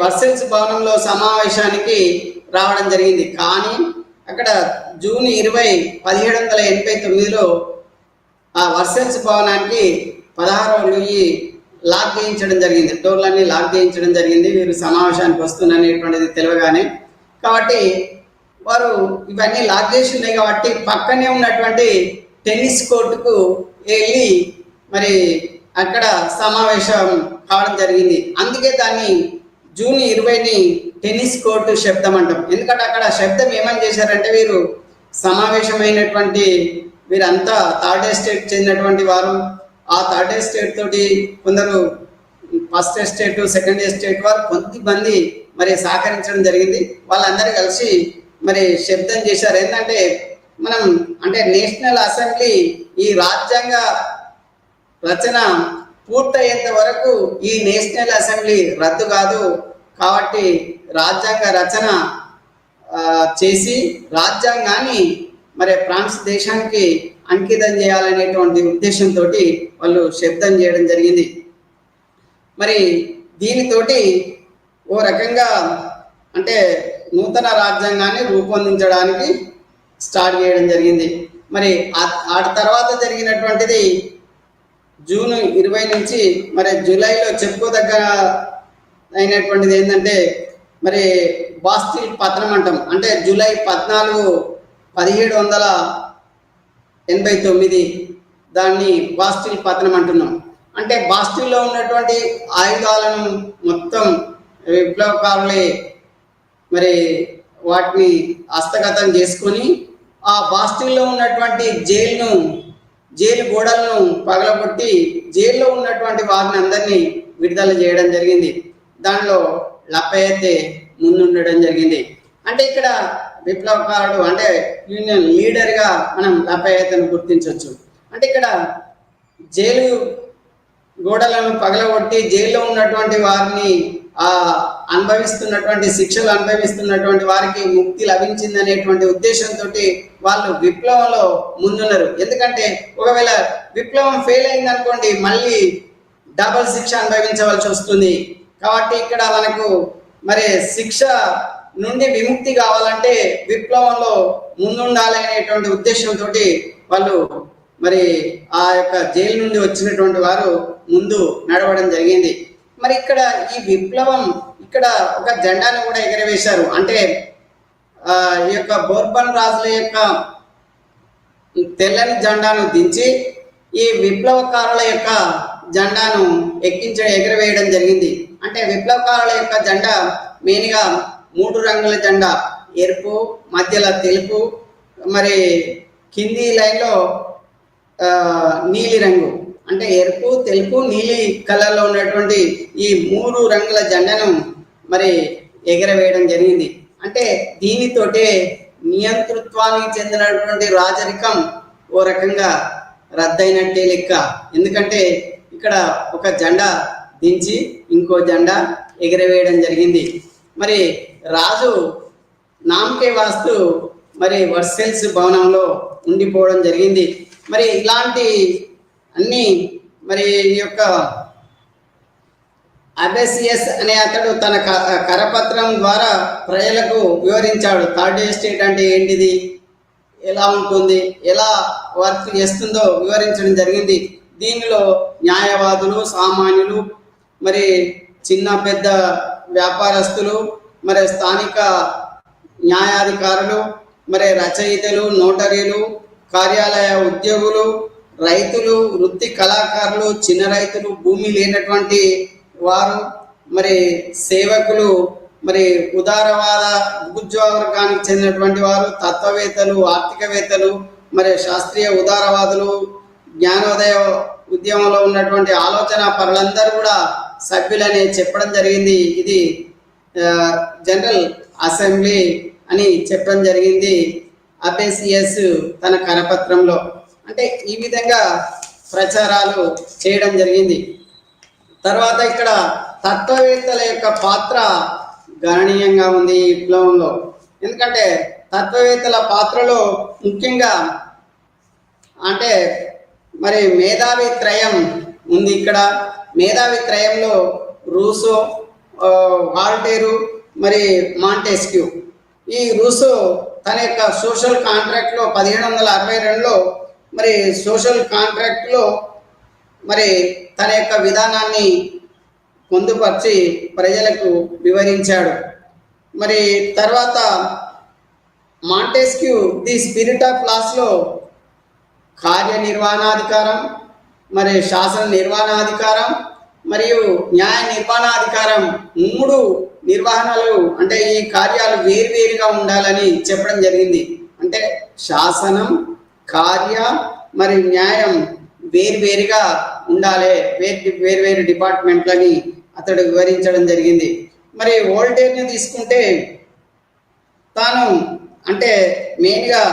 [SPEAKER 2] వర్సెల్స్ భవనంలో సమావేశానికి రావడం జరిగింది. కానీ అక్కడ జూన్ 20, 1789లో ఆ వర్సెల్స్ భవనానికి 16వ లూయి లాక్ చేయించడం జరిగింది. డోర్లన్నీ లాక్ చేయించడం జరిగింది, వీరు సమావేశానికి వస్తున్ననేటువంటిది తెలియగానే. కాబట్టి వారు ఇవన్నీ లాక్ చేసి ఉన్నాయి కాబట్టి పక్కనే ఉన్నటువంటి టెన్నిస్ కోర్టుకు వెళ్ళి మరి అక్కడ సమావేశం కావడం జరిగింది. అందుకే దాన్ని జూన్ 20ని టెన్నిస్ కోర్టు శబ్దం అంటాం. ఎందుకంటే అక్కడ శబ్దం ఏమని చేశారంటే వీరు సమావేశమైనటువంటి వీరంతా థర్డ్ ఎస్టేట్ చెందినటువంటి వారు, ఆ థర్డ్ ఎస్టేట్ తోటి కొందరు ఫస్ట్ ఎస్టేట్ సెకండ్ ఎస్టేట్ వారు కొంతమంది మరి సహకరించడం జరిగింది. వాళ్ళందరూ కలిసి మరి శబ్దం చేశారు. ఏంటంటే మనం అంటే నేషనల్ అసెంబ్లీ ఈ రాజ్యాంగ రచన పూర్తయ్యేంత వరకు ఈ నేషనల్ అసెంబ్లీ రద్దు కాదు, కాబట్టి రాజ్యాంగ రచన చేసి రాజ్యాంగాన్ని మరి ఫ్రాన్స్ దేశానికి అంకితం చేయాలనేటువంటి ఉద్దేశంతో వాళ్ళు శబ్దం చేయడం జరిగింది. మరి దీనితోటి ఓ రకంగా అంటే నూతన రాజ్యాంగాన్ని రూపొందించడానికి స్టార్ట్ చేయడం జరిగింది. మరి ఆ తర్వాత జరిగినటువంటిది జూన్ 20 నుంచి మరి జూలైలో చెప్పుకోదగ్గ అయినటువంటిది ఏంటంటే మరి బాస్టిల్ పతనం అంటాం. అంటే జూలై 14, 1789 దాన్ని బాస్టిల్ పతనం అంటున్నాం. అంటే బాస్టిల్లో ఉన్నటువంటి ఆయుధాలను మొత్తం విప్లవకారులే మరి వాటిని హస్తగతం చేసుకొని ఆ బాస్టిల్లో ఉన్నటువంటి జైలు గోడలను పగలగొట్టి జైల్లో ఉన్నటువంటి వారిని అందరినీ విడుదల చేయడం జరిగింది. దానిలో లపయతే ముందుండడం జరిగింది. అంటే ఇక్కడ విప్లవకారుడు అంటే యూనియన్ లీడర్గా మనం లపయతను గుర్తించవచ్చు. అంటే ఇక్కడ జైలు గోడలను పగలగొట్టి జైల్లో ఉన్నటువంటి వారిని అనుభవిస్తున్నటువంటి శిక్షలు అనుభవిస్తున్నటువంటి వారికి ముక్తి లభించిందనేటువంటి ఉద్దేశంతో వాళ్ళు విప్లవంలో ముందున్నారు. ఎందుకంటే ఒకవేళ విప్లవం ఫెయిల్ అయిందనుకోండి మళ్ళీ డబల్ శిక్ష అనుభవించవలసి వస్తుంది. కాబట్టి ఇక్కడ మనకు మరి శిక్ష నుండి విముక్తి కావాలంటే విప్లవంలో ముందుండాలి అనేటువంటి ఉద్దేశంతో వాళ్ళు మరి ఆ యొక్క జైలు నుండి వచ్చినటువంటి వారు ముందు నడవడం జరిగింది. మరి ఇక్కడ ఈ విప్లవం ఇక్కడ ఒక జెండాను కూడా ఎగరవేశారు. అంటే ఈ యొక్క బోర్బన్ రాజుల యొక్క తెల్లని జెండాను దించి ఈ విప్లవకారుల యొక్క జెండాను ఎగరవేయడం జరిగింది. అంటే విప్లవకారుల యొక్క జెండా మెయిన్గా 3 రంగుల జెండా, ఎరుపు, మధ్యలో తెలుపు, మరి కింది లైన్లో నీలి రంగు. అంటే ఎరుపు, తెలుపు, నీలి కలర్లో ఉన్నటువంటి ఈ 3 రంగుల జెండాను మరి ఎగరవేయడం జరిగింది. అంటే దీనితోటే నియంతృత్వానికి చెందినటువంటి రాజరికం ఓ రకంగా రద్దయినట్టే లెక్క. ఎందుకంటే ఇక్కడ ఒక జెండా దించి ఇంకో జెండా ఎగరవేయడం జరిగింది. మరి రాజు నామకే వాస్తు మరి వర్సెల్స్ భవనంలో ఉండిపోవడం జరిగింది. మరి ఇలాంటి అన్ని మరి ఈ యొక్క అబెసియస్ అనే అతడు తన కరపత్రం ద్వారా ప్రజలకు వివరించాడు. థర్డ్ ఎస్టేట్ అంటే ఏంటిది, ఎలా ఉంటుంది, ఎలా వర్క్ చేస్తుందో వివరించడం జరిగింది. దీనిలో న్యాయవాదులు, సామాన్యులు, మరి చిన్న పెద్ద వ్యాపారస్తులు, మరి స్థానిక న్యాయాధికారులు, మరి రచయితలు, నోటరీలు, కార్యాలయ ఉద్యోగులు, రైతులు, వృత్తి కళాకారులు, చిన్న రైతులు, భూమి లేనటువంటి వారు, మరి సేవకులు, మరి ఉదారవాద భూజ్యవర్గానికి చెందినటువంటి వారు, తత్వవేత్తలు, ఆర్థికవేత్తలు, మరి శాస్త్రీయ ఉదారవాదులు, జ్ఞానోదయ ఉద్యమంలో ఉన్నటువంటి ఆలోచన పరులందరూ కూడా సభ్యులని చెప్పడం జరిగింది. ఇది జనరల్ అసెంబ్లీ అని చెప్పడం జరిగింది అబెసియస్ తన కరపత్రంలో. అంటే ఈ విధంగా ప్రచారాలు చేయడం జరిగింది. తర్వాత ఇక్కడ తత్వవేత్తల యొక్క పాత్ర గణనీయంగా ఉంది ఈ విప్లవంలో. ఎందుకంటే తత్వవేత్తల పాత్రలో ముఖ్యంగా అంటే మరి మేధావి త్రయం ఉంది. ఇక్కడ మేధావి త్రయంలో రూసో, వాల్టేరు, మరి మాంటెస్క్యూ. ఈ రూసో తన యొక్క సోషల్ కాంట్రాక్ట్లో 1762లో మరి సోషల్ కాంట్రాక్ట్లో మరి తన యొక్క విధానాన్ని పొందుపరిచి ప్రజలకు వివరించాడు. మరి తర్వాత మాంటెస్క్యూ ది స్పిరిట్ ఆఫ్ లాస్లో కార్యనిర్వహణాధికారం, మరి శాసన నిర్వహణాధికారం మరియు న్యాయ నిర్వహణాధికారం 3 నిర్వహణలు అంటే ఈ కార్యాలు వేరువేరుగా ఉండాలని చెప్పడం జరిగింది. అంటే శాసనం, కార్య మరి న్యాయం వేరువేరుగా ఉండాలి, వేరువేరు డిపార్ట్మెంట్లని అతడు వివరించడం జరిగింది. మరి వోల్టేర్ని తీసుకుంటే తాను అంటే మెయిన్గా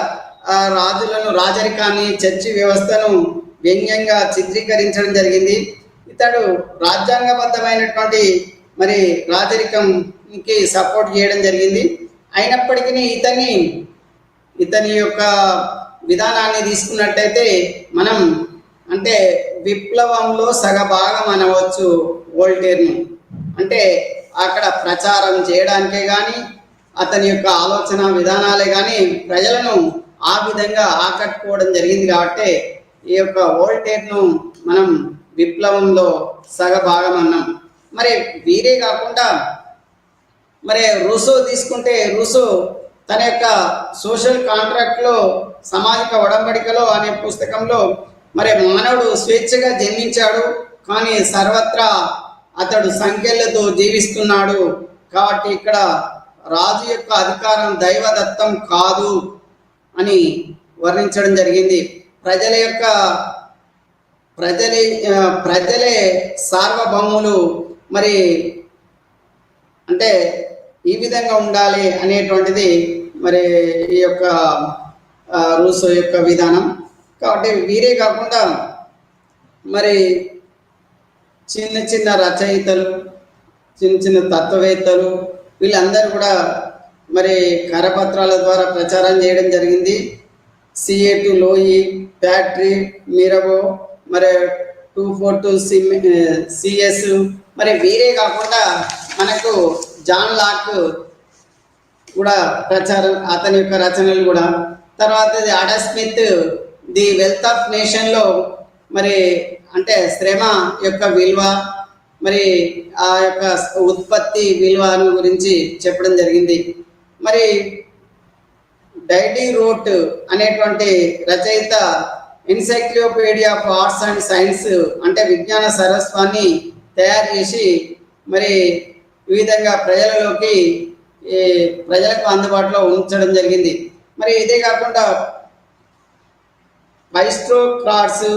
[SPEAKER 2] రాజులను, రాజరికాన్ని, చర్చి వ్యవస్థను వ్యంగ్యంగా చిత్రీకరించడం జరిగింది. ఇతడు రాజ్యాంగబద్ధమైనటువంటి మరి రాజరికంకి సపోర్ట్ చేయడం జరిగింది. అయినప్పటికీ ఇతని యొక్క విధానాన్ని తీసుకున్నట్టయితే మనం అంటే విప్లవంలో సగభాగం అనవచ్చు వోల్టేర్ను. అంటే అక్కడ ప్రచారం చేయడానికే కానీ అతని యొక్క ఆలోచన విధానాలే కానీ ప్రజలను ఆ విధంగా ఆకట్టుకోవడం జరిగింది. కాబట్టి ఈ యొక్క వోల్టేర్ను మనం విప్లవంలో సగభాగం అన్నాం. మరి వీరే కాకుండా మరి రూసో తీసుకుంటే రూసో తన యొక్క సోషల్ కాంట్రాక్ట్లో, సామాజిక ఒడంబడికలో అనే పుస్తకంలో మరి మానవుడు స్వేచ్ఛగా జన్మించాడు కానీ సర్వత్రా అతడు సంఖ్యలతో జీవిస్తున్నాడు. కాబట్టి ఇక్కడ రాజు యొక్క అధికారం దైవదత్తం కాదు అని వర్ణించడం జరిగింది. ప్రజలే సార్వభౌములు, మరి అంటే ఈ విధంగా ఉండాలి అనేటువంటిది మరి ఈ యొక్క రూసో యొక్క విధానం. కాబట్టి వీరే కాకుండా మరి చిన్న చిన్న రచయితలు, చిన్న చిన్న తత్వవేత్తలు వీళ్ళందరూ కూడా మరి కరపత్రాల ద్వారా ప్రచారం చేయడం జరిగింది. సిఏ2 లోయి, ఫ్యాక్టరీ, మిరబో, మరి 242 సిఎస్, మరి వీరే కాకుండా మనకు జాన్ లాక్ కూడా ప్రచారం, అతని యొక్క రచనలు కూడా. తర్వాత Adam Smith the wealth of నేషన్లో మరి అంటే శ్రమ యొక్క విలువ, మరి ఆ యొక్క ఉత్పత్తి విలువను గురించి చెప్పడం జరిగింది. మరి డైడీ రోట్ అనేటువంటి రచయిత encyclopedia of arts and science అంటే విజ్ఞాన సర్వస్వాన్ని తయారు చేసి మరి ఈ విధంగా ప్రజలకు అందుబాటులో ఉంచడం జరిగింది. మరి ఇదే కాకుండా పైస్ట్రోక్రాట్స్,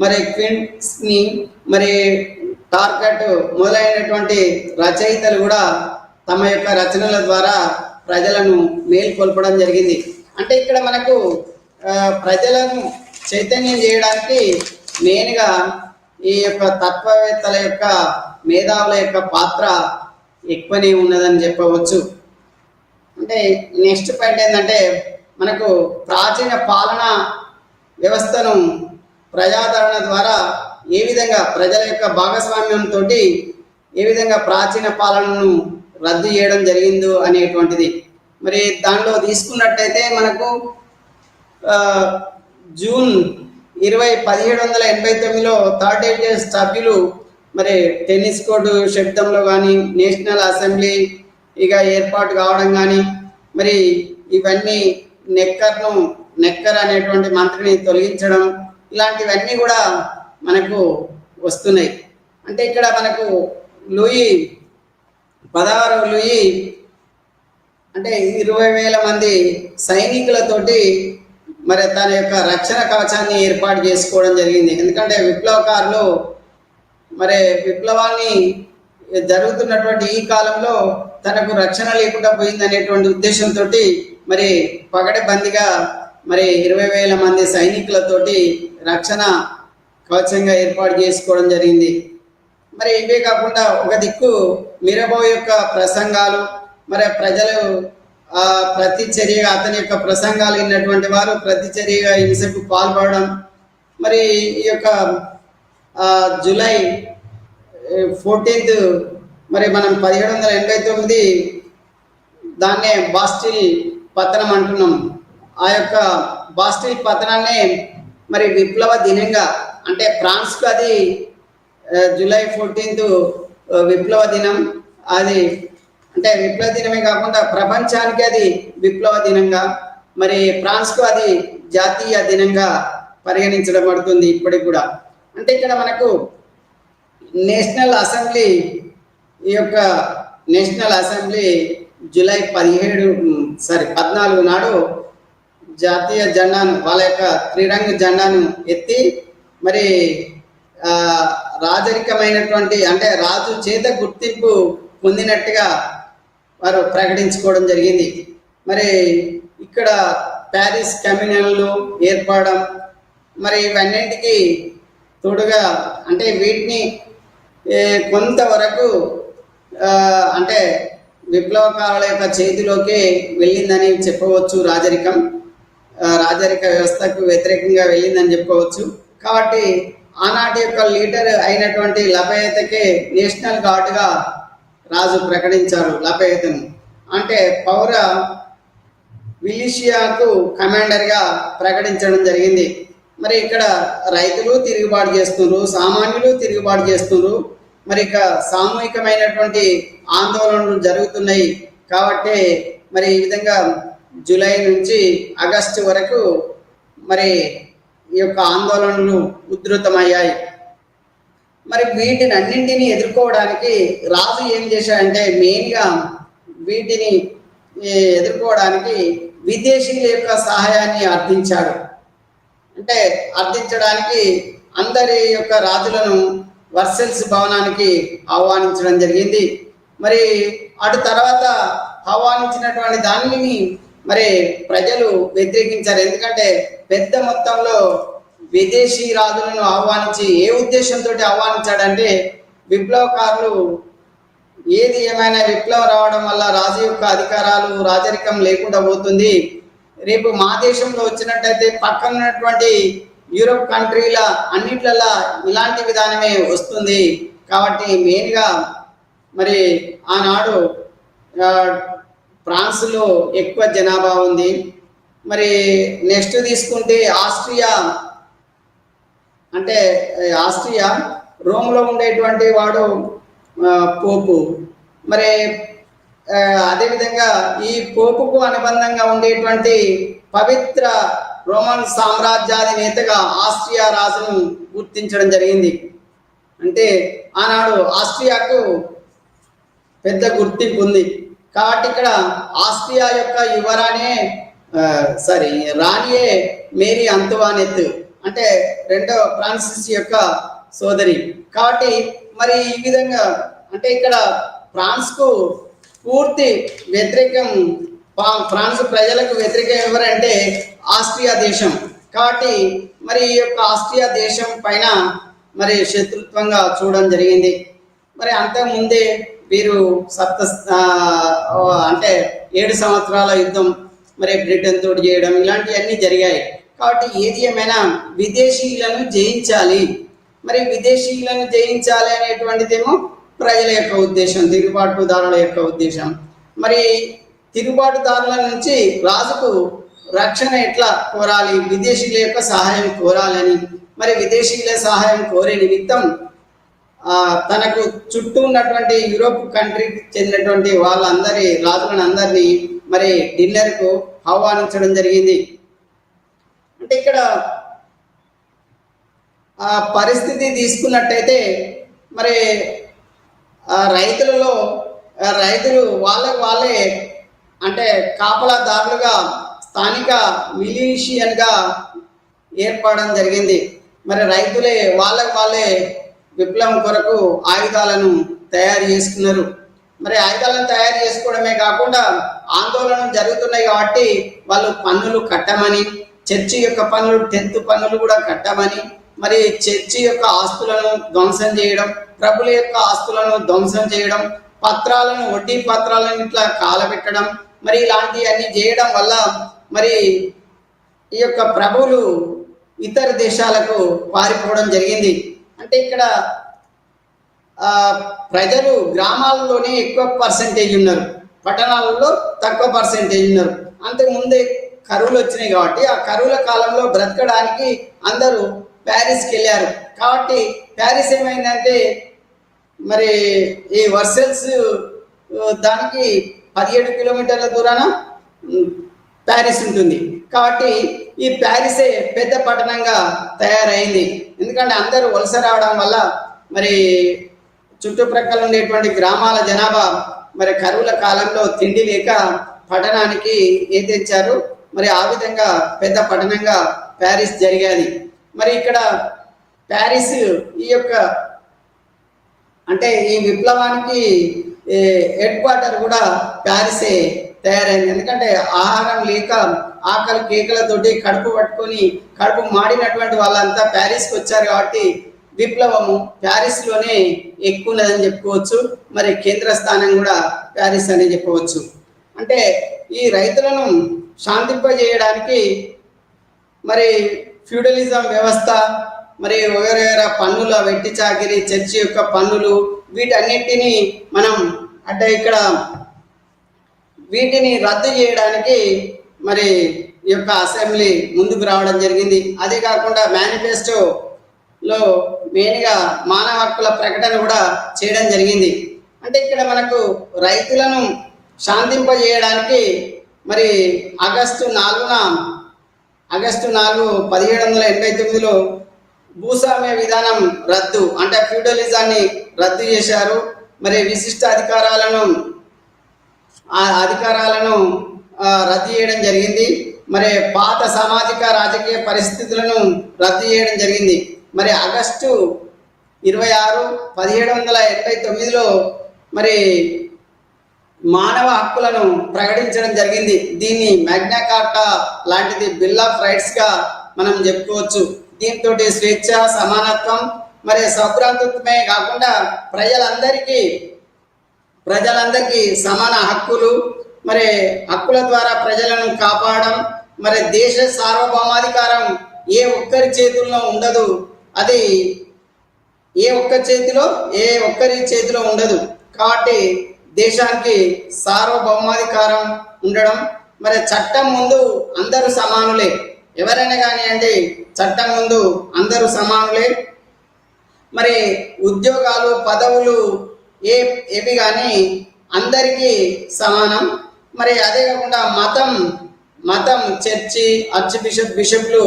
[SPEAKER 2] మరి క్వింట్స్ని, మరి టార్గెట్ మొదలైనటువంటి రచయితలు కూడా తమ యొక్క రచనల ద్వారా ప్రజలను మేల్కొల్పడం జరిగింది. అంటే ఇక్కడ మనకు ప్రజలను చైతన్యం చేయడానికి మెయిన్గా ఈ యొక్క తత్వవేత్తల యొక్క మేధావుల యొక్క పాత్ర ఎక్కువనే ఉన్నదని చెప్పవచ్చు. అంటే నెక్స్ట్ పాయింట్ ఏంటంటే మనకు ప్రాచీన పాలన వ్యవస్థను ప్రజాదరణ ద్వారా ఏ విధంగా ప్రజల యొక్క భాగస్వామ్యంతో ఏ విధంగా ప్రాచీన పాలనను రద్దు చేయడం జరిగిందో అనేటువంటిది. మరి దానిలో తీసుకున్నట్టయితే మనకు జూన్ 20, 1789లో థర్డ్ ఏజ్ సభ్యులు మరి టెన్నిస్ కోర్టు శబ్దంలో కానీ, నేషనల్ అసెంబ్లీ ఇక ఏర్పాటు కావడం కానీ, మరి ఇవన్నీ నెక్కర్ అనేటువంటి మంత్రిని తొలగించడం, ఇలాంటివన్నీ కూడా మనకు వస్తున్నాయి. అంటే ఇక్కడ మనకు లూయి 16వ లూయి అంటే 20,000 మంది సైనికులతోటి మరి తన యొక్క రక్షణ కవచాన్ని ఏర్పాటు చేసుకోవడం జరిగింది. ఎందుకంటే విప్లవకారులు మరి విప్లవాన్ని జరుగుతున్నటువంటి ఈ కాలంలో తనకు రక్షణ లేకుండా పోయిందనేటువంటి ఉద్దేశంతో మరి పగడబందిగా మరి 20,000 మంది సైనికులతోటి రక్షణ కవచంగా ఏర్పాటు చేసుకోవడం జరిగింది. మరి ఇవే కాకుండా ఒక దిక్కు మిరబో యొక్క ప్రసంగాలు, మరి ప్రజలు ప్రతి చర్యగా అతని యొక్క ప్రసంగాలు విన్నటువంటి వారు ప్రతి చర్యగా హింసకు పాల్పడడం. మరి ఈ యొక్క జూలై 14 మరి మనం 1789 దాన్నే బాస్టిల్ పతనం అంటున్నాం. ఆ యొక్క బాస్టిల్ పతనాన్ని మరి విప్లవ దినంగా, అంటే ఫ్రాన్స్కు అది జూలై 14 విప్లవ దినం. అది అంటే విప్లవ దినమే కాకుండా ప్రపంచానికి అది విప్లవ దినంగా, మరి ఫ్రాన్స్కు అది జాతీయ దినంగా పరిగణించడం పడుతుంది ఇప్పటికి కూడా. అంటే ఇక్కడ మనకు నేషనల్ అసెంబ్లీ, ఈ యొక్క నేషనల్ అసెంబ్లీ జూలై 14 నాడు జాతీయ జెండాను, వాళ్ళ యొక్క త్రిరంగ జెండాను ఎత్తి మరి రాజరికమైనటువంటి అంటే రాజు చేత గుర్తింపు పొందినట్టుగా వారు ప్రకటించుకోవడం జరిగింది. మరి ఇక్కడ ప్యారిస్ కమ్యూనల్లు ఏర్పడడం, మరి ఇవన్నింటికి తోడుగా అంటే వీటిని కొంతవరకు అంటే విప్లవకారుల యొక్క చేతిలోకి వెళ్ళిందని చెప్పవచ్చు. రాజరిక వ్యవస్థకు వ్యతిరేకంగా వెళ్ళిందని చెప్పవచ్చు. కాబట్టి ఆనాటి యొక్క లీడర్ అయినటువంటి లపయతకే నేషనల్ గార్డ్గా రాజు ప్రకటించారు. లపయతను అంటే పౌర మిలిషియాకు కమాండర్గా ప్రకటించడం జరిగింది. మరి ఇక్కడ రైతులు తిరుగుబాటు చేస్తున్నారు, సామాన్యులు తిరుగుబాటు చేస్తున్నారు. మరి ఇక సామూహికమైనటువంటి ఆందోళనలు జరుగుతున్నాయి. కాబట్టి మరి ఈ విధంగా జూలై నుంచి ఆగస్టు వరకు మరి ఈ యొక్క ఆందోళనలు ఉధృతమయ్యాయి. మరి వీటిని అన్నింటినీ ఎదుర్కోవడానికి రాజు ఏం చేశాడంటే మెయిన్గా వీటిని ఎదుర్కోవడానికి విదేశీయుల యొక్క సహాయాన్ని అర్థించాడు. అంటే అర్థించడానికి అందరి యొక్క రాజులను వర్సెల్స్ భవనానికి ఆహ్వానించడం జరిగింది. మరి అటు తర్వాత ఆహ్వానించినటువంటి దానిని మరి ప్రజలు వ్యతిరేకించారు. ఎందుకంటే పెద్ద మొత్తంలో విదేశీ రాజులను ఆహ్వానించి ఏ ఉద్దేశంతో ఆహ్వానించాడంటే విప్లవకారులు ఏది ఏమైనా విప్లవం రావడం వల్ల రాజు యొక్క అధికారాలు రాజరికం లేకుండా పోతుంది, రేపు మా దేశంలో వచ్చినట్టయితే పక్కన ఉన్నటువంటి యూరోప్ కంట్రీల అన్నిట్లలో ఇలాంటి విధానమే వస్తుంది. కాబట్టి మెయిన్గా మరి ఆనాడు ఫ్రాన్స్లో ఎక్కువ జనాభా ఉంది. మరి నెక్స్ట్ తీసుకుంటే ఆస్ట్రియా, అంటే ఆస్ట్రియా రోమ్లో ఉండేటువంటి వాడు పోపు. మరి అదేవిధంగా ఈ పోపుకు అనుబంధంగా ఉండేటువంటి పవిత్ర రోమన్ సామ్రాజ్యాధినేతగా ఆస్ట్రియా రాజును గుర్తించడం జరిగింది. అంటే ఆనాడు ఆస్ట్రియాకు పెద్ద గుర్తింపు ఉంది. కాబట్టి ఇక్కడ ఆస్ట్రియా యొక్క యువరాణే రాణియే మేరీ అంతువానెత్, అంటే రెండవ ఫ్రాన్సిస్ యొక్క సోదరి. కాబట్టి మరి ఈ విధంగా అంటే ఇక్కడ ఫ్రాన్స్కు పూర్తి వ్యతిరేకం, ఫ్రాన్స్ ప్రజలకు వ్యతిరేకం ఎవరంటే ఆస్ట్రియా దేశం. కాబట్టి మరి ఈ యొక్క ఆస్ట్రియా దేశం పైన మరి శత్రుత్వంగా చూడడం జరిగింది. మరి అంతకుముందే వీరు అంటే 7 సంవత్సరాల యుద్ధం మరి బ్రిటన్ తోటి చేయడం ఇలాంటివన్నీ జరిగాయి. కాబట్టి ఏది ఏమైనా విదేశీయులను జయించాలి, మరి విదేశీయులను జయించాలి అనేటువంటిదేమో ప్రజల యొక్క ఉద్దేశం, తిరుగుబాటుదారుల యొక్క ఉద్దేశం. మరి తిరుగుబాటుదారుల నుంచి రాజుకు రక్షణ ఎట్లా కోరాలి, విదేశీయుల యొక్క సహాయం కోరాలని, మరి విదేశీయుల సహాయం కోరే నిమిత్తం తనకు చుట్టూ ఉన్నటువంటి యూరోప్ కంట్రీకి చెందినటువంటి వాళ్ళందరి రాజులను అందరినీ మరి డిన్నర్కు ఆహ్వానించడం జరిగింది. అంటే ఇక్కడ ఆ పరిస్థితి తీసుకున్నట్టయితే మరి రైతులు వాళ్ళే అంటే కాపలాదారులుగా స్థానిక మిలీషియన్గా ఏర్పడడం జరిగింది. మరి రైతులే వాళ్ళే విప్లవం కొరకు ఆయుధాలను తయారు చేసుకున్నారు. మరి ఆయుధాలను తయారు చేసుకోవడమే కాకుండా ఆందోళనలు జరుగుతున్నాయి కాబట్టి వాళ్ళు పన్నులు కట్టమని, చర్చి యొక్క పన్నులు 10th పన్నులు కూడా కట్టమని, మరి చర్చి యొక్క ఆస్తులను ధ్వంసం చేయడం, ప్రభుల యొక్క ఆస్తులను ధ్వంసం చేయడం, పత్రాలను వడ్డీ పత్రాలను ఇట్లా కాలబెట్టడం, మరి ఇలాంటివన్నీ చేయడం వల్ల మరి ఈ యొక్క ప్రభువులు ఇతర దేశాలకు పారిపోవడం జరిగింది. అంటే ఇక్కడ ప్రజలు గ్రామాలలోనే ఎక్కువ పర్సెంటేజ్ ఉన్నారు, పట్టణాలలో తక్కువ పర్సెంటేజ్ ఉన్నారు. అంతకుముందే కరువులు వచ్చినాయి కాబట్టి ఆ కరువుల కాలంలో బ్రతకడానికి అందరూ ప్యారిస్కి వెళ్ళారు. కాబట్టి ప్యారిస్ ఏమైందంటే మరి ఈ వర్సెల్స్ దానికి 17 కిలోమీటర్ల దూరాన ప్యారిస్ ఉంటుంది. కాబట్టి ఈ ప్యారిసే పెద్ద పట్టణంగా తయారైంది. ఎందుకంటే అందరూ వలస రావడం వల్ల మరి చుట్టుప్రక్కల ఉండేటువంటి గ్రామాల జనాభా మరి కరువుల కాలంలో తిండి లేక పట్టణానికి తెచ్చారు. మరి ఆ విధంగా పెద్ద పట్టణంగా ప్యారిస్ జరిగేది. మరి ఇక్కడ ప్యారిస్ ఈ యొక్క అంటే ఈ విప్లవానికి హెడ్ క్వార్టర్ కూడా ప్యారిసే తయారైంది. ఎందుకంటే ఆహారం లేక ఆకలి కేకలతోటి కడుపు పట్టుకొని కడుపు మాడినటువంటి వాళ్ళంతా ప్యారిస్కి వచ్చారు. కాబట్టి విప్లవము ప్యారిస్లోనే ఎక్కువ ఉన్నదని చెప్పుకోవచ్చు. మరి కేంద్ర స్థానం కూడా ప్యారిస్ అని చెప్పవచ్చు. అంటే ఈ రైతులను శాంతింపజేయడానికి మరి ఫ్యూడలిజం వ్యవస్థ, మరి వగైరా పన్నుల వెట్టి చాకిరి, చర్చి యొక్క పన్నులు, వీటన్నిటినీ మనం అంటే ఇక్కడ వీటిని రద్దు చేయడానికి మరి ఈ యొక్క అసెంబ్లీ ముందుకు రావడం జరిగింది. అదే కాకుండా మేనిఫెస్టోలో మెయిన్గా మానవ హక్కుల ప్రకటన కూడా చేయడం జరిగింది. అంటే ఇక్కడ మనకు రైతులను శాంతింపజేయడానికి మరి ఆగస్టు 4 1789లో భూస్వామ్య విధానం రద్దు, అంటే ఫ్యూడలిజాన్ని రద్దు చేశారు. మరి విశిష్ట అధికారాలను రద్దు చేయడం జరిగింది. మరి పాత సామాజిక రాజకీయ పరిస్థితులను రద్దు చేయడం జరిగింది. మరి ఆగస్టు 26 1789లో మరి మానవ హక్కులను ప్రకటించడం జరిగింది. దీన్ని మ్యాగ్నా కార్టా లాంటిది బిల్ ఆఫ్ రైట్స్ గా మనం చెప్పుకోవచ్చు. దీంతో స్వేచ్ఛ, సమానత్వం మరి సౌభ్రాతృత్వమే కాకుండా ప్రజలందరికీ సమాన హక్కులు, మరి హక్కుల ద్వారా ప్రజలను కాపాడడం, మరి దేశ సార్వభౌమాధికారం ఏ ఒక్కరి చేతుల్లో ఉండదు, అది ఏ ఒక్కరి చేతిలో ఉండదు. కాబట్టి దేశానికి సార్వభౌమాధికారం ఉండడం, మరి చట్టం ముందు అందరూ సమానులే, ఎవరైనా కానివ్వండి చట్టం ముందు అందరూ సమానులే. మరి ఉద్యోగాలు, పదవులు ఏవి కానీ అందరికీ సమానం. మరి అదే కాకుండా మతం చర్చి, ఆర్చ్ బిషప్లు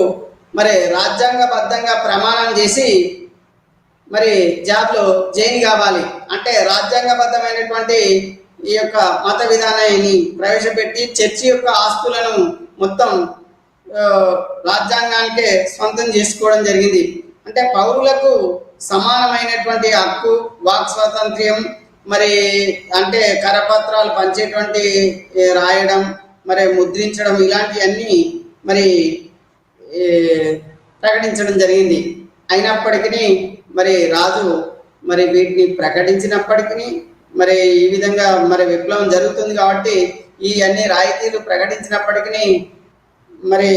[SPEAKER 2] మరి రాజ్యాంగబద్ధంగా ప్రమాణం చేసి మరి జాబ్లో జాయిన్ కావాలి. అంటే రాజ్యాంగబద్ధమైనటువంటి ఈ యొక్క మత విధానాన్ని ప్రవేశపెట్టి చర్చి యొక్క ఆస్తులను మొత్తం రాజ్యాంగానికే స్వంతం చేసుకోవడం జరిగింది. అంటే పౌరులకు సమానమైనటువంటి హక్కు, వాక్ స్వాతంత్ర్యం, మరి అంటే కరపత్రాలు పంచేటువంటి రాయడం, మరి ముద్రించడం, ఇలాంటివన్నీ మరి ప్రకటించడం జరిగింది. అయినప్పటికీ మరి రాజు మరి వీటిని ప్రకటించినప్పటికీ మరి ఈ విధంగా మరి విప్లవం జరుగుతుంది కాబట్టి ఈ అన్ని రాయితీలు ప్రకటించినప్పటికీ మరి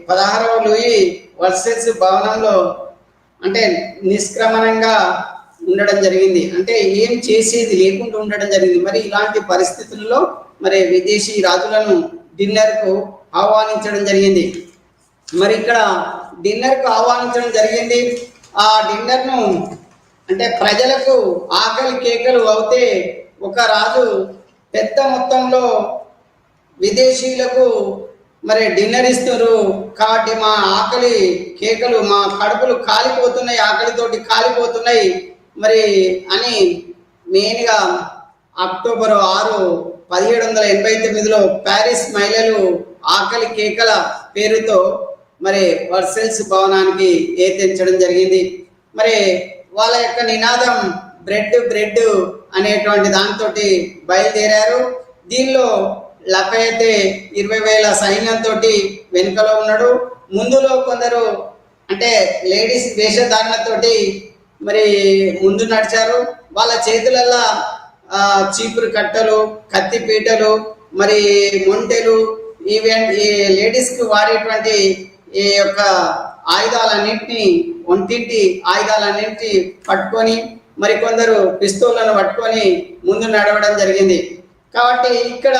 [SPEAKER 2] 16వ లూయి వర్సెస్ భవనంలో అంటే నిష్క్రమణంగా ఉండడం జరిగింది. అంటే ఏం చేసేది లేకుండా ఉండడం జరిగింది. మరి ఇలాంటి పరిస్థితుల్లో మరి విదేశీ రాజులను డిన్నర్కు ఆహ్వానించడం జరిగింది. మరి ఇక్కడ డిన్నర్కు ఆహ్వానించడం జరిగింది. ఆ డిన్నర్ను అంటే ప్రజలకు ఆకలి కేకలు అవుతే ఒక రాజు పెద్ద మొత్తంలో విదేశీయులకు మరి డిన్నర్ ఇస్తున్నారు కాబట్టి మా ఆకలి కేకలు, మా కడుపులు కాలిపోతున్నాయి, ఆకలితోటి కాలిపోతున్నాయి మరి అని మెయిన్గా అక్టోబర్ 6, 1789లో ప్యారిస్ మహిళలు ఆకలి కేకల పేరుతో మరి వర్సెల్స్ భవనానికి ఏతించడం జరిగింది. మరి వాళ్ళ యొక్క నినాదం బ్రెడ్ అనేటువంటి దాంతో బయలుదేరారు. దీనిలో లఫయతే 20,000 సైన్యంతో వెనుకలో ఉన్నాడు. ముందులో కొందరు అంటే లేడీస్ వేషధారణతోటి మరి ముందు నడిచారు. వాళ్ళ చేతులల్లో చీపురు కట్టలు, కత్తిపీటలు, మరి మొంటెలు, ఈవెంట్ ఈ లేడీస్కి వాడేటువంటి ఈ యొక్క ఆయుధాలన్నింటినీ, ఒంటింటి ఆయుధాలన్నింటినీ పట్టుకొని మరి కొందరు పిస్తోళ్లను పట్టుకొని ముందు నడవడం జరిగింది. కాబట్టి ఇక్కడ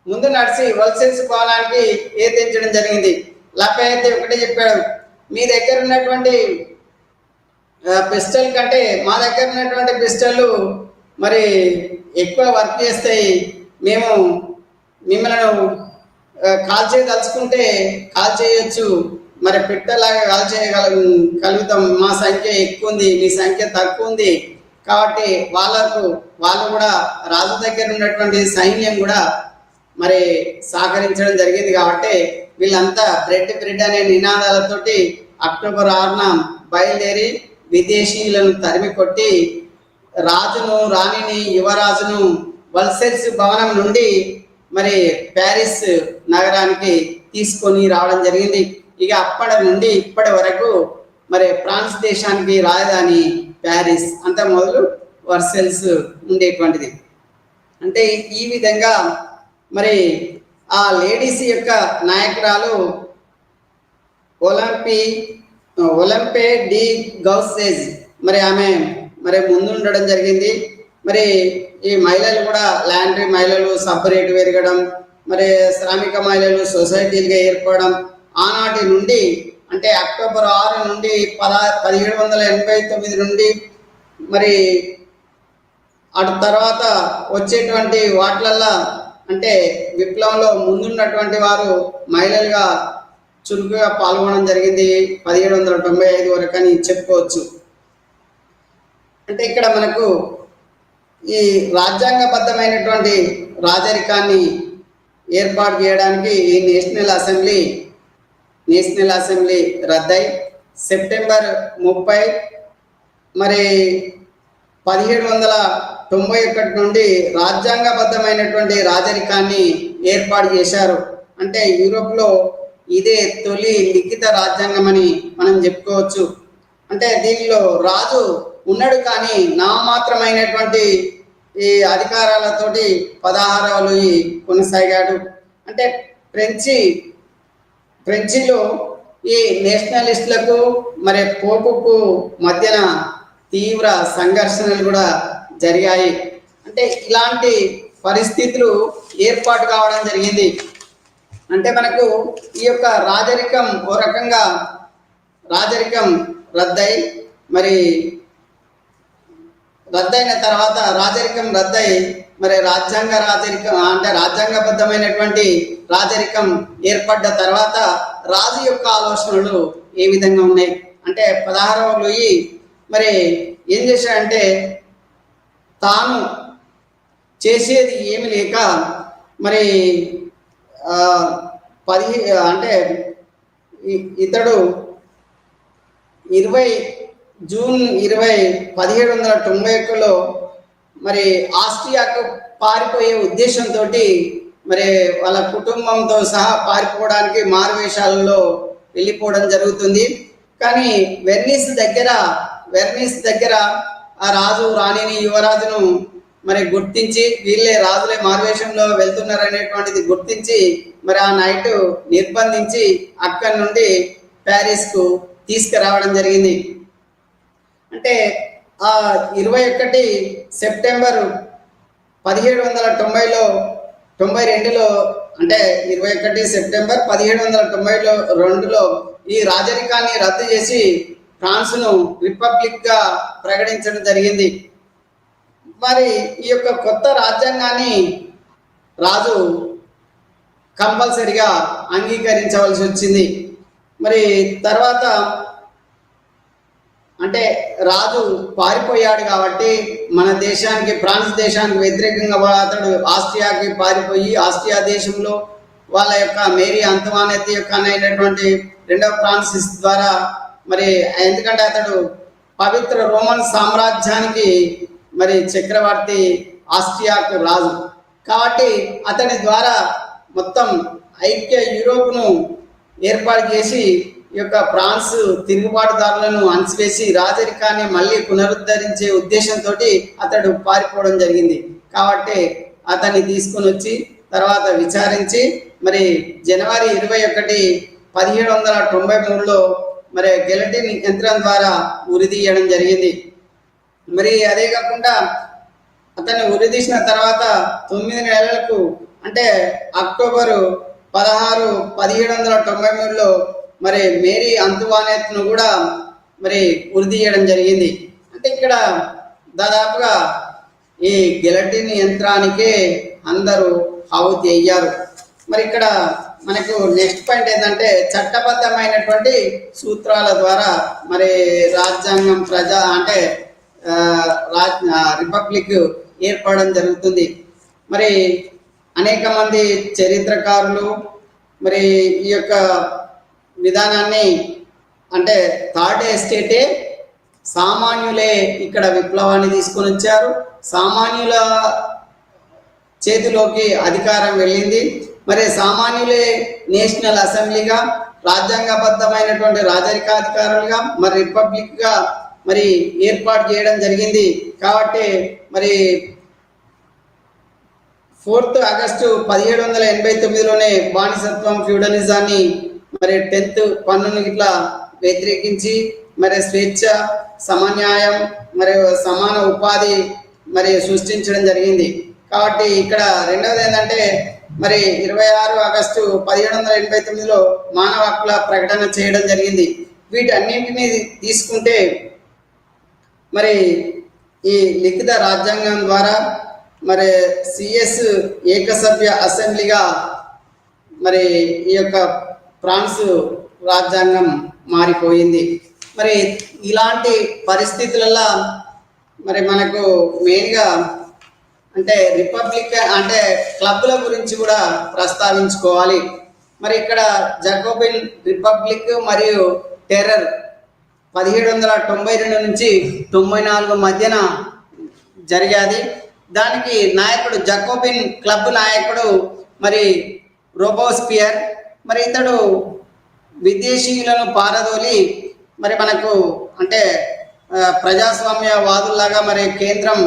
[SPEAKER 2] ముందు నడిచి వర్సెల్స్ భవనానికి ఏతించడం జరిగింది. లఫయతే ఒకటే చెప్పాడు, మీ దగ్గర ఉన్నటువంటి పిస్టల్ కంటే మా దగ్గర ఉన్నటువంటి పిస్టళ్ళు మరి ఎక్కువ వర్క్ చేస్తాయి, మేము మిమ్మల్ని కాల్ చేయదలుచుకుంటే కాల్ చేయొచ్చు, మరి పిట్టలాగా కాల్ చేయగలుగుతాం, మా సంఖ్య ఎక్కువ ఉంది, మీ సంఖ్య తక్కువ ఉంది. కాబట్టి వాళ్ళు కూడా రాజు దగ్గర ఉన్నటువంటి సైన్యం కూడా మరి సహకరించడం జరిగింది. కాబట్టి వీళ్ళంతా బ్రెడ్ అనే నినాదాలతోటి అక్టోబర్ 6న బయలుదేరి విదేశీయులను తరిమి కొట్టి రాజును, రాణిని, యువరాజును వర్సెల్స్ భవనం నుండి మరి ప్యారిస్ నగరానికి తీసుకొని రావడం జరిగింది. ఇక అప్పటి నుండి ఇప్పటి వరకు మరి ఫ్రాన్స్ దేశానికి రాజధాని ప్యారిస్, అంత మొదలు వర్సెల్స్ ఉండేటువంటిది. అంటే ఈ విధంగా మరి ఆ లేడీస్ యొక్క నాయకురాలు ఒలింపే డి గౌసేజ్ మరి ఆమె మరి ముందు ఉండడం జరిగింది. మరి ఈ మహిళలు కూడా లాండ్రీ మహిళలు సబ్బు రేటు పెరగడం, మరి శ్రామిక మహిళలు సొసైటీలుగా ఏర్పడడం, ఆనాటి నుండి అంటే అక్టోబర్ 6 నుండి 1789 నుండి మరి అటు తర్వాత వచ్చేటువంటి వాటిలల్లో అంటే విప్లవంలో ముందున్నటువంటి వారు మహిళలుగా చురుకుగా పాల్గొనడం జరిగింది 1795 వరకు అని చెప్పుకోవచ్చు. అంటే ఇక్కడ మనకు ఈ రాజ్యాంగబద్ధమైనటువంటి రాజరికాన్ని ఏర్పాటు చేయడానికి ఈ నేషనల్ అసెంబ్లీ రద్దయి సెప్టెంబర్ 30 మరి 1891 నుండి రాజ్యాంగబద్ధమైనటువంటి రాజరికాన్ని ఏర్పాటు చేశారు. అంటే యూరోప్లో ఇదే తొలి లిఖిత రాజ్యాంగం అని మనం చెప్పుకోవచ్చు. అంటే దీనిలో రాజు ఉన్నాడు కానీ నామమాత్రమైనటువంటి ఈ అధికారాలతోటి 16వ లూయి కొనసాగాడు. అంటే ఫ్రెంచిలో ఈ నేషనలిస్టులకు మరి పోపుకు మధ్యన తీవ్ర సంఘర్షణలు కూడా జరిగాయి. అంటే ఇలాంటి పరిస్థితులు ఏర్పాటు కావడం జరిగింది. అంటే మనకు ఈ యొక్క రాజరికం ఓ రకంగా రాజరికం రద్దయి మరి రద్దయిన తర్వాత రాజరికం రద్దయి మరి రాజరికం అంటే రాజ్యాంగబద్ధమైనటువంటి రాజరికం ఏర్పడ్డ తర్వాత రాజు యొక్క ఆలోచనలు ఏ విధంగా ఉన్నాయి అంటే 16వ లూయి మరి ఏం చేశాడంటే తాను చేసేది ఏమి లేక మరి అంటే ఇతడు 1791లో మరి ఆస్ట్రియాకు పారిపోయే ఉద్దేశంతో మరి వాళ్ళ కుటుంబంతో సహా పారిపోవడానికి మారువేషాలలో వెళ్ళిపోవడం జరుగుతుంది. కానీ వెర్నిస్ దగ్గర ఆ రాజు రాణిని యువరాజును మరి గుర్తించి వీళ్ళే రాజులే మారువేషంలో వెళ్తున్నారు అనేటువంటిది గుర్తించి మరి ఆ నైట్ నిర్బంధించి అక్కడి నుండి ప్యారిస్కు తీసుకురావడం జరిగింది. అంటే ఆ 21 సెప్టెంబర్ 1792లో అంటే 21 సెప్టెంబర్ 1792లో ఈ రాజరికాన్ని రద్దు చేసి ఫ్రాన్స్ను రిపబ్లిక్గా ప్రకటించడం జరిగింది. మరి ఈ యొక్క కొత్త రాజ్యాంగాన్ని రాజు కంపల్సరిగా అంగీకరించవలసి వచ్చింది. మరి తర్వాత అంటే రాజు పారిపోయాడు కాబట్టి మన దేశానికి ఫ్రాన్స్ దేశానికి వ్యతిరేకంగా అతడు ఆస్ట్రియాకి పారిపోయి ఆస్ట్రియా దేశంలో వాళ్ళ యొక్క మేరీ అంతవానెత్ యొక్క అయినటువంటి 2వ ఫ్రాన్సిస్ ద్వారా మరి ఎందుకంటే అతడు పవిత్ర రోమన్ సామ్రాజ్యానికి మరి చక్రవర్తి ఆస్ట్రియాకు రాజు కాబట్టి అతని ద్వారా మొత్తం ఐక్య యూరోప్ను ఏర్పాటు చేసి ఈ యొక్క ఫ్రాన్స్ తిరుగుబాటుదారులను అణచివేసి రాజరికాన్ని మళ్ళీ పునరుద్ధరించే ఉద్దేశంతో అతడు పారిపోవడం జరిగింది. కాబట్టి అతన్ని తీసుకుని వచ్చి తర్వాత విచారించి మరి జనవరి 21, 1793లో మరి గెలటిన్ యంత్రం ద్వారా ఉరిదీయడం జరిగింది. మరి అదే కాకుండా అతన్ని ఉరిదీసిన తర్వాత 9 నెలలకు అంటే అక్టోబరు 16, 1793లో మరి మేరీ అంతువానెత్ను కూడా మరి ఉరిదీయడం జరిగింది. అంటే ఇక్కడ దాదాపుగా ఈ గెలటిన్ యంత్రానికే అందరూ ఆహుతి అయ్యారు. మరి ఇక్కడ మనకు నెక్స్ట్ పాయింట్ ఏంటంటే చట్టబద్ధమైనటువంటి సూత్రాల ద్వారా మరి రాజ్యాంగం అంటే రిపబ్లిక్ ఏర్పడడం జరుగుతుంది. మరి అనేక మంది చరిత్రకారులు మరి ఈ యొక్క విధానాన్ని అంటే థర్డ్ ఎస్టేటే సామాన్యులే ఇక్కడ విప్లవాన్ని తీసుకొని వచ్చారు. సామాన్యుల చేతిలోకి అధికారం వెళ్ళింది. మరి సామాన్యులే నేషనల్ అసెంబ్లీగా రాజ్యాంగబద్ధమైనటువంటి రాజరికాధికారులుగా మరి రిపబ్లిక్గా మరి ఏర్పాటు చేయడం జరిగింది. కాబట్టి మరి 4th ఆగస్టు 1789లోనే బానిసత్వం ఫ్యూడలిజాన్ని మరి 10th పన్నును ఇట్లా వ్యతిరేకించి మరి స్వేచ్ఛ సమన్యాయం మరి సమాన ఉపాధి మరి సృష్టించడం జరిగింది. కాబట్టి ఇక్కడ రెండవది ఏంటంటే మరి 26 ఆగస్టు 1789లో మానవ హక్కుల ప్రకటన చేయడం జరిగింది. వీటన్నింటినీ తీసుకుంటే మరి ఈ లిఖిత రాజ్యాంగం ద్వారా మరి సిఎస్ ఏకసభ్య అసెంబ్లీగా మరి ఈ యొక్క ఫ్రాన్స్ రాజ్యాంగం మారిపోయింది. మరి ఇలాంటి పరిస్థితులలో మరి మనకు మెయిన్గా అంటే రిపబ్లిక్ అంటే క్లబ్ల గురించి కూడా ప్రస్తావించుకోవాలి. మరి ఇక్కడ జకోబిన్ రిపబ్లిక్ మరియు టెర్రర్ 1792 నుంచి 94 మధ్యన జరిగాది. దానికి నాయకుడు జకోబిన్ క్లబ్ నాయకుడు మరి రోబోస్పియర్. మరి ఇతడు విదేశీయులను పారదోలి మరి మనకు అంటే ప్రజాస్వామ్యవాదుల్లాగా మరి కేంద్రం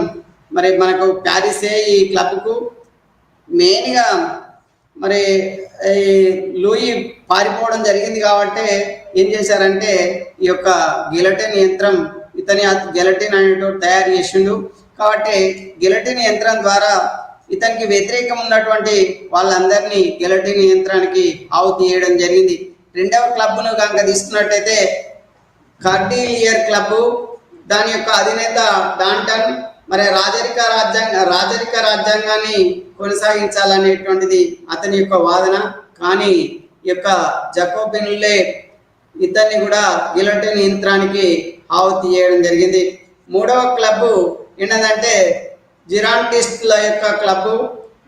[SPEAKER 2] మరి మనకు ప్యారిసే ఈ క్లబ్కు మెయిన్గా. మరి ఈ లూయి పారిపోవడం జరిగింది కాబట్టి ఏం చేశారంటే ఈ యొక్క గిలటిన్ యంత్రం ఇతని గిలటిన్ అనేటువంటి తయారు చేసిండు. కాబట్టి గిలటిన్ యంత్రం ద్వారా ఇతనికి వ్యతిరేకం ఉన్నటువంటి వాళ్ళందరినీ గిలటిన్ యంత్రానికి ఆహుతి చేయడం జరిగింది. రెండవ క్లబ్ను కనుక తీసుకున్నట్టయితే కార్డిలియర్ క్లబ్, దాని యొక్క అధినేత డాంటన్. మరి రాజరిక రాజ్యాంగాన్ని కొనసాగించాలనేటువంటిది అతని యొక్క వాదన. కానీ ఈ యొక్క జకోబిన్లే ఇతన్ని కూడా గిలటిన్ యంత్రానికి ఆహుతి చేయడం జరిగింది. మూడవ క్లబ్ ఏంటంటే జిరాంటిస్టుల యొక్క క్లబ్.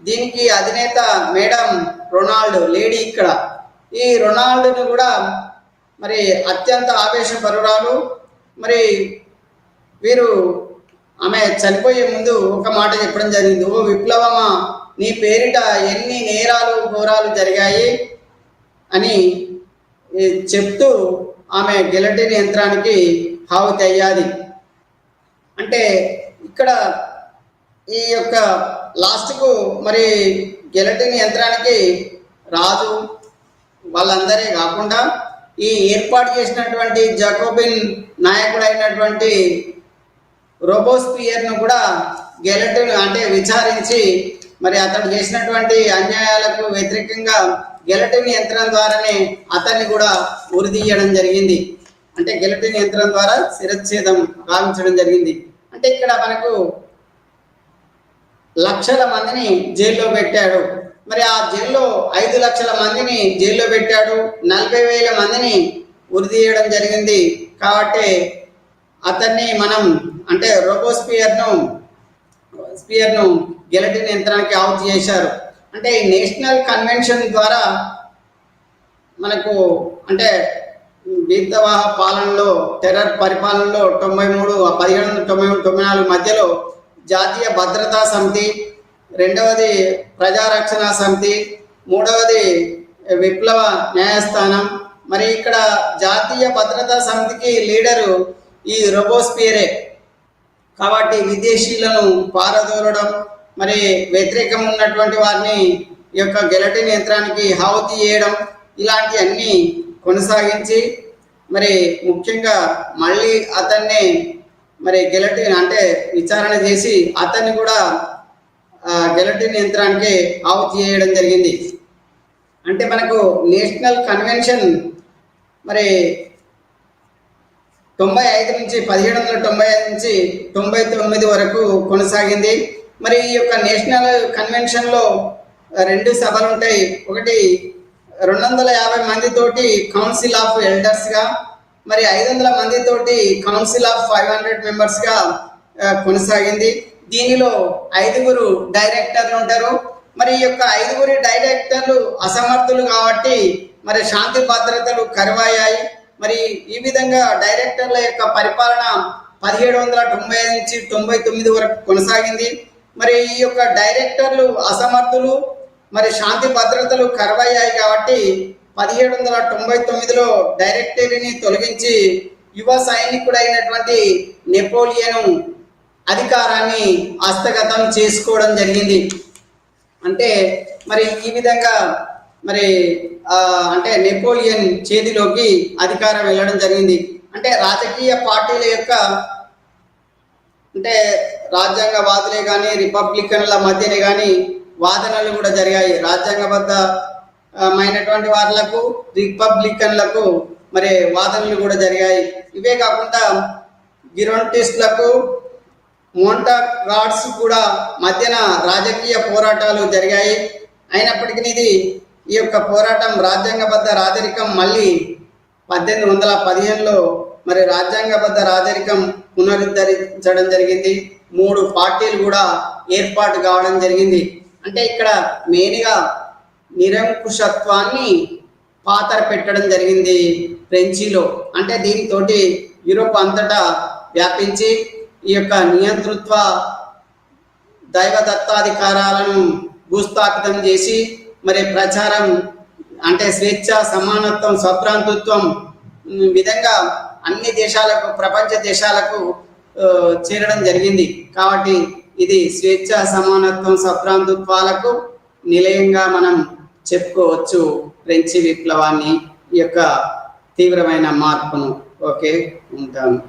[SPEAKER 2] దీనికి అధినేత మేడం రొనాల్డ్ లేడీ. ఇక్కడ ఈ రొనాల్డ్ను కూడా మరి అత్యంత ఆవేశపరురాలు. మరి వీరు ఆమె చనిపోయే ముందు ఒక మాట చెప్పడం జరిగింది: ఓ విప్లవమా, నీ పేరిట ఎన్ని నేరాలు ఘోరాలు జరిగాయి అని చెప్తూ ఆమె గిలటిన్ యంత్రానికి ఆహుతి అయ్యాది. అంటే ఇక్కడ ఈ యొక్క లాస్ట్కు మరి గిలటిన్ యంత్రానికి రాజు వాళ్ళందరే కాకుండా ఈ ఏర్పాటు చేసినటువంటి జకోబిన్ నాయకుడైనటువంటి రోబోస్పియర్ను కూడా గిలటిన్ అంటే విచారించి మరి అతడు చేసినటువంటి అన్యాయాలకు వ్యతిరేకంగా గిలటిన్ యంత్రం ద్వారానే అతన్ని కూడా ఉరిదీయడం జరిగింది. అంటే గిలటిన్ యంత్రం ద్వారా శిరచ్ఛేదం గావించడం జరిగింది. అంటే ఇక్కడ మనకు లక్షల మందిని జైల్లో పెట్టాడు. మరి ఆ జైల్లో 5 లక్షల మందిని జైల్లో పెట్టాడు. 40,000 మందిని ఉరిదీయడం జరిగింది. కాబట్టి అతన్ని మనం అంటే రోబోస్పియర్ను గిలటిన్ యంత్రానికి ఆహుతి చేశారు. అంటే ఈ నేషనల్ కన్వెన్షన్ ద్వారా మనకు అంటే బీర్తవాహ పాలనలో టెర్రర్ పరిపాలనలో 1793-94 మధ్యలో జాతీయ భద్రతా సమితి, రెండవది ప్రజారక్షణ సమితి, మూడవది విప్లవ న్యాయస్థానం. మరి ఇక్కడ జాతీయ భద్రతా సమితికి లీడరు ఈ రోబోస్పియరే. కాబట్టి విదేశీయులను పారదోలడం, మరి వ్యతిరేకం ఉన్నటువంటి వారిని ఈ యొక్క గిలటిన్ యంత్రానికి ఆహుతి చేయడం, ఇలాంటివన్నీ కొనసాగించి మరి ముఖ్యంగా మళ్ళీ అతన్ని మరి గిలటిన్ అంటే విచారణ చేసి అతన్ని కూడా గిలటిన్ యంత్రానికి ఆహుతి చేయడం జరిగింది. అంటే మనకు నేషనల్ కన్వెన్షన్ మరి 1795 నుంచి 99 వరకు కొనసాగింది. మరి ఈ యొక్క నేషనల్ కన్వెన్షన్లో 2 సభలు ఉంటాయి. ఒకటి 250 మందితోటి కౌన్సిల్ ఆఫ్ ఎల్డర్స్గా, మరి 500 మందితోటి కౌన్సిల్ ఆఫ్ 500 మెంబర్స్గా కొనసాగింది. దీనిలో 5 డైరెక్టర్లు ఉంటారు. మరి ఈ యొక్క 5 డైరెక్టర్లు అసమర్థులు కాబట్టి మరి శాంతి భద్రతలు కరువయ్యాయి. మరి ఈ విధంగా డైరెక్టర్ల యొక్క పరిపాలన 1795 నుంచి 99 వరకు కొనసాగింది. మరి ఈ యొక్క డైరెక్టర్లు అసమర్థులు, మరి శాంతి భద్రతలు కరువయ్యాయి కాబట్టి 1799లో డైరెక్టరీని తొలగించి యువ సైనికుడైనటువంటి నెపోలియన్ అధికారాన్ని హస్తగతం చేసుకోవడం జరిగింది. అంటే మరి ఈ విధంగా మరి అంటే నెపోలియన్ చేతిలోకి అధికారం వెళ్ళడం జరిగింది. అంటే రాజకీయ పార్టీల యొక్క అంటే రాజ్యాంగవాదులే కానీ రిపబ్లికన్ల మధ్యనే కానీ వాదనలు కూడా జరిగాయి. రాజ్యాంగబద్ధమైనటువంటి వాళ్లకు రిపబ్లికన్లకు మరి వాదనలు కూడా జరిగాయి. ఇవే కాకుండా గిరోంటిస్టులకు మోంటాగ్రాట్స్ కూడా మధ్యన రాజకీయ పోరాటాలు జరిగాయి. అయినప్పటికీ ఈ యొక్క పోరాటం రాజ్యాంగబద్ధ రాజరికం మళ్ళీ 1815లో మరి రాజ్యాంగబద్ధ రాజరికం పునరుద్ధరించడం జరిగింది. 3 పార్టీలు కూడా ఏర్పాటు కావడం జరిగింది. అంటే ఇక్కడ మెయిన్గా నిరంకుశత్వాన్ని పాతర పెట్టడం జరిగింది ఫ్రెంచిలో. అంటే దీనితో యూరోప్ అంతటా వ్యాపించి ఈ యొక్క నియంతృత్వ దైవ దత్తాధికారాలను భూస్థాపితం చేసి మరి ప్రచారం అంటే స్వేచ్ఛ, సమానత్వం, స్వభ్రాంతృత్వం విధంగా అన్ని దేశాలకు, ప్రపంచ దేశాలకు చేరడం జరిగింది. కాబట్టి ఇది స్వేచ్ఛ, సమానత్వం, స్వభ్రాంతృత్వాలకు నిలయంగా మనం చెప్పుకోవచ్చు ఫ్రెంచి విప్లవాన్ని, ఈ యొక్క తీవ్రమైన మార్పును. ఓకే, ఉంటాను.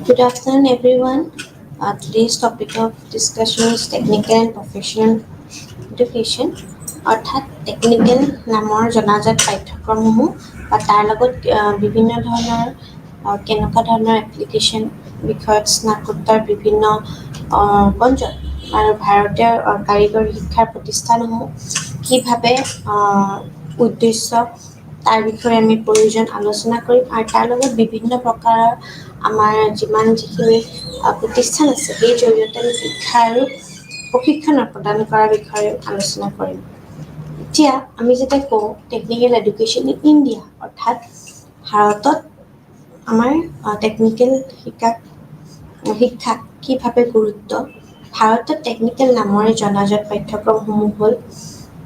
[SPEAKER 3] Good afternoon, everyone. Today's topic of discussion is technical and professional education. অৰ্থাৎ টেকনিকেল নামৰ জনাজাত পাঠ্যক্ৰমসমূহ বা তাৰ লগত বিভিন্ন ধৰণৰ কেনেকুৱা ধৰণৰ এপ্লিকেশ্যন বিষয়ত স্নাতকোত্তৰ বিভিন্ন পৰ্যায় আৰু ভাৰতীয় কাৰিকৰী শিক্ষাৰ প্ৰতিষ্ঠানসমূহ কিভাৱে উদ্দেশ্য তাৰ বিষয়ে আমি প্ৰয়োজন আলোচনা কৰিম আৰু তাৰ লগত বিভিন্ন প্ৰকাৰৰ আমাৰ যিখিনি প্ৰতিষ্ঠান আছে সেই জৰিয়তে আমি শিক্ষা আৰু প্ৰশিক্ষণ প্ৰদান কৰাৰ বিষয়ে আলোচনা কৰিম। এতিয়া আমি যেতিয়া কওঁ টেকনিকেল এডুকেশ্যন ইন ইণ্ডিয়া অৰ্থাৎ ভাৰতত আমাৰ টেকনিকেল শিক্ষা কিভাৱে গুৰুত্ব ভাৰতত টেকনিকেল নামেৰে জনাজাত পাঠ্যক্ৰমসমূহ হ'ল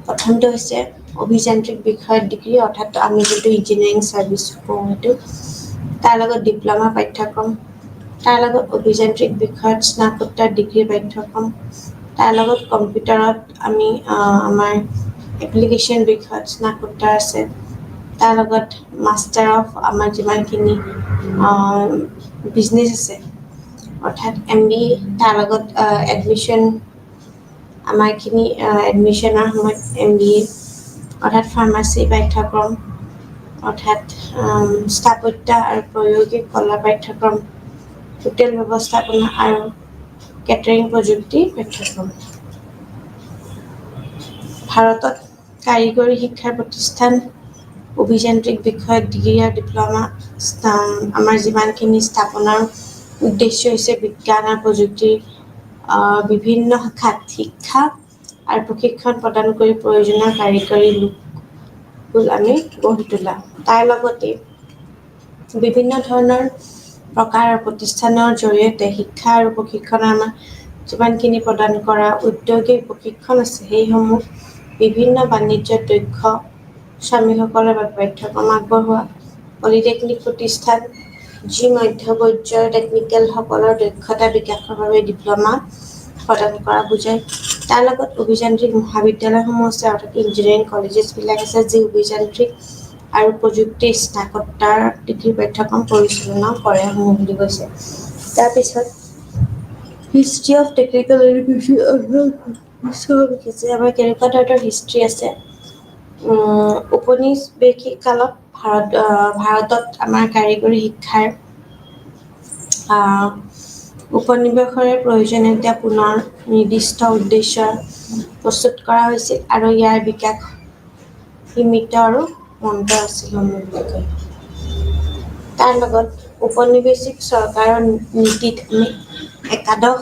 [SPEAKER 3] প্ৰথমটো হৈছে অভিযান্ত্ৰিক বিষয়ত ডিগ্ৰী অৰ্থাৎ আমি যিটো ইঞ্জিনিয়াৰিং চাৰ্ভিচ কওঁ সেইটো তাৰ লগত ডিপ্ল'মা পাঠ্যক্ৰম তাৰ লগত অভিযান্ত্ৰিক বিষয়ত স্নাতকোত্তৰ ডিগ্ৰী পাঠ্যক্ৰম তাৰ লগত কম্পিউটাৰত আমি আমাৰ এপ্লিকেশ্যন বিষয়ত স্নাতকোত্তৰ আছে তাৰ লগত মাষ্টাৰ অফ আমাৰ যিমানখিনি বিজনেছ আছে অৰ্থাৎ MBA তাৰ লগত এডমিশ্যন আমাৰখিনি এডমিশ্যনৰ সময়ত MBA অৰ্থাৎ ফাৰ্মাচী পাঠ্যক্ৰম অৰ্থাৎ স্থাপত্য আৰু প্ৰায়োগিক কলা পাঠ্যক্ৰম হোটেল ব্যৱস্থাপনা আৰু কেটাৰিং প্ৰযুক্তি পাঠ্যক্ৰম ভাৰতত কাৰিকৰী শিক্ষাৰ প্ৰতিষ্ঠান অভিযান্ত্ৰিক বিষয়ত ডিগ্ৰী আৰু ডিপ্ল'মা আমাৰ যিমানখিনি স্থাপনৰ উদ্দেশ্য হৈছে বিজ্ঞান আৰু প্ৰযুক্তিৰ বিভিন্ন শাখাত শিক্ষা আৰু প্ৰশিক্ষণ প্ৰদান কৰি প্ৰয়োজনীয় কাৰিকৰী লোক আমি গঢ়ি তোলা তাৰ লগতে বিভিন্ন ধৰণৰ প্ৰকাৰৰ প্ৰতিষ্ঠানৰ জৰিয়তে শিক্ষা আৰু প্ৰশিক্ষণ আমাৰ যিমানখিনি প্ৰদান কৰা উদ্যোগিক প্ৰশিক্ষণ আছে সেইসমূহ বিভিন্ন বাণিজ্যত দক্ষ শ্ৰমিকসকলৰ বাবে পাঠ্যক্ৰম আগবঢ়োৱা পলিটেকনিক প্ৰতিষ্ঠান যি মধ্য পৰ্যায়ৰ টেকনিকেলসকলৰ দক্ষতা বিকাশৰ বাবে ডিপ্ল'মা প্ৰদান কৰা বুজায় তাৰ লগত অভিযান্ত্ৰিক মহাবিদ্যালয়সমূহ আছে অৰ্থাৎ ইঞ্জিনিয়াৰিং কলেজেছবিলাক আছে যি অভিযান্ত্ৰিক আৰু প্ৰযুক্তি স্নাতকোত্তৰ ডিগ্ৰী পাঠ্যক্ৰম পৰিচালনা কৰে বুলি কৈছে তাৰপিছত হিষ্ট্ৰী অফ টেকনিকেল এডুকেশ্যন আমাৰ কেনেকুৱা ধৰণৰ হিষ্ট্ৰী আছে ঔপনিবেশিক কালত ভাৰতত আমাৰ কাৰিকৰী শিক্ষাৰ উপনিৱেশৰে প্ৰয়োজনীয়তা পুনৰ নিৰ্দিষ্ট উদ্দেশ্য প্ৰস্তুত কৰা হৈছিল আৰু ইয়াৰ বিকাশ সীমিত আৰু মন্দ আছিল বুলি কয় তাৰ লগত ঔপনিৱেশিক চৰকাৰৰ নীতিত আমি একাদশ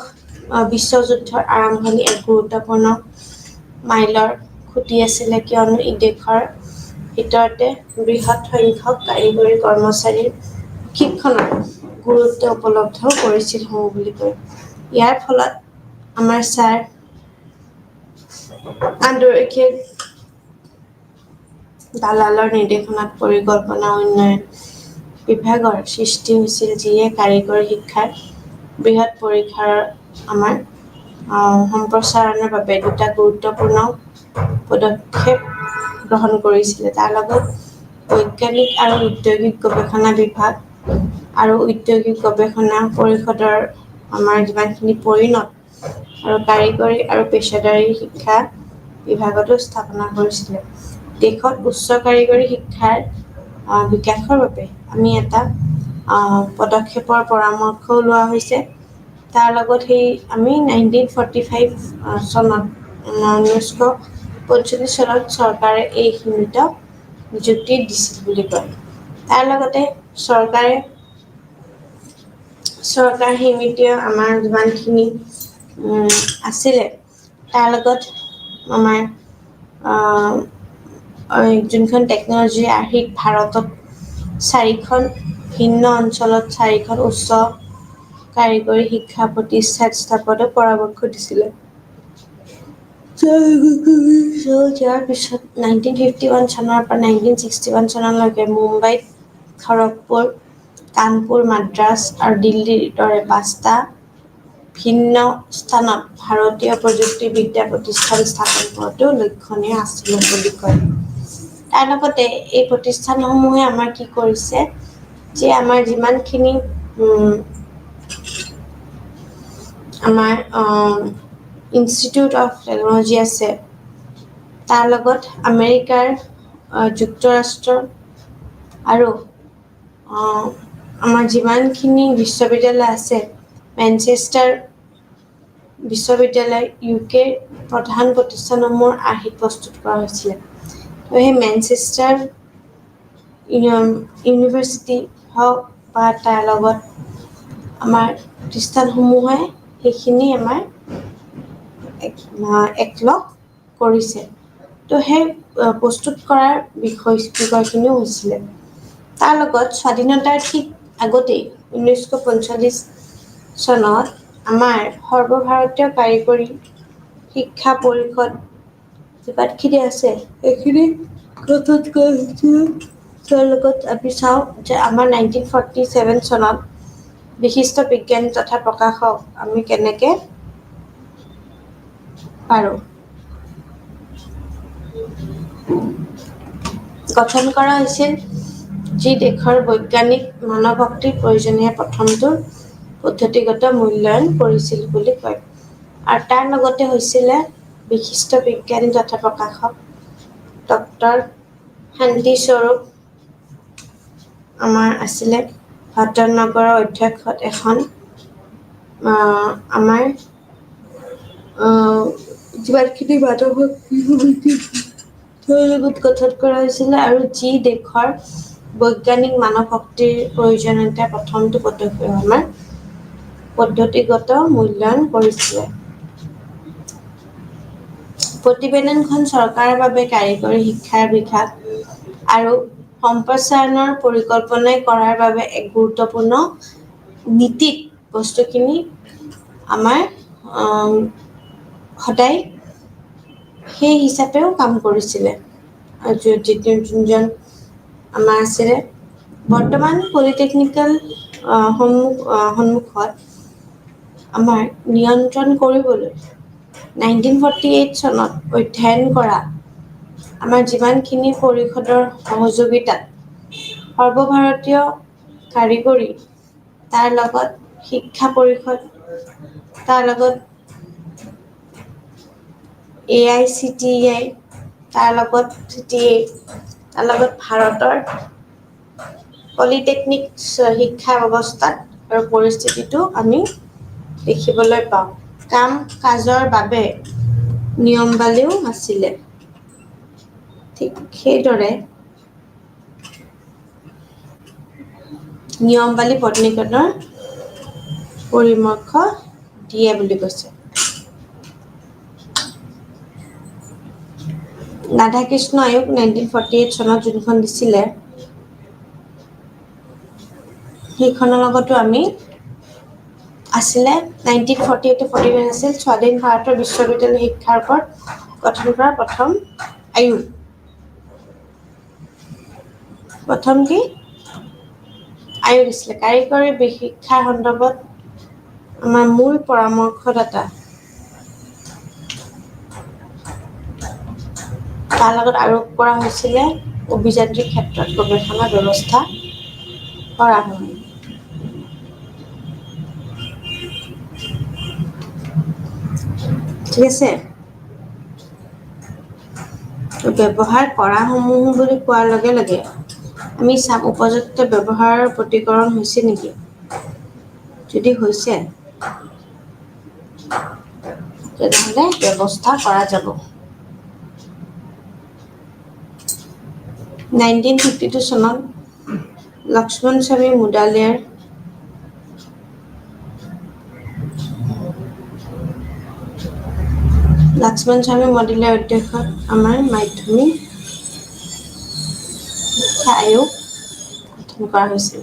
[SPEAKER 3] বিশ্বযুদ্ধৰ আৰম্ভণি এক গুৰুত্বপূৰ্ণ মাইলৰ খুঁটি আছিলে কিয়নো ই দেশৰ ভিতৰতে বৃহৎ সংখ্যক কাৰিকৰী কৰ্মচাৰীৰ প্ৰশিক্ষণত গুৰুত্ব উপলব্ধ কৰিছিল বুলি কয় ইয়াৰ ফলত আমাৰ ছাৰ আন্তঃৰক্ষীয় দালালৰ নিৰ্দেশনাত পৰিকল্পনা উন্নয়ন বিভাগৰ সৃষ্টি হৈছিল যিয়ে কাৰিকৰী শিক্ষাৰ বৃহৎ পৰিসৰৰ আমাৰ সম্প্ৰসাৰণৰ বাবে দুটা গুৰুত্বপূৰ্ণ পদক্ষেপ গ্ৰহণ কৰিছিলে তাৰ লগত বৈজ্ঞানিক আৰু ঔদ্যোগিক গৱেষণা বিভাগ আৰু ঔদ্যোগিক গৱেষণা পৰিষদৰ আমাৰ যিমানখিনি পৰিণত আৰু কাৰিকৰী আৰু পেছাদাৰী শিক্ষা বিভাগতো স্থাপনা কৰিছিলে দেশত উচ্চ কাৰিকৰী শিক্ষাৰ বিকাশৰ বাবে আমি এটা পদক্ষেপৰ পৰামৰ্শও লোৱা হৈছে তাৰ লগত সেই আমি 1945 চনত 1945 চনত চৰকাৰে এই সীমিত নিযুক্তি দিছিল বুলি কয় তাৰ লগতে চৰকাৰ সীমিত আমাৰ যিমানখিনি আছিলে তাৰ লগত আমাৰ যোনখন টেকন'লজি আৰ্হিত ভাৰতত 4খন ভিন্ন অঞ্চলত 4খন উচ্চ কাৰিকৰী শিক্ষা প্ৰতিষ্ঠান স্থাপনৰ পৰামৰ্শ দিছিলে ইয়াৰ পিছত 1951 চনৰ পৰা 1961 চনলৈকে মুম্বাইত খড়গপুৰ কানপুৰ মাদ্ৰাজ আৰু দিল্লীৰ দৰে 5টা ভিন্ন স্থানত ভাৰতীয় প্ৰযুক্তিবিদ্যা প্ৰতিষ্ঠান স্থাপন কৰাটো লক্ষণীয় আছিল বুলি কয় তাৰ লগতে এই প্ৰতিষ্ঠানসমূহে আমাৰ কি কৰিছে যে আমাৰ যিমানখিনি আমাৰ ইনষ্টিটিউট অফ টেকন'লজি আছে তাৰ লগত আমেৰিকাৰ যুক্তৰাষ্ট্ৰ আৰু আমাৰ যিমানখিনি বিশ্ববিদ্যালয় আছে মেনচেষ্টাৰ বিশ্ববিদ্যালয় UK প্ৰধান প্ৰতিষ্ঠানসমূহৰ আৰ্হিত প্ৰস্তুত কৰা হৈছিলে তো সেই মেনচেষ্টাৰ ইউনিভাৰ্চিটি হওক বা তাৰ লগত আমাৰ প্ৰতিষ্ঠানসমূহে সেইখিনি আমাৰ একলগ কৰিছে তো সেই প্ৰস্তুত কৰাৰ বিষয়খিনিও হৈছিলে তাৰ লগত স্বাধীনতাৰ ঠিক আগতেই 1945 চনত আমাৰ সৰ্বভাৰতীয় কাৰিকৰী শিক্ষা পৰিষদ যিমানখিনি আছে এইখিনি গঠন কৰা হৈছিল তাৰ লগত আমি চাওঁ যে আমাৰ 1947 চনত বিশিষ্ট বিজ্ঞানী তথা প্ৰকাশক আমি কেনেকৈ পাৰোঁ গঠন কৰা হৈছিল যি দেশৰ বৈজ্ঞানিক মানৱ শক্তিৰ প্ৰয়োজনীয় প্ৰথমটো পদ্ধতিগত মূল্যায়ন কৰিছিল বুলি কয় আৰু তাৰ লগতে হৈছিলে বিশিষ্ট বিজ্ঞানী তথা প্ৰকাশক ডক্টৰ শান্তি স্বৰূপ আমাৰ আছিলে ভট্টনগৰৰ অধ্যক্ষত এখন আমাৰ যিমানখিনি মানৱ শক্তি সমিতি গঠন কৰা হৈছিলে আৰু যি দেশৰ বৈজ্ঞানিক মানৱ শক্তিৰ প্ৰয়োজনীয়তা প্ৰথমটো পদক্ষেপ আমাৰ পদ্ধতিগত মূল্যায়ন কৰিছিলে প্ৰতিবেদনখন চৰকাৰৰ বাবে কাৰিকৰী শিক্ষাৰ বিকাশ আৰু সম্প্ৰসাৰণৰ পৰিকল্পনা কৰাৰ বাবে এক গুৰুত্বপূৰ্ণ নীতিত বস্তুখিনি আমাৰ সদায় সেই হিচাপেও কাম কৰিছিলে আৰু যোনজন আমাৰ আছিলে বৰ্তমান পলিটেকনিকেল সন্মুখত আমাৰ নিয়ন্ত্ৰণ কৰিবলৈ 1948 চনত অধ্যয়ন কৰা আমাৰ যিমানখিনি পৰিষদৰ সহযোগিতাত সৰ্বভাৰতীয় কাৰিকৰী তাৰ লগত শিক্ষা পৰিষদ তাৰ লগত AICTE তাৰ লগত CTE তাৰ লগত ভাৰতৰ পলিটেকনিক শিক্ষা ব্যৱস্থাত আৰু পৰিস্থিতিটো আমি দেখিবলৈ পাওঁ কাম কাজৰ বাবে নিয়মাৱলীও আছিলে ঠিক সেইদৰে নিয়মাৱলী পত্নীকৰণৰ পৰামৰ্শ দিয়ে বুলি কৈছে ৰাধাকৃষ্ণ আয়োগ 1948 চনত যোনখন দিছিলে সেইখনৰ লগতো আমি আছিলে 1948-49 আছিল স্বাধীন ভাৰতৰ বিশ্ববিদ্যালয় শিক্ষাৰ ওপৰত গঠন কৰা প্ৰথম আয়োগ প্ৰথম কি আয়োগ আছিলে কাৰিকৰী শিক্ষাৰ সন্দৰ্ভত আমাৰ মূল পৰামৰ্শদাতা তাৰ লগত আৰোপ কৰা হৈছিলে অভিযান্ত্ৰিক ক্ষেত্ৰত গৱেষণা ব্যৱস্থা কৰা হয় ঠিক আছে ব্যৱহাৰ কৰা সমূহ বুলি কোৱাৰ লগে লগে আমি চাম উপযুক্ত ব্যৱহাৰৰ প্ৰতিকৰণ হৈছে নেকি যদি হৈছে তেনেহ'লে ব্যৱস্থা কৰা যাব 1952 চনত লক্ষ্মণ স্বামী মুডালিয়াৰ অধ্যক্ষত আমাৰ মাধ্যমিক শিক্ষা আয়োগ গঠন কৰা হৈছিল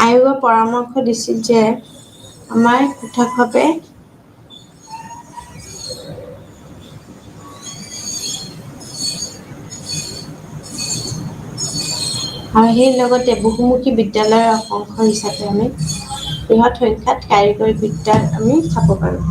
[SPEAKER 3] আয়োগৰ পৰামৰ্শ দিছিল যে আমাৰ পৃথকভাৱে আৰু সেই লগতে বহুমুখী বিদ্যালয়ৰ অংশ হিচাপে আমি বৃহৎ সংখ্যাত কাৰিকৰী বিদ্যাত আমি চাব পাৰোঁ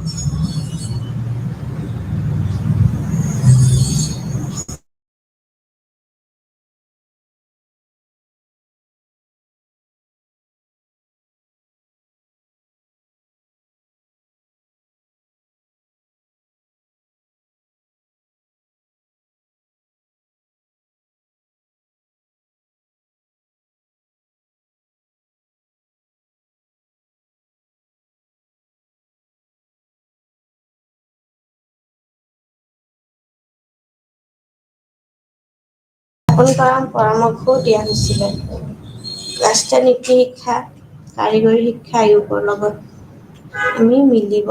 [SPEAKER 3] স্থাপন কৰাৰ পৰামৰ্শও দিয়া হৈছিলে। ৰাষ্ট্ৰীয় নীতি শিক্ষা, কাৰিকৰী শিক্ষা আয়োগৰ লগত আমি মিলিব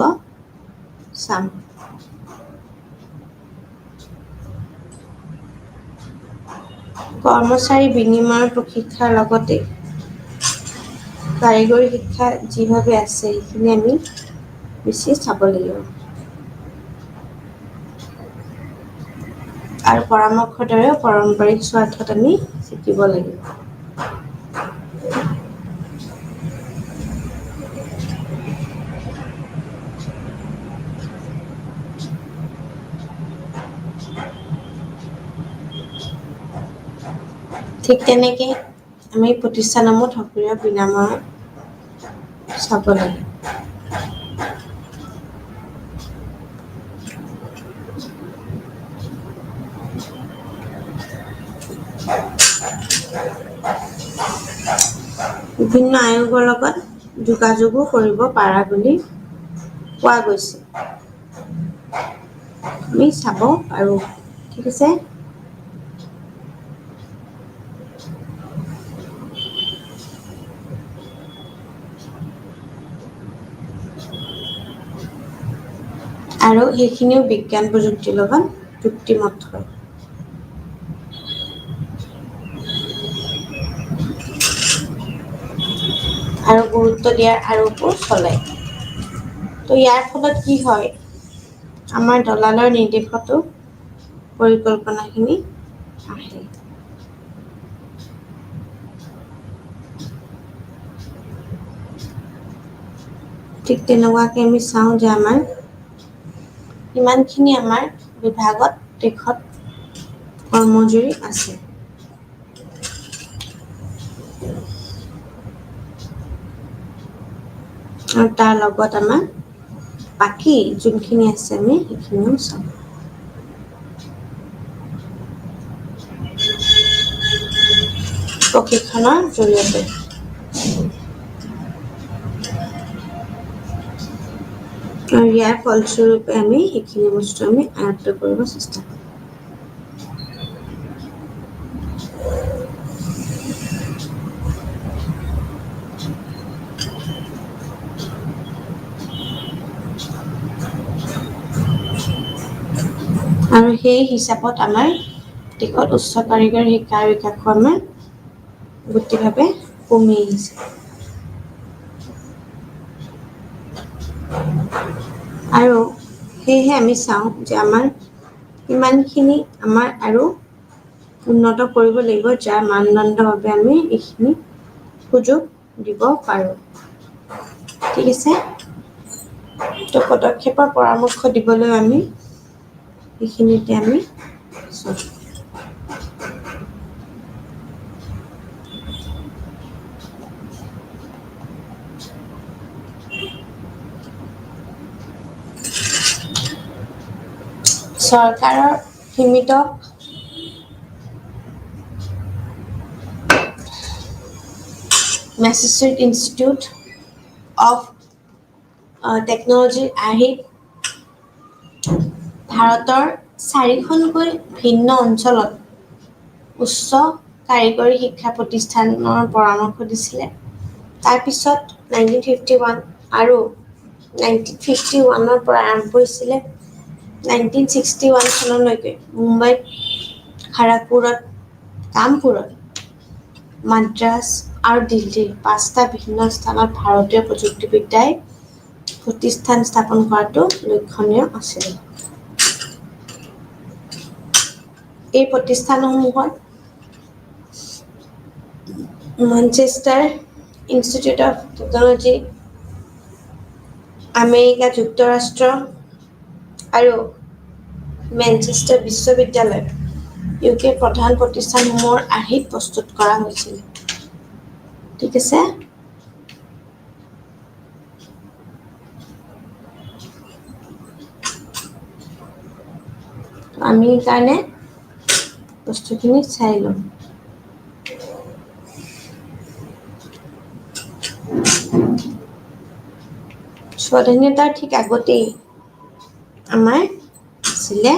[SPEAKER 3] চাম। কৰ্মচাৰী বিনিময়ৰ প্ৰশিক্ষাৰ লগতে কাৰিকৰী শিক্ষা যিভাৱে আছে সেইখিনি আমি বেছি চাব লাগিব। আৰু পৰামৰ্শৰ দৰে পাৰম্পৰিক স্বাৰ্থত আমি শিকিব লাগিব। ঠিক তেনেকে আমি প্ৰতিষ্ঠানসমূহত সক্ৰিয় বিনিময় চাব লাগে। বিভিন্ন আয়োগৰ লগত যোগাযোগো কৰিব পাৰা বুলি কোৱা গৈছে। আমি চাব পাৰোঁ। ঠিক আছে। আৰু সেইখিনিও বিজ্ঞান প্ৰযুক্তিৰ লগত যুক্তিমত হয়। আৰু গুৰুত্ব দিয়াৰ আৰোপো চলে। তো ইয়াৰ ফলত কি হয়, আমাৰ দলালৰ নিৰ্দেশতো পৰিকল্পনাখিনি আহে। ঠিক তেনেকুৱাকে আমি চাওঁ যে আমাৰ ইমানখিনি আমাৰ বিভাগত দেশত কৰ্মজীৱী আছে। আৰু তাৰ লগত আমাৰ বাকী যোনখিনি আছে আমি সেইখিনিও চাওঁ। প্ৰশিক্ষণৰ জৰিয়তে আৰু ইয়াৰ ফলস্বৰূপে আমি সেইখিনি বস্তু আমি আয়ত্ত কৰিব চেষ্টা কৰোঁ। আৰু সেই হিচাপত আমাৰ দেশত উচ্চ কাৰিকৰী শিক্ষা আৰু বিকাশো আমাৰ গতিভাৱে কমি আহিছে। আৰু সেয়েহে আমি চাওঁ যে আমাৰ ইমানখিনি আমাৰ আৰু উন্নত কৰিব লাগিব, যাৰ মানদণ্ডৰ বাবে আমি এইখিনি সুযোগ দিব পাৰোঁ। ঠিক আছে। তো পদক্ষেপৰ পৰামৰ্শ দিবলৈ আমি এইখিনিতে আমি চাওঁ। চৰকাৰৰ সীমিত মেছেচুৰিট ইনষ্টিটিউট অফ টেকনলজিৰ আৰ্হিত ভাৰতৰ 4খনকৈ ভিন্ন অঞ্চলত উচ্চ কাৰিকৰী শিক্ষা প্ৰতিষ্ঠানৰ পৰামৰ্শ দিছিলে। তাৰপিছত 1951 আৰু 1951ৰ পৰা আৰম্ভ হৈছিলে 1961 চনলৈকে মুম্বাইত, খাৰাগপুৰত, কামপুৰত, মাদ্ৰাজ আৰু দিল্লীৰ 5টা ভিন্ন স্থানত ভাৰতীয় প্ৰযুক্তিবিদ্যাই প্ৰতিষ্ঠান স্থাপন কৰাটো লক্ষণীয় আছিল। এই প্ৰতিষ্ঠানসমূহত Manchester institute of technology, America যুক্তৰাষ্ট্ৰ আৰু মেনচেষ্টাৰ বিশ্ববিদ্যালয় UK প্ৰধান প্ৰতিষ্ঠানসমূহৰ আৰ্হিত প্ৰস্তুত কৰা হৈছিল। ঠিক আছে। আমি কাৰণে বস্তুখিনি চাই লওঁ। স্বাধীনতাৰ ঠিক আগতেই আমাৰ আছিলে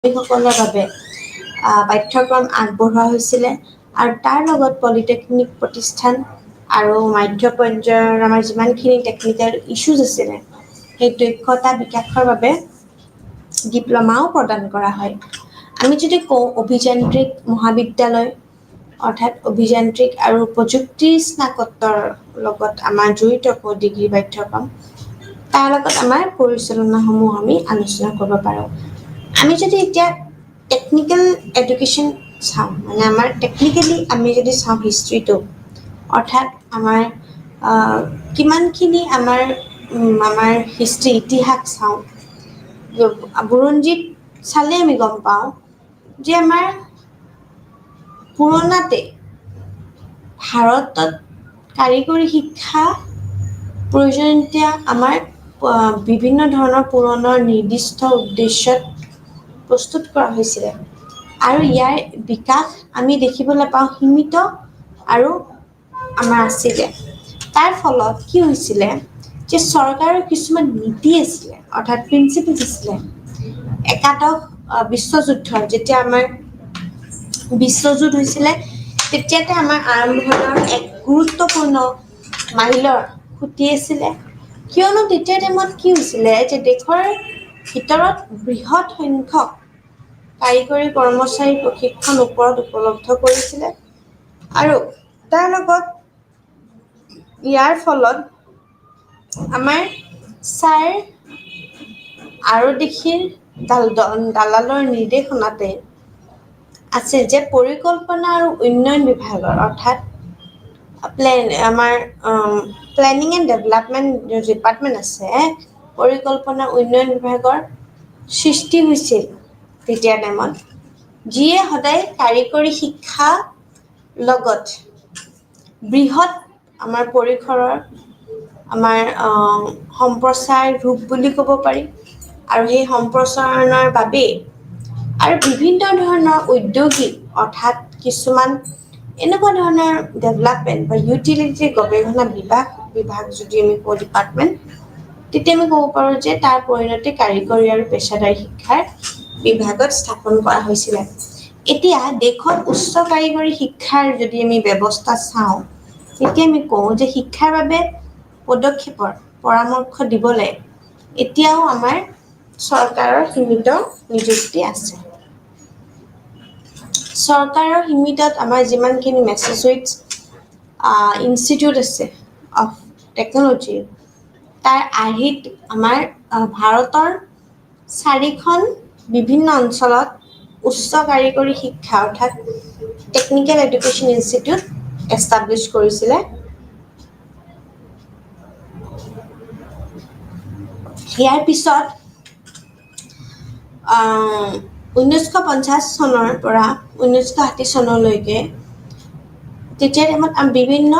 [SPEAKER 3] সকলৰ বাবে পাঠ্যক্ৰম আগবঢ়োৱা হৈছিলে আৰু তাৰ লগত পলিটেকনিক প্ৰতিষ্ঠান আৰু মাধ্য পৰ্যায়ৰ আমাৰ যিমানখিনি টেকনিকেল ইছ্যুজ আছিলে সেই দক্ষতা বিকাশৰ বাবে ডিপ্ল'মাও প্ৰদান কৰা হয় আমি যদি কওঁ অভিযান্ত্ৰিক মহাবিদ্যালয় অৰ্থাৎ অভিযান্ত্ৰিক আৰু প্ৰযুক্তি স্নাতকোত্তৰ লগত আমাৰ জড়িত ডিগ্ৰী পাঠ্যক্ৰম তাৰ লগত আমাৰ পৰিচালনাসমূহ আমি আলোচনা কৰিব পাৰোঁ আমি যদি এতিয়া টেকনিক্যাল এডুকেশ্যন চাওঁ মানে আমাৰ টেকনিক্যালি আমি যদি চাওঁ হিষ্ট্ৰীটো অৰ্থাৎ আমাৰ কিমানখিনি আমাৰ হিষ্ট্ৰী ইতিহাস চাওঁ বুৰঞ্জীত চালে আমি গম পাওঁ যে আমাৰ পুৰণাতে ভাৰতত কাৰিকৰী শিক্ষা প্ৰয়োজনীয়তা আমাৰ বিভিন্ন ধৰণৰ পুৰণৰ নিৰ্দিষ্ট উদ্দেশ্যত প্ৰস্তুত কৰা হৈছিলে আৰু ইয়াৰ বিকাশ আমি দেখিবলৈ পাওঁ সীমিত আৰু আমাৰ আছিলে তাৰ ফলত কি হৈছিলে যে চৰকাৰৰ কিছুমান নীতি আছিলে অৰ্থাৎ প্ৰিন্সিপলছ আছিলে একাদশ বিশ্বযুদ্ধৰ যেতিয়া আমাৰ বিশ্বযুদ্ধ হৈছিলে তেতিয়াতে আমাৰ আৰম্ভণৰ এক গুৰুত্বপূৰ্ণ মাইলৰ খুঁটি আছিলে কিয়নো তেতিয়া টাইমত কি হৈছিলে যে দেশৰ ভিতৰত বৃহৎ সংখ্যক কাৰিকৰী কৰ্মচাৰী প্ৰশিক্ষণ ওপৰত উপলব্ধ কৰিছিলে আৰু তাৰ লগত ইয়াৰ ফলত আমাৰ ছাৰ আৰু দেশীৰ দালালৰ নিৰ্দেশনাতে আছে যে পৰিকল্পনা আৰু উন্নয়ন বিভাগৰ অৰ্থাৎ আমাৰ প্লেনিং এণ্ড ডেভেলপমেণ্ট ডিপাৰ্টমেণ্ট আছে পৰিকল্পনা উন্নয়ন বিভাগৰ সৃষ্টি হৈছিল তেতিয়া টাইমত যিয়ে সদায় কাৰিকৰী শিক্ষা লগত বৃহৎ আমাৰ পৰিসৰৰ আমাৰ সম্প্ৰচাৰ ৰূপ বুলি ক'ব পাৰি আৰু সেই সম্প্ৰচাৰণৰ বাবেই আৰু বিভিন্ন ধৰণৰ উদ্যোগিক অৰ্থাৎ কিছুমান এনেকুৱা ধৰণৰ ডেভেলপমেণ্ট বা ইউটিলিটি গৱেষণা বিভাগ যদি আমি কওঁ ডিপাৰ্টমেণ্ট তেতিয়া আমি ক'ব পাৰোঁ যে তাৰ পৰিণতি কাৰিকৰী আৰু পেছাদাৰী শিক্ষাৰ বিভাগত স্থাপন কৰা হৈছিলে এতিয়া দেশত উচ্চ কাৰিকৰী শিক্ষাৰ যদি আমি ব্যৱস্থা চাওঁ তেতিয়া আমি কওঁ যে শিক্ষাৰ বাবে পদক্ষেপৰ পৰামৰ্শ দিবলৈ এতিয়াও আমাৰ চৰকাৰৰ সীমিত নিযুক্তি আছে চৰকাৰৰ সীমিতত আমাৰ যিমানখিনি মেছেজুইটছ ইনষ্টিটিউট আছে অফ টেকন'লজি তাৰ আৰ্হিত আমাৰ ভাৰতৰ 4খন বিভিন্ন অঞ্চলত উচ্চ কাৰিকৰী শিক্ষা অৰ্থাৎ টেকনিকেল এডুকেশ্যন ইনষ্টিটিউট এষ্টাব্লিছ কৰিছিলে ইয়াৰ পিছত 1950 চনৰ পৰা 1960 চনলৈকে তেতিয়া টাইমত বিভিন্ন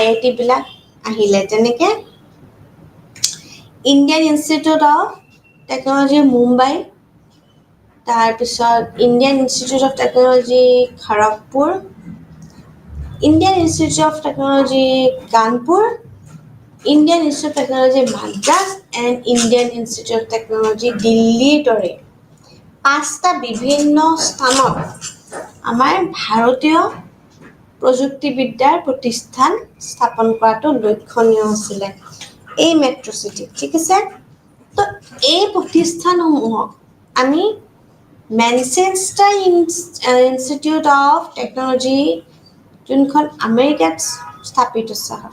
[SPEAKER 3] IIT বিলাক আহিলে যেনেকে Indian institute of technology Mumbai তাৰপিছত Indian institute of technology Kharagpur Indian institute of technology Kanpur Indian institute of technology Madras and Indian institute of technology দিল্লীৰ দৰে 5টা বিভিন্ন স্থানত আমাৰ ভাৰতীয় প্ৰযুক্তিবিদ্যাৰ প্ৰতিষ্ঠান স্থাপন কৰাটো লক্ষণীয় আছিলে এই মেট্ৰ' চিটি ঠিক আছে তো এই প্ৰতিষ্ঠানসমূহক আমি মেনচেষ্টাৰ ইনষ্টিটিউট অফ টেকন'লজি যোনখন আমেৰিকাত স্থাপিত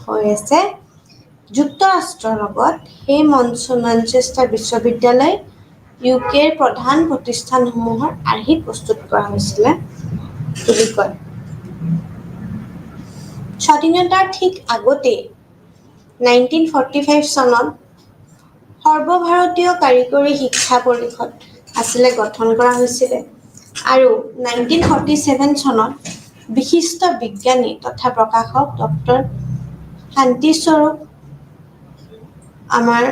[SPEAKER 3] হৈ আছে যুক্তৰাষ্ট্ৰৰ লগত সেই মেনচেষ্টাৰ বিশ্ববিদ্যালয় UKৰ প্ৰধান প্ৰতিষ্ঠানসমূহৰ আৰ্হি প্ৰস্তুত কৰা হৈছিলে বুলি কয় স্বাধীনতাৰ ঠিক আগতে 1945 চনত সৰ্বভাৰতীয় কাৰিকৰী শিক্ষা পৰিষদ আছিলে গঠন কৰা হৈছিলে আৰু 1947 চনত বিশিষ্ট বিজ্ঞানী তথা প্ৰকাশক ডক্টৰ শান্তিস্বৰূপ আমাৰ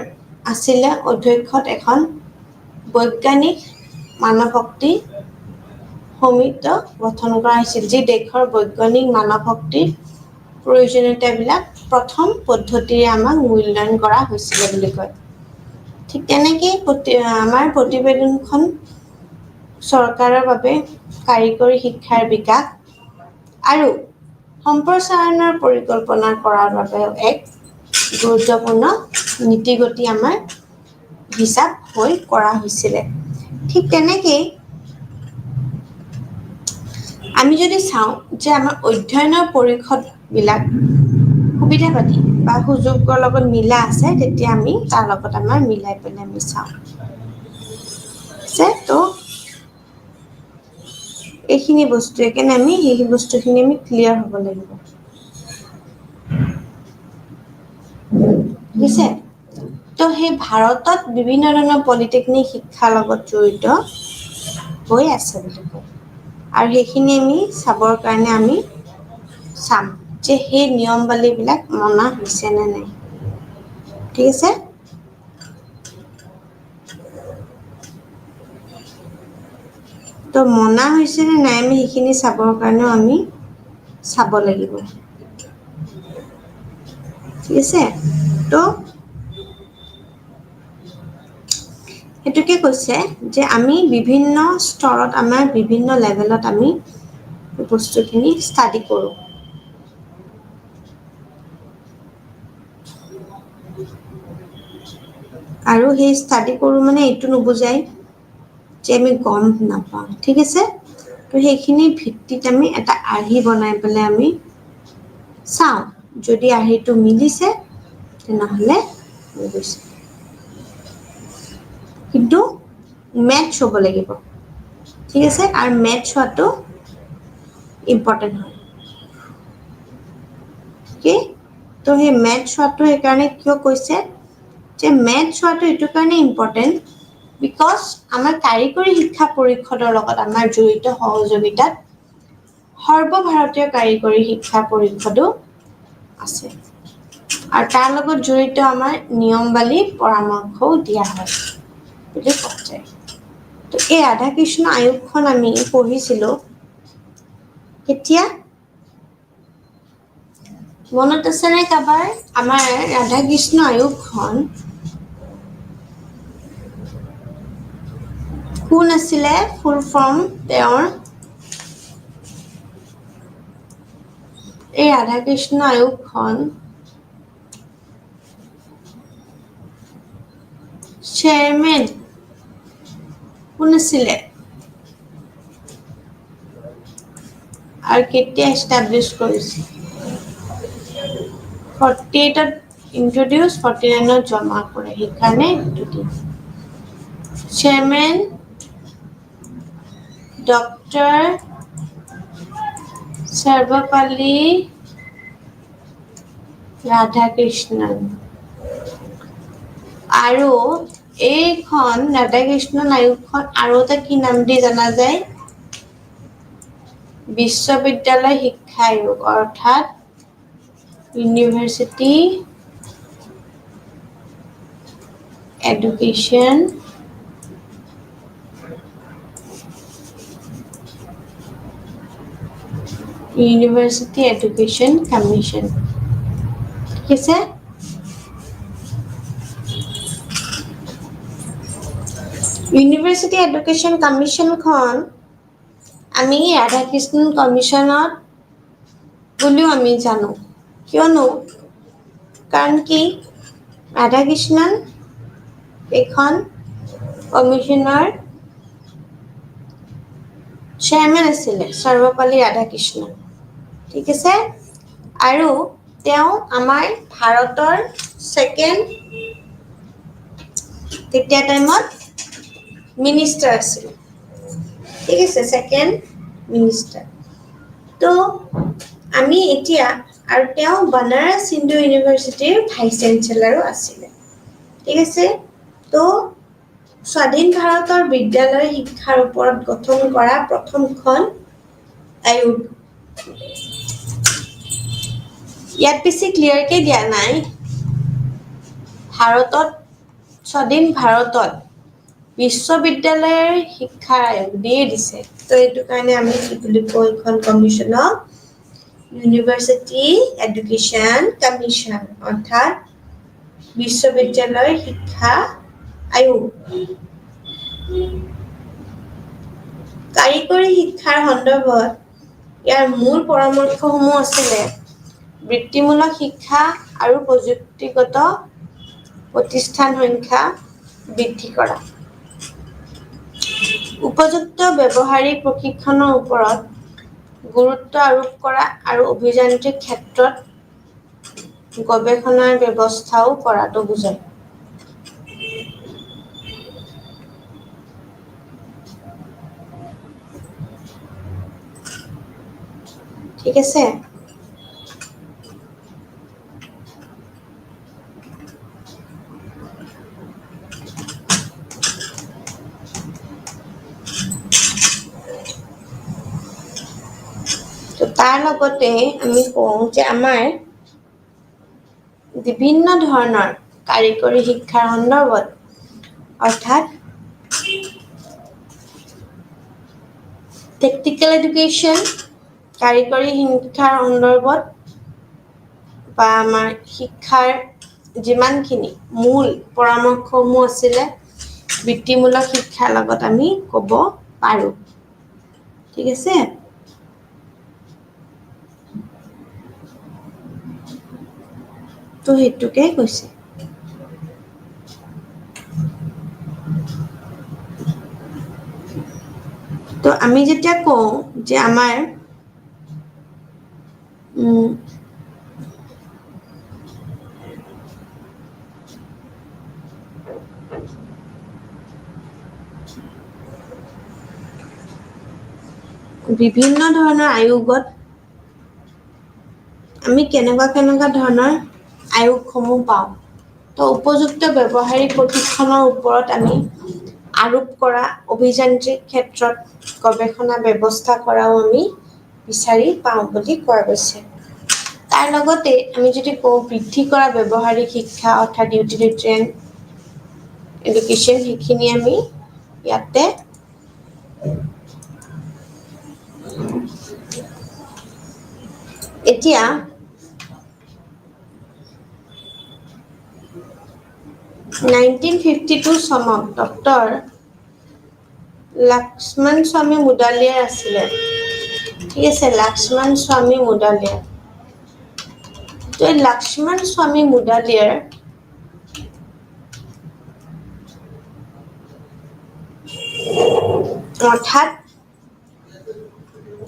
[SPEAKER 3] আছিলে অধ্যক্ষত এখন বৈজ্ঞানিক মানৱ শক্তি সমিতি গঠন কৰা হৈছিল যি দেশৰ বৈজ্ঞানিক মানৱ শক্তিৰ প্ৰয়োজনীয়তাবিলাক প্ৰথম পদ্ধতিৰে আমাক মূল্যায়ন কৰা হৈছিলে বুলি কয় ঠিক তেনেকৈ আমাৰ প্ৰতিবেদনখন চৰকাৰৰ বাবে কাৰিকৰী শিক্ষাৰ বিকাশ আৰু সম্প্ৰসাৰণৰ পৰিকল্পনা কৰাৰ বাবে এক গুৰুত্বপূৰ্ণ নীতিগতি আমাৰ হিচাপ হৈ কৰা হৈছিলে। ঠিক তেনেকেই আমি যদি চাওঁ যে আমাৰ অধ্যয়নৰ পৰিষদবিলাক সুবিধা পাতি বা সুযোগৰ লগত মিলা আছে, তেতিয়া আমি তাৰ লগত আমাৰ মিলাই পেলাই আমি চাওঁ তো এইখিনি বস্তু একেনে আমি সেই বস্তুখিনি আমি ক্লিয়াৰ হ'ব লাগিব। বুজিছে? তো সেই ভাৰতত বিভিন্ন ধৰণৰ পলিটেকনিক শিক্ষাৰ লগত জড়িত হৈ আছে বুলি কয়, আৰু সেইখিনি আমি চাবৰ কাৰণে আমি চাম যে সেই নিয়মাৱলীবিলাক মনা হৈছে নে নাই। ঠিক আছে? তো মনা হৈছে নে নাই আমি সেইখিনি চাবৰ কাৰণেও আমি চাব লাগিব। ঠিক আছে? তো সেইটোকে কৈছে যে আমি বিভিন্ন স্তৰত আমাৰ বিভিন্ন লেভেলত আমি বস্তুখিনি ষ্টাডি কৰোঁ। আৰু সেই ষ্টাডি কৰোঁ মানে এইটো নুবুজায় যে আমি গম নাপাওঁ। ঠিক আছে? তো সেইখিনি ভিত্তিত আমি এটা আৰ্হি বনাই পেলাই আমি চাওঁ, যদি আৰ্হিটো মিলিছে তেনেহ'লে গৈছে। কিন্তু মেটচ হ'ব লাগিব। ঠিক আছে? আৰু মেটচ হোৱাটো ইম্পৰ্টেণ্ট হয়। কি? তো সেই মেটচ হোৱাটো সেইকাৰণে কিয় কৈছে যে মেথছ হোৱাটো এইটো কাৰণে ইম্পৰ্টেণ্ট বিকজ আমাৰ কাৰিকৰী শিক্ষা পৰিষদৰ লগত আমাৰ জড়িত সহযোগিতাত সৰ্বভাৰতীয় কাৰিকৰী শিক্ষা পৰিষদো আছে, আৰু তাৰ লগত জড়িত আমাৰ নিয়মাৱলী পৰামৰ্শও দিয়া হয় বুলি কোৱা যায়। তো এই ৰাধাকৃষ্ণ আয়োগখন আমি পঢ়িছিলোঁ কেতিয়া? মনত আছেনে কাবাৰ? আমাৰ ৰাধাকৃষ্ণ আয়োগখন কোন আছিলে ফুল ফৰ্ম তেওঁৰ? এই ৰাধাকৃষ্ণ আয়োগখন চেয়াৰমেন কোন আছিলে আৰু কেতিয়া এষ্টাব্লিছ কৰিছিল? 48ত ইন্ট্ৰডিউচ, 49ত জমা কৰে, সেইকাৰণে চেয়াৰমেন ডক্টৰ সৰ্বপল্লী ৰাধাকৃষ্ণন। আৰু এইখন ৰাধাকৃষ্ণন আয়োগখন আৰু এটা কি নাম দি জনা যায়? বিশ্ববিদ্যালয় শিক্ষা আয়োগ, অৰ্থাৎ ইউনিভাৰ্চিটি এডুকেশ্যন কমিশ্যন। ঠিক আছে? ইউনিভাৰ্চিটি এডুকেশ্যন কমিশ্যনখন আমি ৰাধাকৃষ্ণন কমিশ্যনত বুলিও আমি জানো। কিয়নো কাৰণ কি ৰাধাকৃষ্ণন এইখন কমিশ্যনৰ চেয়াৰমেন আছিলে, সৰ্বপল্লী ৰাধাকৃষ্ণন। ঠিক আছে? আৰু তেওঁ আমাৰ ভাৰতৰ ছেকেণ্ড তেতিয়া টাইমত মিনিষ্টাৰ আছিলে। ঠিক আছে? Second minister. তো আমি এতিয়া, আৰু তেওঁ বানাৰস হিন্দু ইউনিভাৰ্চিটিৰ ভাইচ চেঞ্চেলাৰো আছিলে। ঠিক আছে? তো স্বাধীন ভাৰতৰ বিদ্যালয় শিক্ষাৰ ওপৰত গঠন কৰা প্ৰথমখন আয়োগ। ইয়াত বেছি ক্লিয়াৰকে দিয়া নাই, ভাৰতত স্বাধীন ভাৰতত বিশ্ববিদ্যালয়ৰ শিক্ষাৰ আয়োগ দিয়ে দিছে। তো এইটো কাৰণে আমি কি বুলি কওঁ এইখন কমিশ্যনক? ইউনিভাৰ্চিটি এডুকেশ্যন কমিশ্যন, অৰ্থাৎ বিশ্ববিদ্যালয় শিক্ষা আয়োগ। কাৰিকৰী শিক্ষাৰ সন্দৰ্ভত ইয়াৰ মূল পৰামৰ্শসমূহ আছিলে বৃত্তিমূলক শিক্ষা আৰু প্ৰযুক্তিগত প্ৰতিষ্ঠান সংখ্যা বৃদ্ধি কৰা, উপযুক্ত ব্যৱহাৰিক প্ৰশিক্ষণৰ ওপৰত গুৰুত্ব আৰোপ কৰা আৰু অভিযান্ত্ৰিক ক্ষেত্ৰত গৱেষণাৰ ব্যৱস্থাও কৰাটো বুজায়। ঠিক আছে? তো তাৰ লগতে আমি কওঁ যে আমাৰ বিভিন্ন ধৰণৰ কাৰিকৰী শিক্ষাৰ সন্দৰ্ভত অৰ্থাৎ টেকনিক্যাল এডুকেশ্যন কাৰিকৰী শিক্ষাৰ সন্দৰ্ভত বা আমাৰ শিক্ষাৰ যিমানখিনি মূল পৰামৰ্শসমূহ আছিলে বৃত্তিমূলক শিক্ষাৰ লগত আমি ক'ব পাৰোঁ। ঠিক আছে? তো সেইটোকে কৈছে। তো আমি যেতিয়া কওঁ যে আমাৰ বিভিন্ন ধৰণৰ আয়োগত আমি কেনেকুৱা ধৰণৰ আয়োগসমূহ পাওঁ। তো উপযুক্ত ব্যৱহাৰিক প্ৰশিক্ষণৰ ওপৰত আমি আৰোপ কৰা অভিযান্ত্ৰিক ক্ষেত্ৰত গৱেষণা ব্যৱস্থা কৰাও আমি বিচাৰি পাওঁ বুলি কোৱা গৈছে। তাৰ লগতে আমি যদি কওঁ বৃদ্ধি কৰা ব্যৱহাৰিক শিক্ষা অৰ্থাৎ ইউটিলিটেৰিয়ান এডুকেশ্যন সেইখিনি আমি ইয়াতে এতিয়া 1952 চনত ডক্টৰ লক্ষ্মণ স্বামী মুডালিয়াৰ আছিলে। ঠিক আছে, লক্ষ্মণ স্বামী মুডালিয়াৰ। তো এই লক্ষ্মণ স্বামী মুডালিয়াৰ অৰ্থাৎ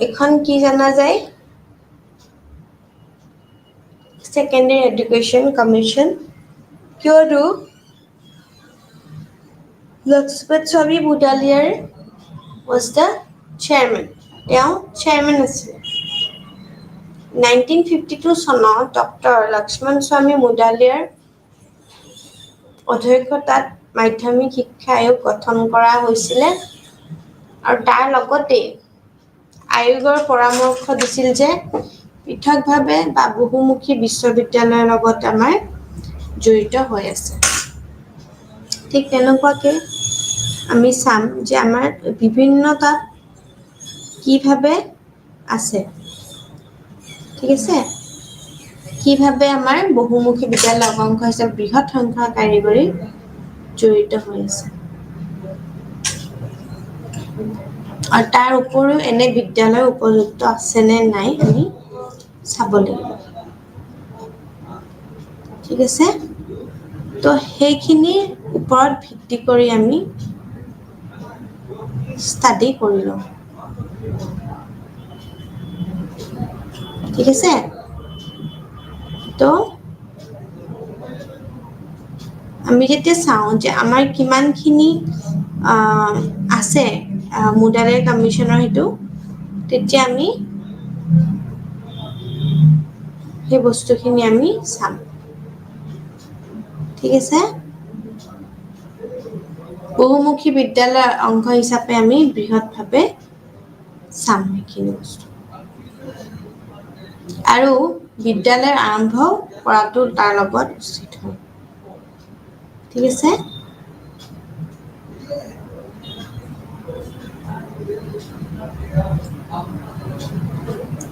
[SPEAKER 3] এখন কি জনা যায় সেকেন্ডাৰী এডুকেশ্যন কমিশ্যন, কিয়নো লক্ষ্মণ স্বামী মুডালিয়াৰ was the chairman. তেওঁ chairman আছিলে। 1952 চনত ডক্টৰ লক্ষ্মণ স্বামী মুডালিয়াৰ অধ্যক্ষতাত মাধ্যমিক শিক্ষা আয়োগ গঠন কৰা হৈছিলে আৰু তাৰ লগতে আয়োগৰ পৰামৰ্শ দিছিল যে পৃথকভাৱে বা বহুমুখী বিশ্ববিদ্যালয়ৰ লগত আমাৰ জড়িত হৈ আছে। ঠিক তেনেকুৱাকে আমি চাম যে আমাৰ বিভিন্নতা কিভাৱে আছে। ঠিক আছে? কিভাৱে আমাৰ বহুমুখী বিদ্যালয় অংশ হিচাপে বৃহৎ সংখ্যা কাৰিকৰী জড়িত হৈ আছে। আৰু তাৰ উপৰিও এনে বিদ্যালয় উপযুক্ত আছে নে নাই আমি চাব লাগিব। ঠিক আছে? তো সেইখিনিৰ ওপৰত ভিত্তি কৰি আমি ষ্টাডি কৰি লওঁ। ঠিক আছে? তো আমি যেতিয়া চাওঁ যে আমাৰ কিমানখিনি আছে মুডালিয়াৰ কমিশ্যনৰ সেইটো, তেতিয়া আমি সেই বস্তুখিনি আমি চাম। ঠিক আছে? বহুমুখী বিদ্যালয়ৰ অংশ হিচাপে আমি বৃহৎভাৱে চাম সেইখিনি বস্তু। আৰু বিদ্যালয় আৰম্ভ কৰাটো তাৰ লগত উচিত হয়। ঠিক আছে?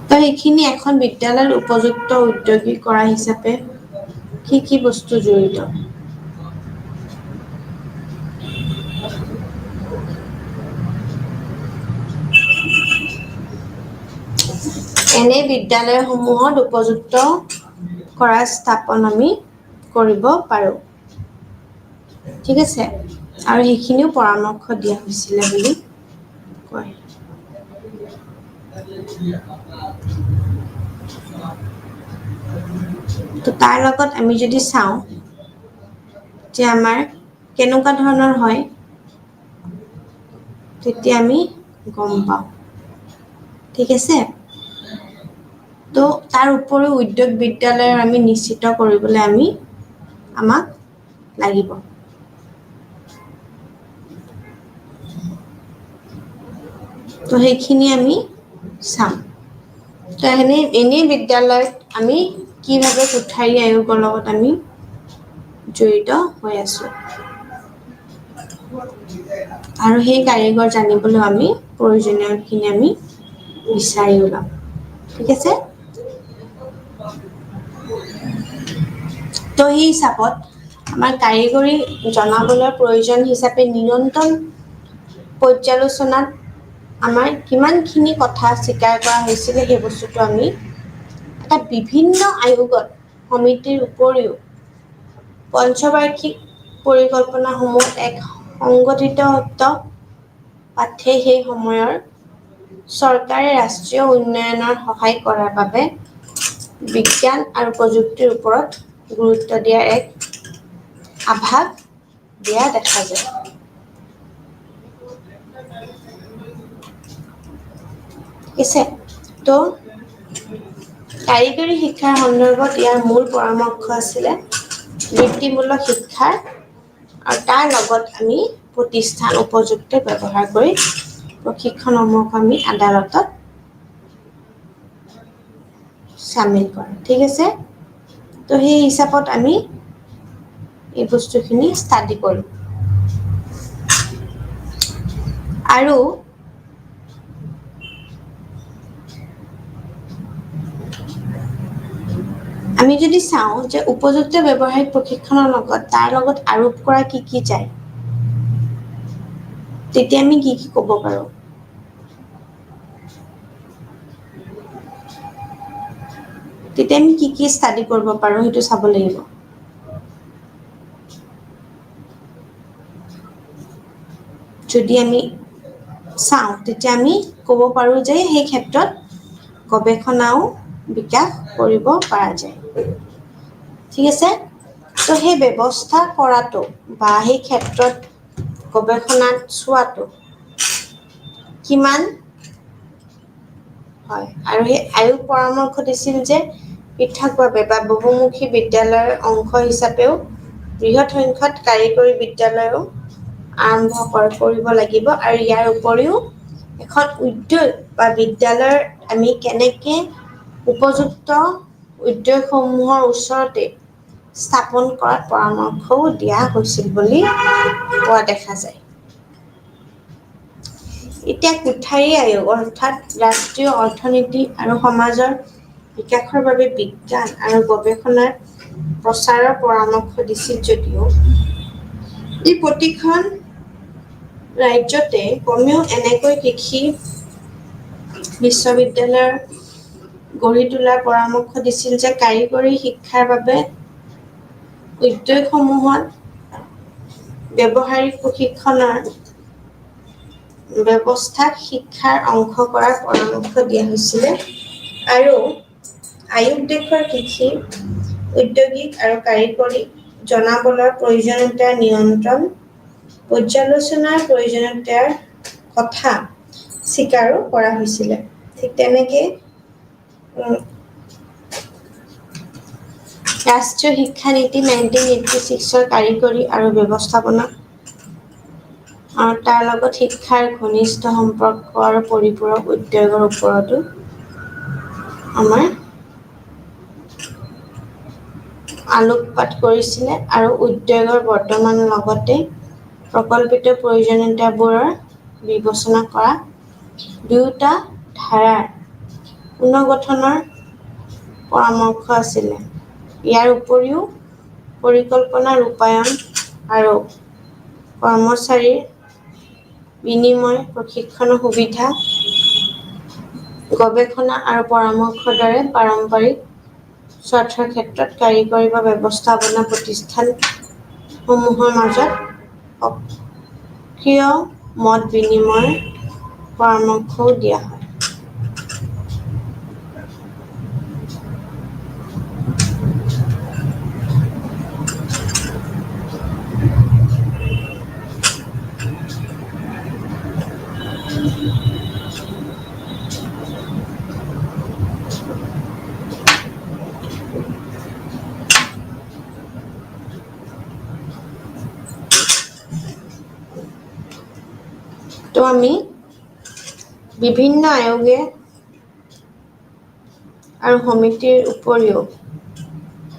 [SPEAKER 3] তো এইখিনি এখন বিদ্যালয়ৰ উপযুক্ত উদ্যোগী কৰা হিচাপে কি বস্তু জড়িত। এনে বিদ্যালয়সমূহত উপযুক্ত কৰা স্থাপন আমি কৰিব পাৰোঁ। ঠিক আছে, আৰু সেইখিনিও পৰামৰ্শ দিয়া হৈছিলে বুলি কয়। তো তাৰ লগত আমি যদি চাওঁ যে আমাৰ কেনেকুৱা ধৰণৰ হয়, তেতিয়া আমি গম পাওঁ। ঠিক আছে, তো তাৰ উপৰিও উদ্যোগ বিদ্যালয়ৰ আমি নিশ্চিত কৰিবলৈ আমাক লাগিব। তো সেইখিনি আমি চাম। তো এনেই বিদ্যালয়ত আমি কিভাৱে কোঠাৰী আয়োগৰ লগত আমি জড়িত হৈ আছো, আৰু সেই কাৰিকৰ জানিবলৈ আমি প্ৰয়োজনীয়খিনি আমি বিচাৰি ওলাম। ঠিক আছে, তো সেই হিচাপত আমাৰ কাৰিকৰী জনাবলৈ প্ৰয়োজন হিচাপে নিৰন্তৰ পৰ্যালোচনাত আমাৰ কিমানখিনি কথা স্বীকাৰ কৰা হৈছিলে, সেই বস্তুটো আমি এটা বিভিন্ন আয়োগত সমিতিৰ উপৰিও পঞ্চবাৰ্ষিক পৰিকল্পনাসমূহ এক সংগঠিত পাঠে সেই সময়ৰ চৰকাৰে ৰাষ্ট্ৰীয় উন্নয়নৰ সহায় কৰাৰ বাবে বিজ্ঞান আৰু প্ৰযুক্তিৰ ওপৰত গুৰুত্ব দিয়াৰ এক আভাস দিয়া দেখা যায়। ঠিক আছে, তো কাৰিকৰী শিক্ষাৰ সন্দৰ্ভত ইয়াৰ মূল পৰামৰ্শ আছিলে বৃত্তিমূলক শিক্ষাৰ, আৰু তাৰ লগত আমি প্ৰতিষ্ঠান উপযুক্ত ব্যৱহাৰ কৰি প্ৰশিক্ষণসমূহ আমি আদালতত চামিল কৰে। ঠিক আছে, তো সেই হিচাপত আমি এই বস্তুখিনি ষ্টাডি কৰোঁ। আৰু আমি যদি চাওঁ যে উপযুক্ত ব্যৱহাৰিক প্ৰশিক্ষণৰ লগত তাৰ লগত আৰোপ কৰা কি কি যায়, তেতিয়া আমি কি ক'ব পাৰোঁ? তেতিয়া আমি কি ষ্টাডি কৰিব পাৰোঁ সেইটো চাব লাগিব। যদি আমি চাওঁ তেতিয়া আমি ক'ব পাৰোঁ যে সেই ক্ষেত্ৰত গৱেষণাও বিকাশ কৰিব পৰা যায়। ঠিক আছে, তো সেই ব্যৱস্থা কৰাটো বা সেই ক্ষেত্ৰত গৱেষণাত চোৱাটো কিমান হয়, আৰু সেই আয়োগ পৰামৰ্শ দিছিল যে পৃথকভাৱে বা বহুমুখী বিদ্যালয়ৰ অংশ হিচাপেও বৃহৎ সংখ্যক কাৰিকৰী বিদ্যালয়ও আৰম্ভ কৰিব লাগিব, আৰু ইয়াৰ উপৰিও এখন উদ্যোগ বা বিদ্যালয়ৰ আমি কেনেকে উপযুক্ত উদ্যোগসমূহৰ ওচৰতে স্থাপন কৰাৰ পৰামৰ্শও দিয়া হৈছিল বুলি কোৱা দেখা যায়। এতিয়া কোঠাৰী আয়োগ অৰ্থাৎ ৰাষ্ট্ৰীয় অৰ্থনীতি আৰু সমাজৰ বিকাশৰ বাবে বিজ্ঞান আৰু গৱেষণাৰ প্ৰচাৰৰ পৰামৰ্শ দিছিল যদিও ই প্ৰতিখন ৰাজ্যতে কমেও এনেকৈ কৃষি বিশ্ববিদ্যালয়ৰ গঢ়ি তোলাৰ পৰামৰ্শ দিছিল যে কাৰিকৰী শিক্ষাৰ বাবে উদ্যোগসমূহত ব্যৱহাৰিক প্ৰশিক্ষণৰ ব্যৱস্থাক শিক্ষাৰ অংশ কৰাৰ পৰামৰ্শ দিয়া হৈছিলে, আৰু আয়োগ দেশৰ কৃষি ঔদ্যোগিক আৰু কাৰিকৰী জনাবলৰ প্ৰয়োজনীয়তা নিয়ন্ত্ৰণ পৰ্যালোচনাৰ প্ৰয়োজনীয়তাৰ কথা স্বীকাৰো কৰা হৈছিলে। ঠিক তেনেকে ৰাষ্ট্ৰীয় শিক্ষা নীতি 1986ৰ কাৰিকৰী আৰু ব্যৱস্থাপনা আৰু তাৰ লগত শিক্ষাৰ ঘনিষ্ঠ সম্পৰ্ক আৰু পৰিপূৰক উদ্যোগৰ ওপৰতো আমাৰ আলোকপাত কৰিছিলে, আৰু উদ্যোগৰ বৰ্তমান লগতে প্ৰকল্পিত প্ৰয়োজনীয়তাবোৰৰ বিবেচনা কৰা দুয়োটা ধাৰাৰ পুনৰ্গঠনৰ পৰামৰ্শ আছিলে। ইয়াৰ উপৰিও পৰিকল্পনা ৰূপায়ণ আৰু কৰ্মচাৰীৰ বিনিময় প্ৰশিক্ষণৰ সুবিধা গৱেষণা আৰু পৰামৰ্শৰ দৰে পাৰম্পৰিক স্বাৰ্থৰ ক্ষেত্ৰত কাৰিকৰী বা ব্যৱস্থাপনা প্ৰতিষ্ঠানসমূহৰ মাজত সক্ৰিয় মত বিনিময় পৰামৰ্শও দিয়া হয়। তো আমি বিভিন্ন আয়োগে আৰু সমিতিৰ উপৰিও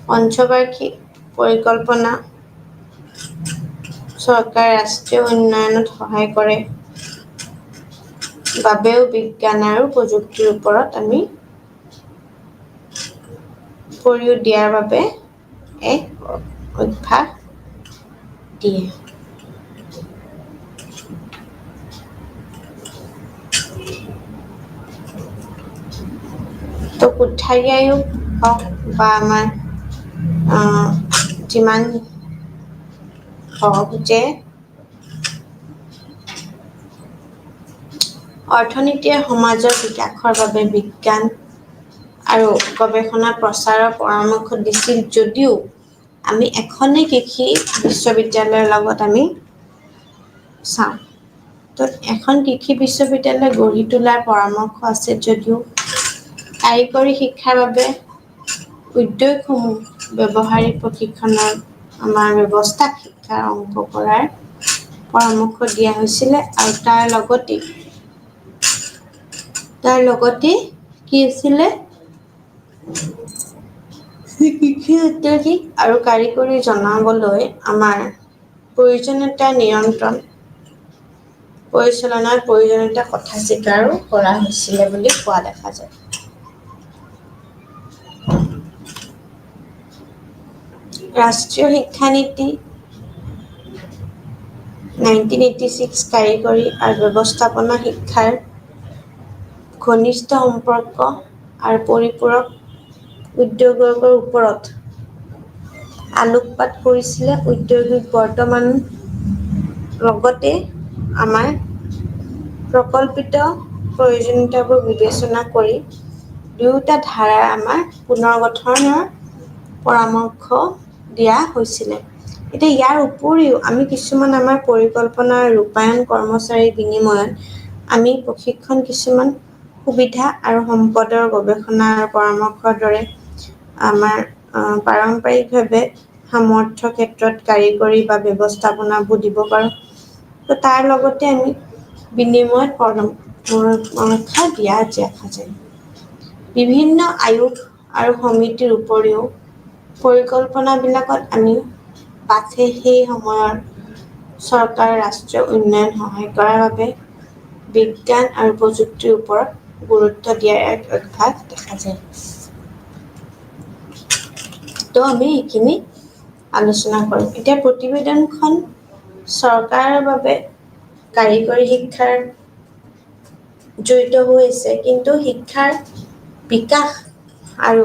[SPEAKER 3] পঞ্চবাৰ্ষিক পৰিকল্পনা চৰকাৰে ৰাষ্ট্ৰীয় উন্নয়নত সহায় কৰে বাবেও বিজ্ঞান আৰু প্ৰযুক্তিৰ ওপৰত আমি কৰিও দিয়াৰ বাবে এক অভ্যাস দিয়ে। তো কোঠাৰী আয়োগ হওক বা আমাৰ যিমান হওক যে অৰ্থনীতিয়ে সমাজৰ বিকাশৰ বাবে বিজ্ঞান আৰু গৱেষণা প্ৰচাৰৰ পৰামৰ্শ দিছিল যদিও আমি এখনেই কৃষি বিশ্ববিদ্যালয়ৰ লগত আমি চাওঁ। তো এখন কৃষি বিশ্ববিদ্যালয় গঢ়ি তোলাৰ পৰামৰ্শ আছে যদিও কাৰিকৰী শিক্ষাৰ বাবে উদ্যোগসমূহ ব্যৱহাৰিক প্ৰশিক্ষণৰ আমাৰ ব্যৱস্থাক শিক্ষাৰ অংশ কৰাৰ পৰামৰ্শ দিয়া হৈছিলে আৰু তাৰ লগতে কি আছিলে কৃষি ঐতিহাসিক আৰু কাৰিকৰী জনাবলৈ আমাৰ প্ৰয়োজনীয়তা নিয়ন্ত্ৰণ পৰিচালনাৰ প্ৰয়োজনীয়তা কথা স্বীকাৰো কৰা হৈছিলে বুলি কোৱা দেখা যায়। ৰাষ্ট্ৰীয় শিক্ষানীতি 1986 কাৰিকৰী আৰু ব্যৱস্থাপনা শিক্ষাৰ ঘনিষ্ঠ সম্পৰ্ক আৰু পৰিপূৰক উদ্যোগৰ ওপৰত আলোকপাত কৰিছিলে। উদ্যোগিক বৰ্তমান লগতে আমাৰ প্ৰকল্পিত প্ৰয়োজনীয়তাবোৰ বিবেচনা কৰি দুয়োটা ধাৰাৰ আমাৰ পুনৰ্গঠনৰ পৰামৰ্শ দিয়া হৈছিলে। এতিয়া ইয়াৰ উপৰিও আমি কিছুমান আমাৰ পৰিকল্পনা ৰূপায়ণ কৰ্মচাৰীৰ বিনিময়ত আমি প্ৰশিক্ষণ কিছুমান সুবিধা আৰু সম্পদৰ গৱেষণা আৰু পৰামৰ্শৰ দৰে আমাৰ পাৰম্পৰিকভাৱে সামৰ্থ্য ক্ষেত্ৰত কাৰিকৰী বা ব্যৱস্থাপনাবোৰ দিব পাৰোঁ। তো তাৰ লগতে আমি বিনিময়ত পৰামৰ্শ দিয়া দেখা যায়। বিভিন্ন আয়োগ আৰু সমিতিৰ উপৰিও পৰিকল্পনাবিলাকত আমি পাঠে সেই সময়ৰ চৰকাৰৰ ৰাষ্ট্ৰীয় উন্নয়ন সহায় কৰাৰ বাবে বিজ্ঞান আৰু প্ৰযুক্তিৰ ওপৰত গুৰুত্ব দিয়াৰ এক অভ্যাস দেখা যায়। তো আমি এইখিনি আলোচনা কৰিম। এতিয়া প্ৰতিবেদনখন চৰকাৰৰ বাবে কাৰিকৰী শিক্ষাৰ জড়িত হৈ আছে, কিন্তু শিক্ষাৰ বিকাশ আৰু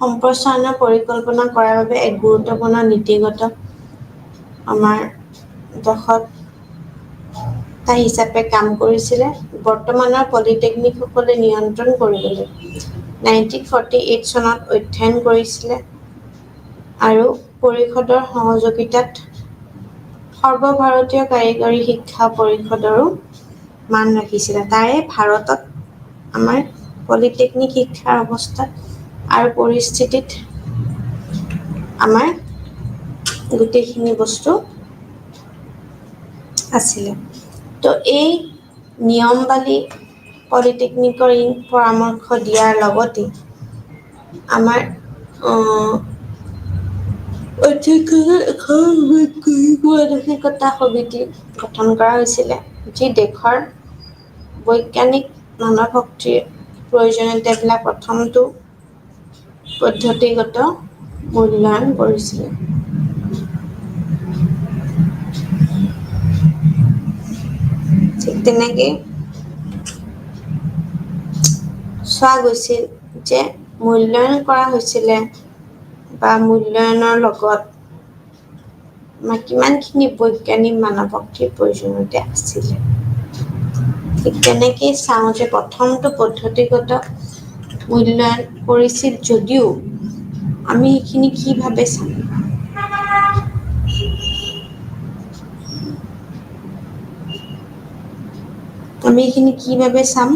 [SPEAKER 3] সম্প্ৰসাৰণৰ পৰিকল্পনা কৰাৰ বাবে এক গুৰুত্বপূৰ্ণ নীতিগত আমাৰ দক্ষতা হিচাপে কাম কৰিছিলে। বৰ্তমানৰ পলিটেকনিকসকলে নিয়ন্ত্ৰণ কৰিবলৈ 1948 চনত অধ্যয়ন কৰিছিলে আৰু পৰিষদৰ সহযোগিতাত সৰ্বভাৰতীয় কাৰিকৰী শিক্ষা পৰিষদৰো মান ৰাখিছিলে। তাৰে ভাৰতত আমাৰ পলিটেকনিক শিক্ষাৰ অৱস্থা আৰু পৰিস্থিতিত আমাৰ গোটেইখিনি বস্তু আছিলে। তো এই নিয়মাৱলী পলিটেকনিকৰ পৰামৰ্শ দিয়াৰ লগতে আমাৰ মানসিকতা সমিতি গঠন কৰা হৈছিলে, যি দেশৰ বৈজ্ঞানিক মানৱ শক্তিৰ প্ৰয়োজনীয়তাবিলাক প্ৰথমটো পদ্ধতিগত মূল্যায়ন কৰিছিলে। ঠিক তেনেকৈ চোৱা গৈছিল যে মূল্যায়ন কৰা হৈছিলে বা মূল্যায়নৰ লগত কিমানখিনি বৈজ্ঞানিক মানৱ শক্তিৰ প্ৰয়োজনীয়তা আছিলে। ঠিক তেনেকেই চাওঁ যে প্ৰথমটো পদ্ধতিগত মূল্যায়ন কৰিছিল যদিও আমি এইখিনি কিভাৱে চাম? আমি এইখিনি কিভাৱে চাম?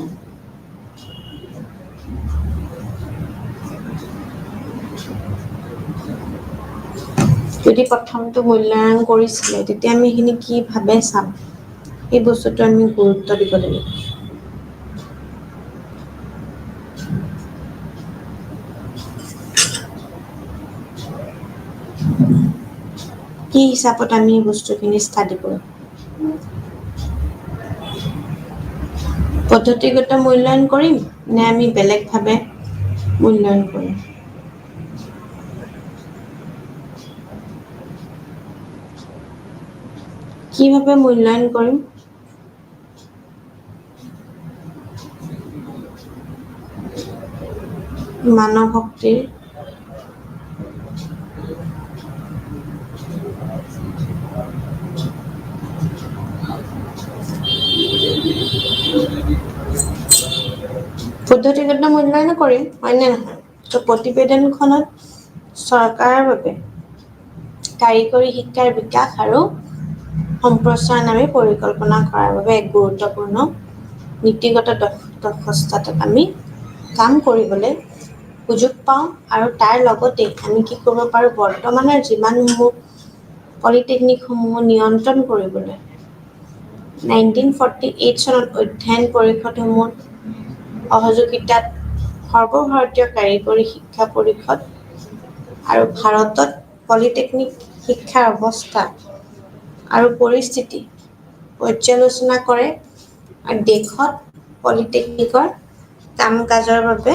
[SPEAKER 3] যদি প্ৰথমটো মূল্যায়ন কৰিছিলে তেতিয়া আমি এইখিনি কিভাৱে চাম? এই বস্তুটো আমি গুৰুত্ব দিব লাগিব। কি হিচাপত আমি এই বস্তুখিনি ষ্টাডি কৰিম? পদ্ধতিগত মূল্যায়ন কৰিম নে আমি বেলেগভাৱে মূল্যায়ন কৰিম? কিভাৱে মূল্যায়ন কৰিম? মানৱ শক্তিৰ পদ্ধতিগত মূল্যায়ন কৰিম, হয়নে নহয়? তো প্ৰতিবেদনখনত চৰকাৰৰ বাবে কাৰিকৰী শিক্ষাৰ বিকাশ আৰু সম্প্ৰসাৰণ আমি পৰিকল্পনা কৰাৰ বাবে এক গুৰুত্বপূৰ্ণ নীতিগত দক্ষতাত আমি কাম কৰিবলৈ সুযোগ পাওঁ আৰু তাৰ লগতে আমি কি কৰিব পাৰোঁ? বৰ্তমানৰ যিমানসমূহ পলিটেকনিকসমূহ নিয়ন্ত্ৰণ কৰিবলৈ 1948 চনত অধ্যয়ন পৰিষদসমূহ সহযোগিতাত সৰ্বভাৰতীয় কাৰিকৰী শিক্ষা পৰিষদ আৰু ভাৰতত পলিটেকনিক শিক্ষাৰ অৱস্থা আৰু পৰিস্থিতি পৰ্যালোচনা কৰে আৰু দেশত পলিটেকনিকৰ কাম-কাজৰ বাবে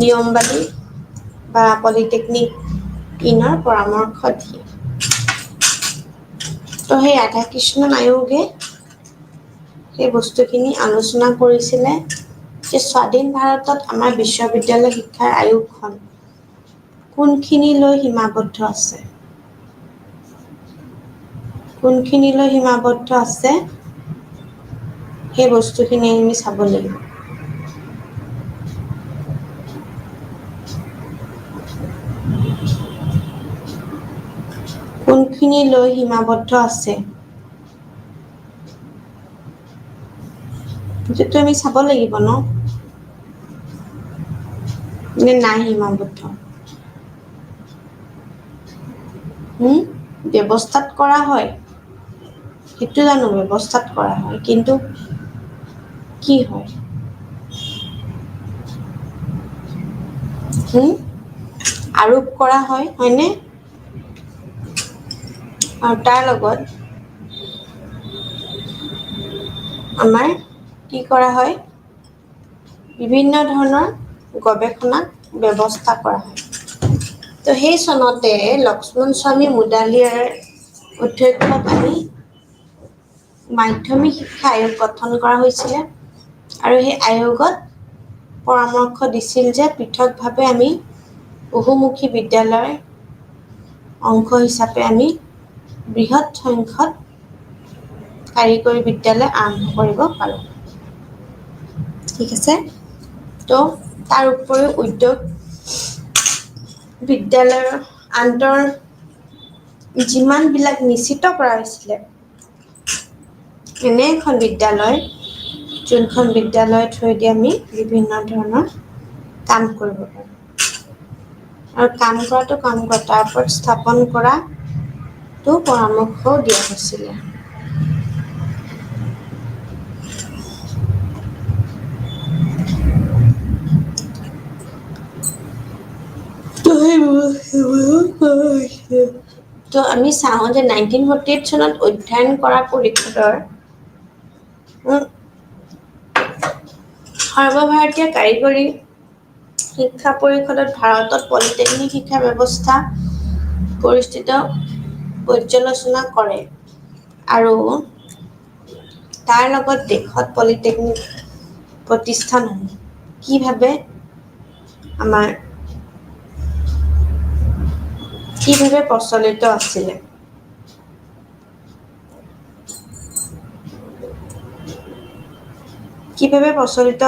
[SPEAKER 3] নিয়মাৱলী বা পলিটেকনিক ইনৰ পৰামৰ্শ দিয়ে। তো সেই ৰাধাকৃষ্ণন আয়োগে সেই বস্তুখিনি আলোচনা কৰিছিলে যে স্বাধীন ভাৰতত আমাৰ বিশ্ববিদ্যালয় শিক্ষাৰ আয়োগখন কোনখিনিলৈ সীমাবদ্ধ আছে? কোনখিনিলৈ সীমাবদ্ধ আছে সেই বস্তুখিনি আমি চাব লাগিব। কোনখিনিলৈ সীমাবদ্ধ আছে সেইটো আমি চাব লাগিব ন? নে নাই সীমাবদ্ধ? ব্যৱস্থাত কৰা হয়, সেইটো জানো ব্যৱস্থাত কৰা হয়, কিন্তু কি হয়? আৰোপ কৰা হয়, হয়নে? আৰু তাৰ লগত আমাৰ কি কৰা হয়? বিভিন্ন ধৰণৰ গৱেষণা ব্যৱস্থা কৰা হয়। তো সেই চনতে লক্ষ্মণ স্বামী মুডালিয়াৰ অধ্যক্ষত আমি মাধ্যমিক শিক্ষা আয়োগ গঠন কৰা হৈছিলে আৰু সেই আয়োগত পৰামৰ্শ দিছিল যে পৃথকভাৱে আমি বহুমুখী বিদ্যালয়ৰ অংশ হিচাপে আমি বৃহৎ সংখ্যক কাৰিকৰী বিদ্যালয় আৰম্ভ কৰিব পাৰোঁ। ঠিক আছে? তো তাৰ উপৰিও উদ্যোগ বিদ্যালয়ৰ যিমানবিলাক নিশ্চিত কৰা হৈছিলে এনে এখন বিদ্যালয়, যোনখন বিদ্যালয়ৰ থ্ৰুৱেদি আমি বিভিন্ন ধৰণৰ কাম কৰিব পাৰোঁ। আৰু কাম কৰা, তাৰ ওপৰত স্থাপন কৰাটো পৰামৰ্শও দিয়া হৈছিলে। তো আমি চাওঁ যে 1948 চনত অধ্যয়ন কৰা পৰিষদৰ সৰ্বভাৰতীয় কাৰিকৰী শিক্ষা পৰিষদত ভাৰতত পলিটেকনিক শিক্ষা ব্যৱস্থা পৰিস্থিতি পৰ্যালোচনা কৰে আৰু তাৰ লগত দেশত পলিটেকনিক প্ৰতিষ্ঠানসমূহ কিভাৱে প্ৰচলিত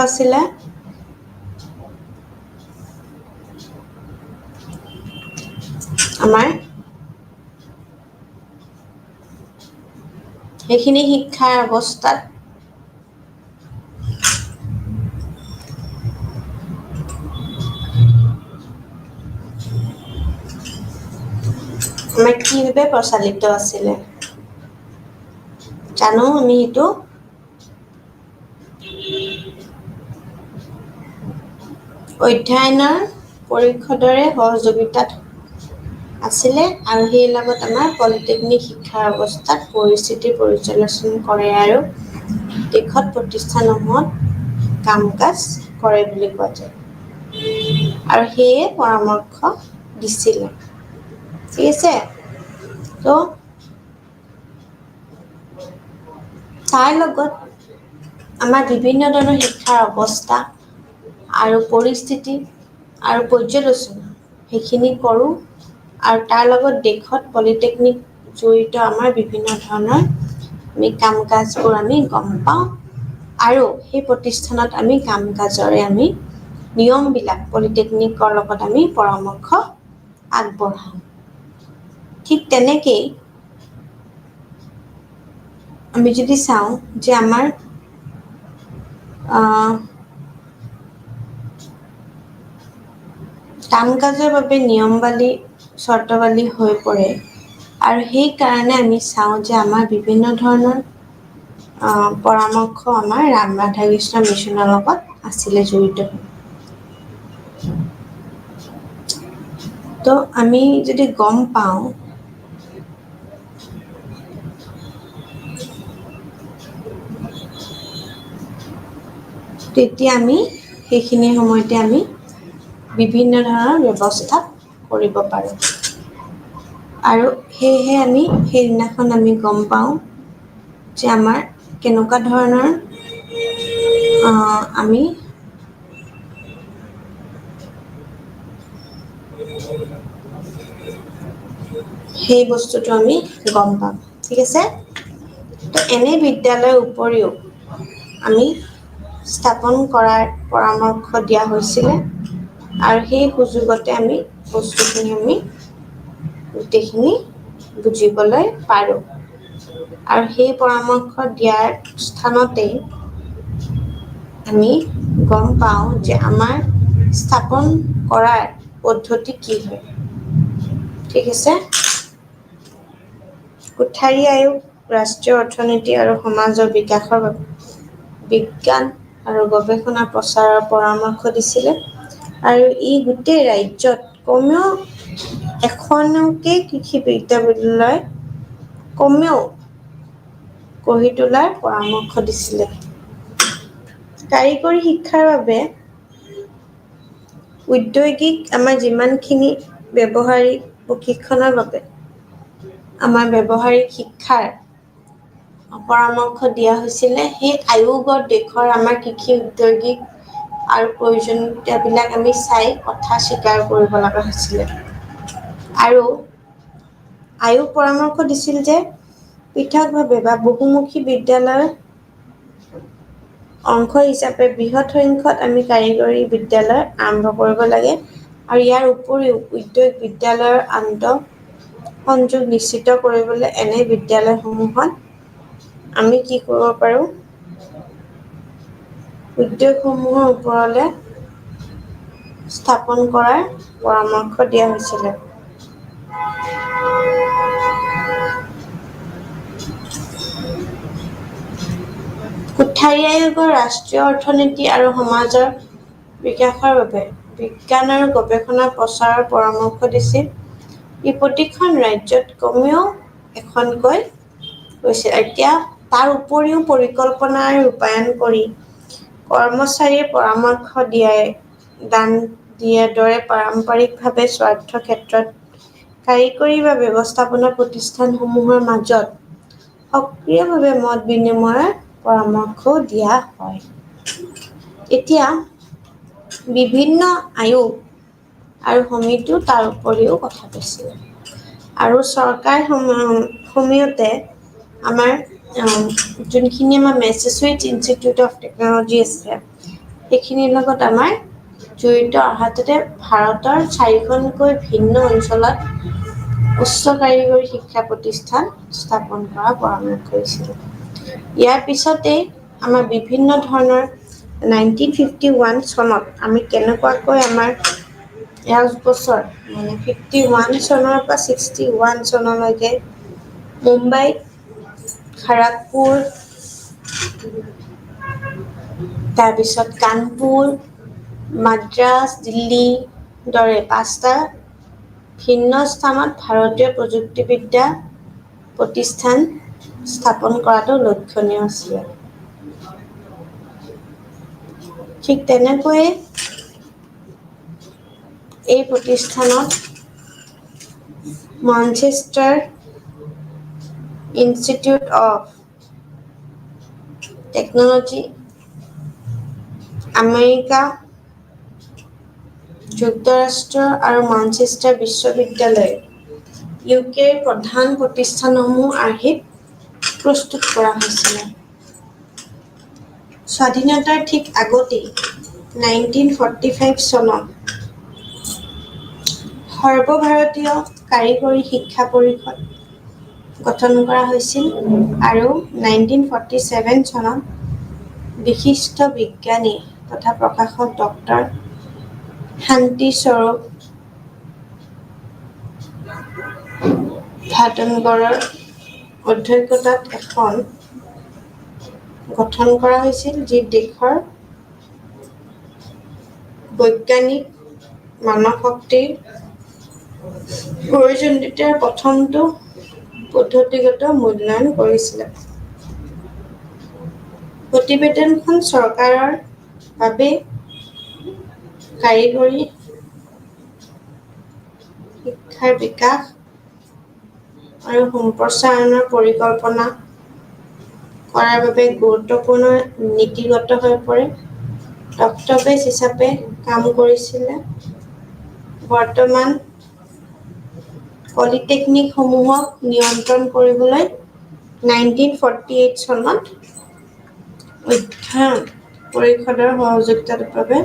[SPEAKER 3] আছিলে। আমাৰ সেইখিনি শিক্ষাৰ অৱস্থাত আমাৰ কিভাৱে প্ৰচলিত আছিলে জানো আমি এইটো অধ্যয়নৰ পৰিষদৰে সহযোগিতাত আছিলে আৰু সেই লগত আমাৰ পলিটেকনিক শিক্ষাৰ অৱস্থাত পৰিস্থিতি পৰ্যালোচনা কৰে আৰু দেশত প্ৰতিষ্ঠানসমূহত কাম কাজ কৰে বুলি কোৱা যায় আৰু সেয়ে পৰামৰ্শ দিছিলে। ঠিক আছে, তো তাৰ লগত আমাৰ বিভিন্ন ধৰণৰ শিক্ষাৰ অৱস্থা আৰু পৰিস্থিতি আৰু পৰ্যালোচনা সেইখিনি কৰোঁ আৰু তাৰ লগত দেশত পলিটেকনিক জড়িত আমাৰ বিভিন্ন ধৰণৰ আমি কাম কাজবোৰ আমি গম পাওঁ আৰু সেই প্ৰতিষ্ঠানত আমি কাম কাজৰে আমি নিয়মবিলাক পলিটেকনিকৰ লগত আমি পৰামৰ্শ আগবঢ়াওঁ। ঠিক তেনেকেই আমি যদি চাওঁ যে আমাৰ কাম কাজৰ বাবে নিয়মাৱলী চৰ্তাৱলী হৈ পৰে আৰু সেইকাৰণে আমি চাওঁ যে আমাৰ বিভিন্ন ধৰণৰ পৰামৰ্শ আমাৰ ৰাধাকৃষ্ণ মিছনৰ লগত আছিলে জড়িত। তো আমি যদি গম পাওঁ তেতিয়া আমি সেইখিনি সময়তে আমি বিভিন্ন ধৰণৰ ব্যৱস্থা কৰিব পাৰোঁ আৰু সেয়েহে আমি সেইদিনাখন আমি গম পাওঁ যে আমাৰ কেনেকুৱা ধৰণৰ আমি সেই বস্তুটো আমি গম পাম। ঠিক আছে, তো এনে বিদ্যালয়ৰ উপৰিও আমি স্থাপন কৰাৰ পৰামৰ্শ দিয়া হৈছিলে আৰু সেই সুযোগতে আমি বস্তুখিনি আমি গোটেইখিনি বুজিবলৈ পাৰোঁ আৰু সেই পৰামৰ্শ দিয়াৰ স্থানতেই আমি গম পাওঁ যে আমাৰ স্থাপন কৰাৰ পদ্ধতি কি হয়। ঠিক আছে, কোঠাৰী আয়োগ ৰাষ্ট্ৰীয় অৰ্থনীতি আৰু সমাজৰ বিকাশৰ বাবে বিজ্ঞান আৰু গৱেষণা প্ৰচাৰৰ পৰামৰ্শ দিছিলে আৰু ই গোটেই ৰাজ্যত কমেও এখনকে কৃষি বিশ্ববিদ্যালয় কমেও গঢ়ি তোলাৰ পৰামৰ্শ দিছিলে। কাৰিকৰী শিক্ষাৰ বাবে ঔদ্যোগিক আমাৰ যিমানখিনি ব্যৱহাৰিক প্ৰশিক্ষণৰ বাবে আমাৰ ব্যৱহাৰিক শিক্ষাৰ পৰামৰ্শ দিয়া হৈছিলে। সেই আয়োগত দেশৰ আমাৰ কৃষি ঔদ্যোগিক আৰু প্ৰয়োজনীয়তাবিলাক আমি চাই কথা স্বীকাৰ কৰিব লগা হৈছিলে আৰু আয়োগ পৰামৰ্শ দিছিল যে পৃথকভাৱে বা বহুমুখী বিদ্যালয়ৰ অংশ হিচাপে বৃহৎ সংখ্যক আমি কাৰিকৰী বিদ্যালয় আৰম্ভ কৰিব লাগে আৰু ইয়াৰ উপৰিও উদ্যোগ বিদ্যালয়ৰ সংযোগ নিশ্চিত কৰিবলৈ এনে বিদ্যালয়সমূহত আমি কি কৰিব পাৰোঁ, উদ্যোগসমূহৰ ওপৰলৈ স্থাপন কৰাৰ পৰামৰ্শ দিয়া হৈছিলে। কোঠাৰী আয়োগৰ ৰাষ্ট্ৰীয় অৰ্থনীতি আৰু সমাজৰ বিকাশৰ বাবে বিজ্ঞান আৰু গৱেষণা প্ৰচাৰৰ পৰামৰ্শ দিছিল। ই প্ৰতিখন ৰাজ্যত কমেও এখনকৈ গৈছিল। এতিয়া তাৰ উপৰিও পৰিকল্পনা ৰূপায়ণ কৰি কৰ্মচাৰীৰ পৰামৰ্শ দিয়াৰ দৰে পাৰম্পৰিকভাৱে স্বাৰ্থ ক্ষেত্ৰত কাৰিকৰী বা ব্যৱস্থাপনা প্ৰতিষ্ঠানসমূহৰ মাজত সক্ৰিয়ভাৱে মত বিনিময়ৰ পৰামৰ্শও দিয়া হয়। এতিয়া বিভিন্ন আয়োগ আৰু সমিতিও তাৰ উপৰিও কথা কৈছিল। আৰু চৰকাৰ সময়তে আমাৰ যোনখিনি আমাৰ মেছেচুইটছ ইনষ্টিটিউট অফ টেকন'লজি আছে সেইখিনিৰ লগত আমাৰ জড়িত আহাতে ভাৰতৰ 4খনকৈ ভিন্ন অঞ্চলত উচ্চ কাৰিকৰী শিক্ষা প্ৰতিষ্ঠান স্থাপন কৰাৰ পৰামৰ্শ কৰিছিল। ইয়াৰ পিছতে আমাৰ বিভিন্ন ধৰণৰ 1951 চনত আমি কেনেকুৱাকৈ আমাৰ বছৰ মানে 51 চনৰ পৰা 61 চনলৈকে মুম্বাইত, খড়গপুৰ, তাৰপিছত কানপুৰ, মাদ্ৰাজ, দিল্লী দৰে 5টা ভিন্ন স্থানত ভাৰতীয় প্ৰযুক্তিবিদ্যা প্ৰতিষ্ঠান স্থাপন কৰাটো লক্ষণীয় আছিল। ঠিক তেনেকৈয়ে এই প্ৰতিষ্ঠানত Manchester institute of technology, America যুক্তৰাষ্ট্ৰ আৰু মানচেষ্টাৰ বিশ্ববিদ্যালয় UKৰ প্ৰধান প্ৰতিষ্ঠানসমূহ আৰ্হিত প্ৰস্তুত কৰা হৈছিল। স্বাধীনতাৰ ঠিক আগতেই 1945 চনত সৰ্বভাৰতীয় কাৰিকৰী শিক্ষা পৰিষদ গঠন কৰা হৈছিল আৰু 1947 চনত বিশিষ্ট বিজ্ঞানী তথা প্ৰকাশক ডক্টৰ শান্তিস্বৰূপ ভাটনগৰৰ অধ্যক্ষতাত এখন গঠন কৰা হৈছিল যি দেশৰ বৈজ্ঞানিক মানৱশক্তিৰ প্ৰয়োজনীয়তাৰ প্ৰথমটো পদ্ধতিগত মূল্যায়ন কৰিছিল। প্ৰতিবেদনখন চৰকাৰৰ বাবে কাৰিকৰী শিক্ষাৰ বিকাশ আৰু সম্প্ৰসাৰণৰ পৰিকল্পনা কৰাৰ বাবে গুৰুত্বপূৰ্ণ নীতিগত হৈ পৰে। দস্তাবেজ হিচাপে কাম কৰিছিল। বৰ্তমান পলিটেকনিকসমূহক নিয়ন্ত্ৰণ কৰিবলৈ 1948 চনত অধ্যয়ন পৰিষদৰ সহযোগিতাৰ বাবে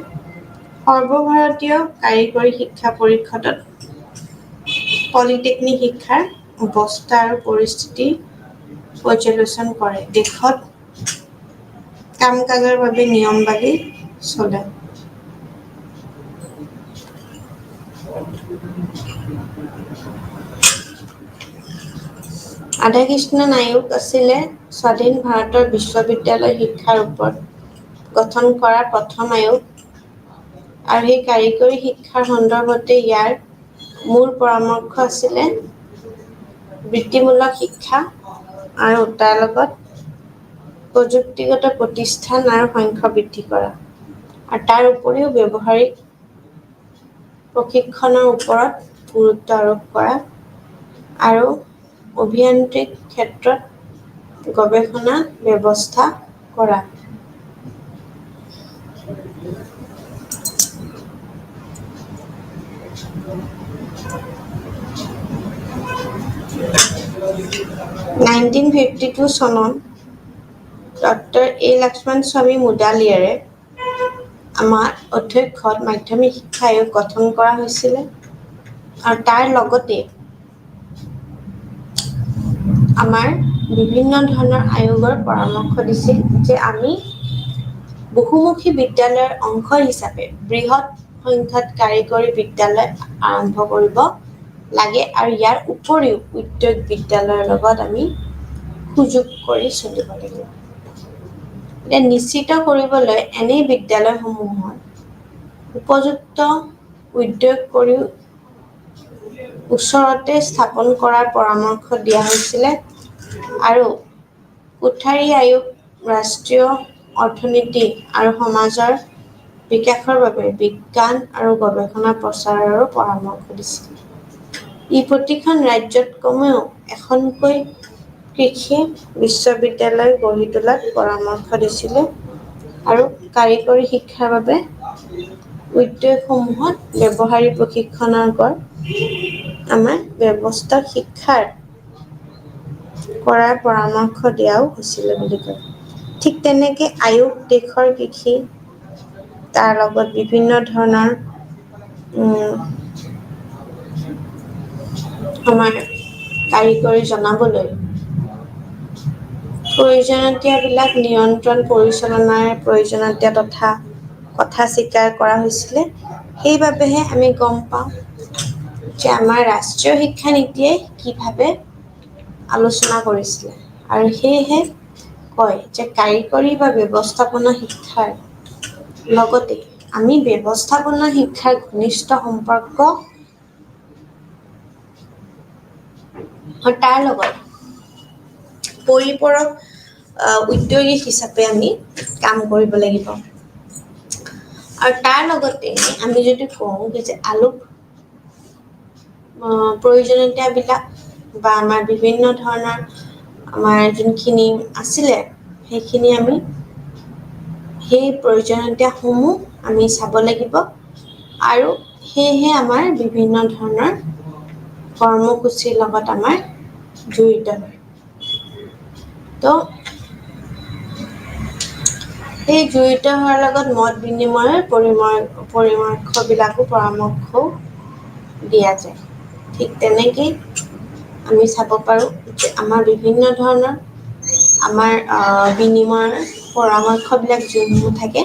[SPEAKER 3] সৰ্বভাৰতীয় কাৰিকৰী শিক্ষা পৰিষদত পলিটেকনিক শিক্ষাৰ অৱস্থা আৰু পৰিস্থিতি পৰ্যালোচনা কৰে। দেশত কাম-কাজৰ বাবে নিয়মাৱলী চলে। ৰাধাকৃষ্ণন আয়োগ আছিলে স্বাধীন ভাৰতৰ বিশ্ববিদ্যালয় শিক্ষাৰ ওপৰত গঠন কৰা প্ৰথম আয়োগ আৰু সেই কাৰিকৰী শিক্ষাৰ সন্দৰ্ভতে ইয়াৰ মূল পৰামৰ্শ আছিলে বৃত্তিমূলক শিক্ষা আৰু তাৰ লগত প্ৰযুক্তিগত প্ৰতিষ্ঠান আৰু সংখ্যা বৃদ্ধি কৰা আৰু তাৰ উপৰিও ব্যৱহাৰিক প্ৰশিক্ষণৰ ওপৰত গুৰুত্ব আৰোপ কৰা আৰু অভিযান্ত্ৰিক ক্ষেত্ৰত গৱেষণা ব্যৱস্থা কৰা। (1952) চনত ডক্টৰ এ. লক্ষ্মণ স্বামী মুডালিয়াৰে আমাৰ অধ্যক্ষত মাধ্যমিক শিক্ষা আয়োগ গঠন কৰা হৈছিল আৰু তাৰ লগতে আমাৰ বিভিন্ন ধৰণৰ আয়োগৰ পৰামৰ্শ দিছিল যে আমি বহুমুখী বিদ্যালয়ৰ অংশ হিচাপে বৃহৎ সংখ্যাত কাৰিকৰী বিদ্যালয় আৰম্ভ কৰিব লাগে আৰু ইয়াৰ উপৰিও উদ্যোগ বিদ্যালয়ৰ লগত আমি সুযোগ কৰি চলিব লাগিব। এতিয়া নিশ্চিত কৰিবলৈ এনে বিদ্যালয়সমূহত উপযুক্ত উদ্যোগ কৰি ওচৰতে স্থাপন কৰাৰ পৰামৰ্শ দিয়া হৈছিল আৰু কোঠাৰী আয়োগ ৰাষ্ট্ৰীয় অৰ্থনীতি আৰু সমাজৰ বিকাশৰ বাবে বিজ্ঞান আৰু গৱেষণা প্ৰচাৰৰ পৰামৰ্শ দিছিল। ই প্ৰতিখন ৰাজ্যত কমেও এখনকৈ কৃষি বিশ্ববিদ্যালয় গঢ়ি তোলাত পৰামৰ্শ দিছিল আৰু কাৰিকৰী শিক্ষাৰ বাবে উদ্যোগসমূহত ব্যৱহাৰিক প্ৰশিক্ষণৰ ওপৰত আমাৰ ব্যৱস্থা শিক্ষাৰ কৰাৰ পৰামৰ্শ দিয়াও হৈছিলে বুলি কয়। ঠিক তেনেকে আয়োগ দেশৰ কৃষি তাৰ লগত বিভিন্ন ধৰণৰ আমাৰ কাৰিকৰী জনাবলৈ প্ৰয়োজনীয়তাবিলাক নিয়ন্ত্ৰণ পৰিচালনাৰ প্ৰয়োজনীয়তা তথা কথা স্বীকাৰ কৰা হৈছিলে। সেইবাবেহে আমি গম পাওঁ যে আমাৰ ৰাষ্ট্ৰীয় শিক্ষা নীতিয়ে কিভাৱে আলোচনা কৰিছিলে আৰু সেয়েহে কয় যে কাৰিকৰী বা ব্যৱস্থাপনা শিক্ষাৰ লগতে আমি ব্যৱস্থাপনা শিক্ষাৰ ঘনিষ্ঠ সম্পৰ্ক তাৰ লগত পৰিপূৰক উদ্যোগিক হিচাপে আমি কাম কৰিব লাগিব। আৰু তাৰ লগতে আমি যদি কওঁ যে প্ৰয়োজনীয়তাবিলাক বা আমাৰ বিভিন্ন ধৰণৰ আমাৰ যোনখিনি আছিলে সেইখিনি আমি সেই প্ৰয়োজনীয়তাসমূহ আমি চাব লাগিব আৰু সেয়েহে আমাৰ বিভিন্ন ধৰণৰ কৰ্মসূচীৰ লগত আমাৰ জড়িত হয়। তো সেই জড়িত হোৱাৰ লগত মত বিনিময়ৰ পৰামৰ্শও দিয়া যায়। ঠিক তেনেকেই আমি চাব পাৰোঁ যে আমাৰ বিভিন্ন ধৰণৰ আমাৰ বিনিময়ৰ পৰামৰ্শবিলাক যোনসমূহ থাকে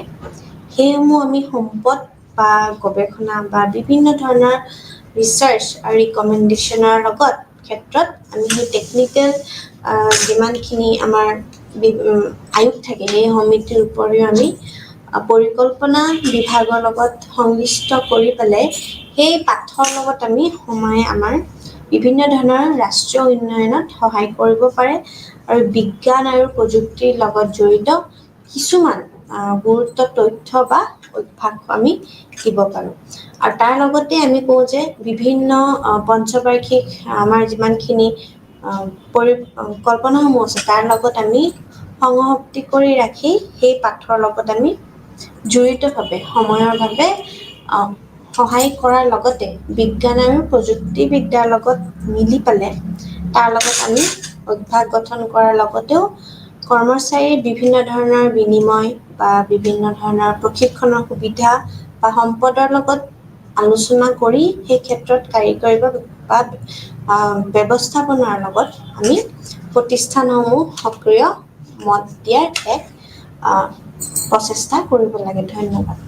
[SPEAKER 3] সেইসমূহ আমি সম্পদ বা গৱেষণা বা বিভিন্ন ধৰণৰ ৰিচাৰ্চ আৰু ৰিকমেণ্ডেশ্যনৰ লগত ক্ষেত্ৰত আমি সেই টেকনিকেল যিমানখিনি আমাৰ আয়োগ থাকে সেই সমিতিৰ উপৰিও আমি পৰিকল্পনা বিভাগৰ লগত সংশ্লিষ্ট কৰি পেলাই সেই পাঠৰ লগত আমি আমাৰ বিভিন্ন ধৰণৰ ৰাষ্ট্ৰীয় উন্নয়নত সহায় কৰিব পাৰে আৰু বিজ্ঞান আৰু প্ৰযুক্তিৰ লগত জড়িত কিছুমান গুৰুত্ব তথ্য বা অভ্যাস আমি দিব পাৰোঁ। আৰু তাৰ লগতে আমি কওঁ যে বিভিন্ন পঞ্চবাৰ্ষিক আমাৰ যিমানখিনি পৰিকল্পনাসমূহ আছে তাৰ লগত আমি সংহতি কৰি ৰাখি সেই পাঠৰ লগত আমি জড়িতভাৱে সময়ৰভাৱে সহায় কৰাৰ লগতে বিজ্ঞান আৰু প্ৰযুক্তিবিদ্যাৰ লগত মিলি পেলাই তাৰ লগত আমি অভ্যাস গঠন কৰাৰ লগতেও কৰ্মচাৰীৰ বিভিন্ন ধৰণৰ বিনিময় বা বিভিন্ন ধৰণৰ প্ৰশিক্ষণৰ সুবিধা বা সম্পদৰ লগত আলোচনা কৰি সেই ক্ষেত্ৰত কাৰিকৰী বা ব্যৱস্থাপনাৰ লগত আমি প্ৰতিষ্ঠানসমূহ সক্ৰিয় মত দিয়াৰ এক প্ৰচেষ্টা কৰিব লাগে। ধন্যবাদ।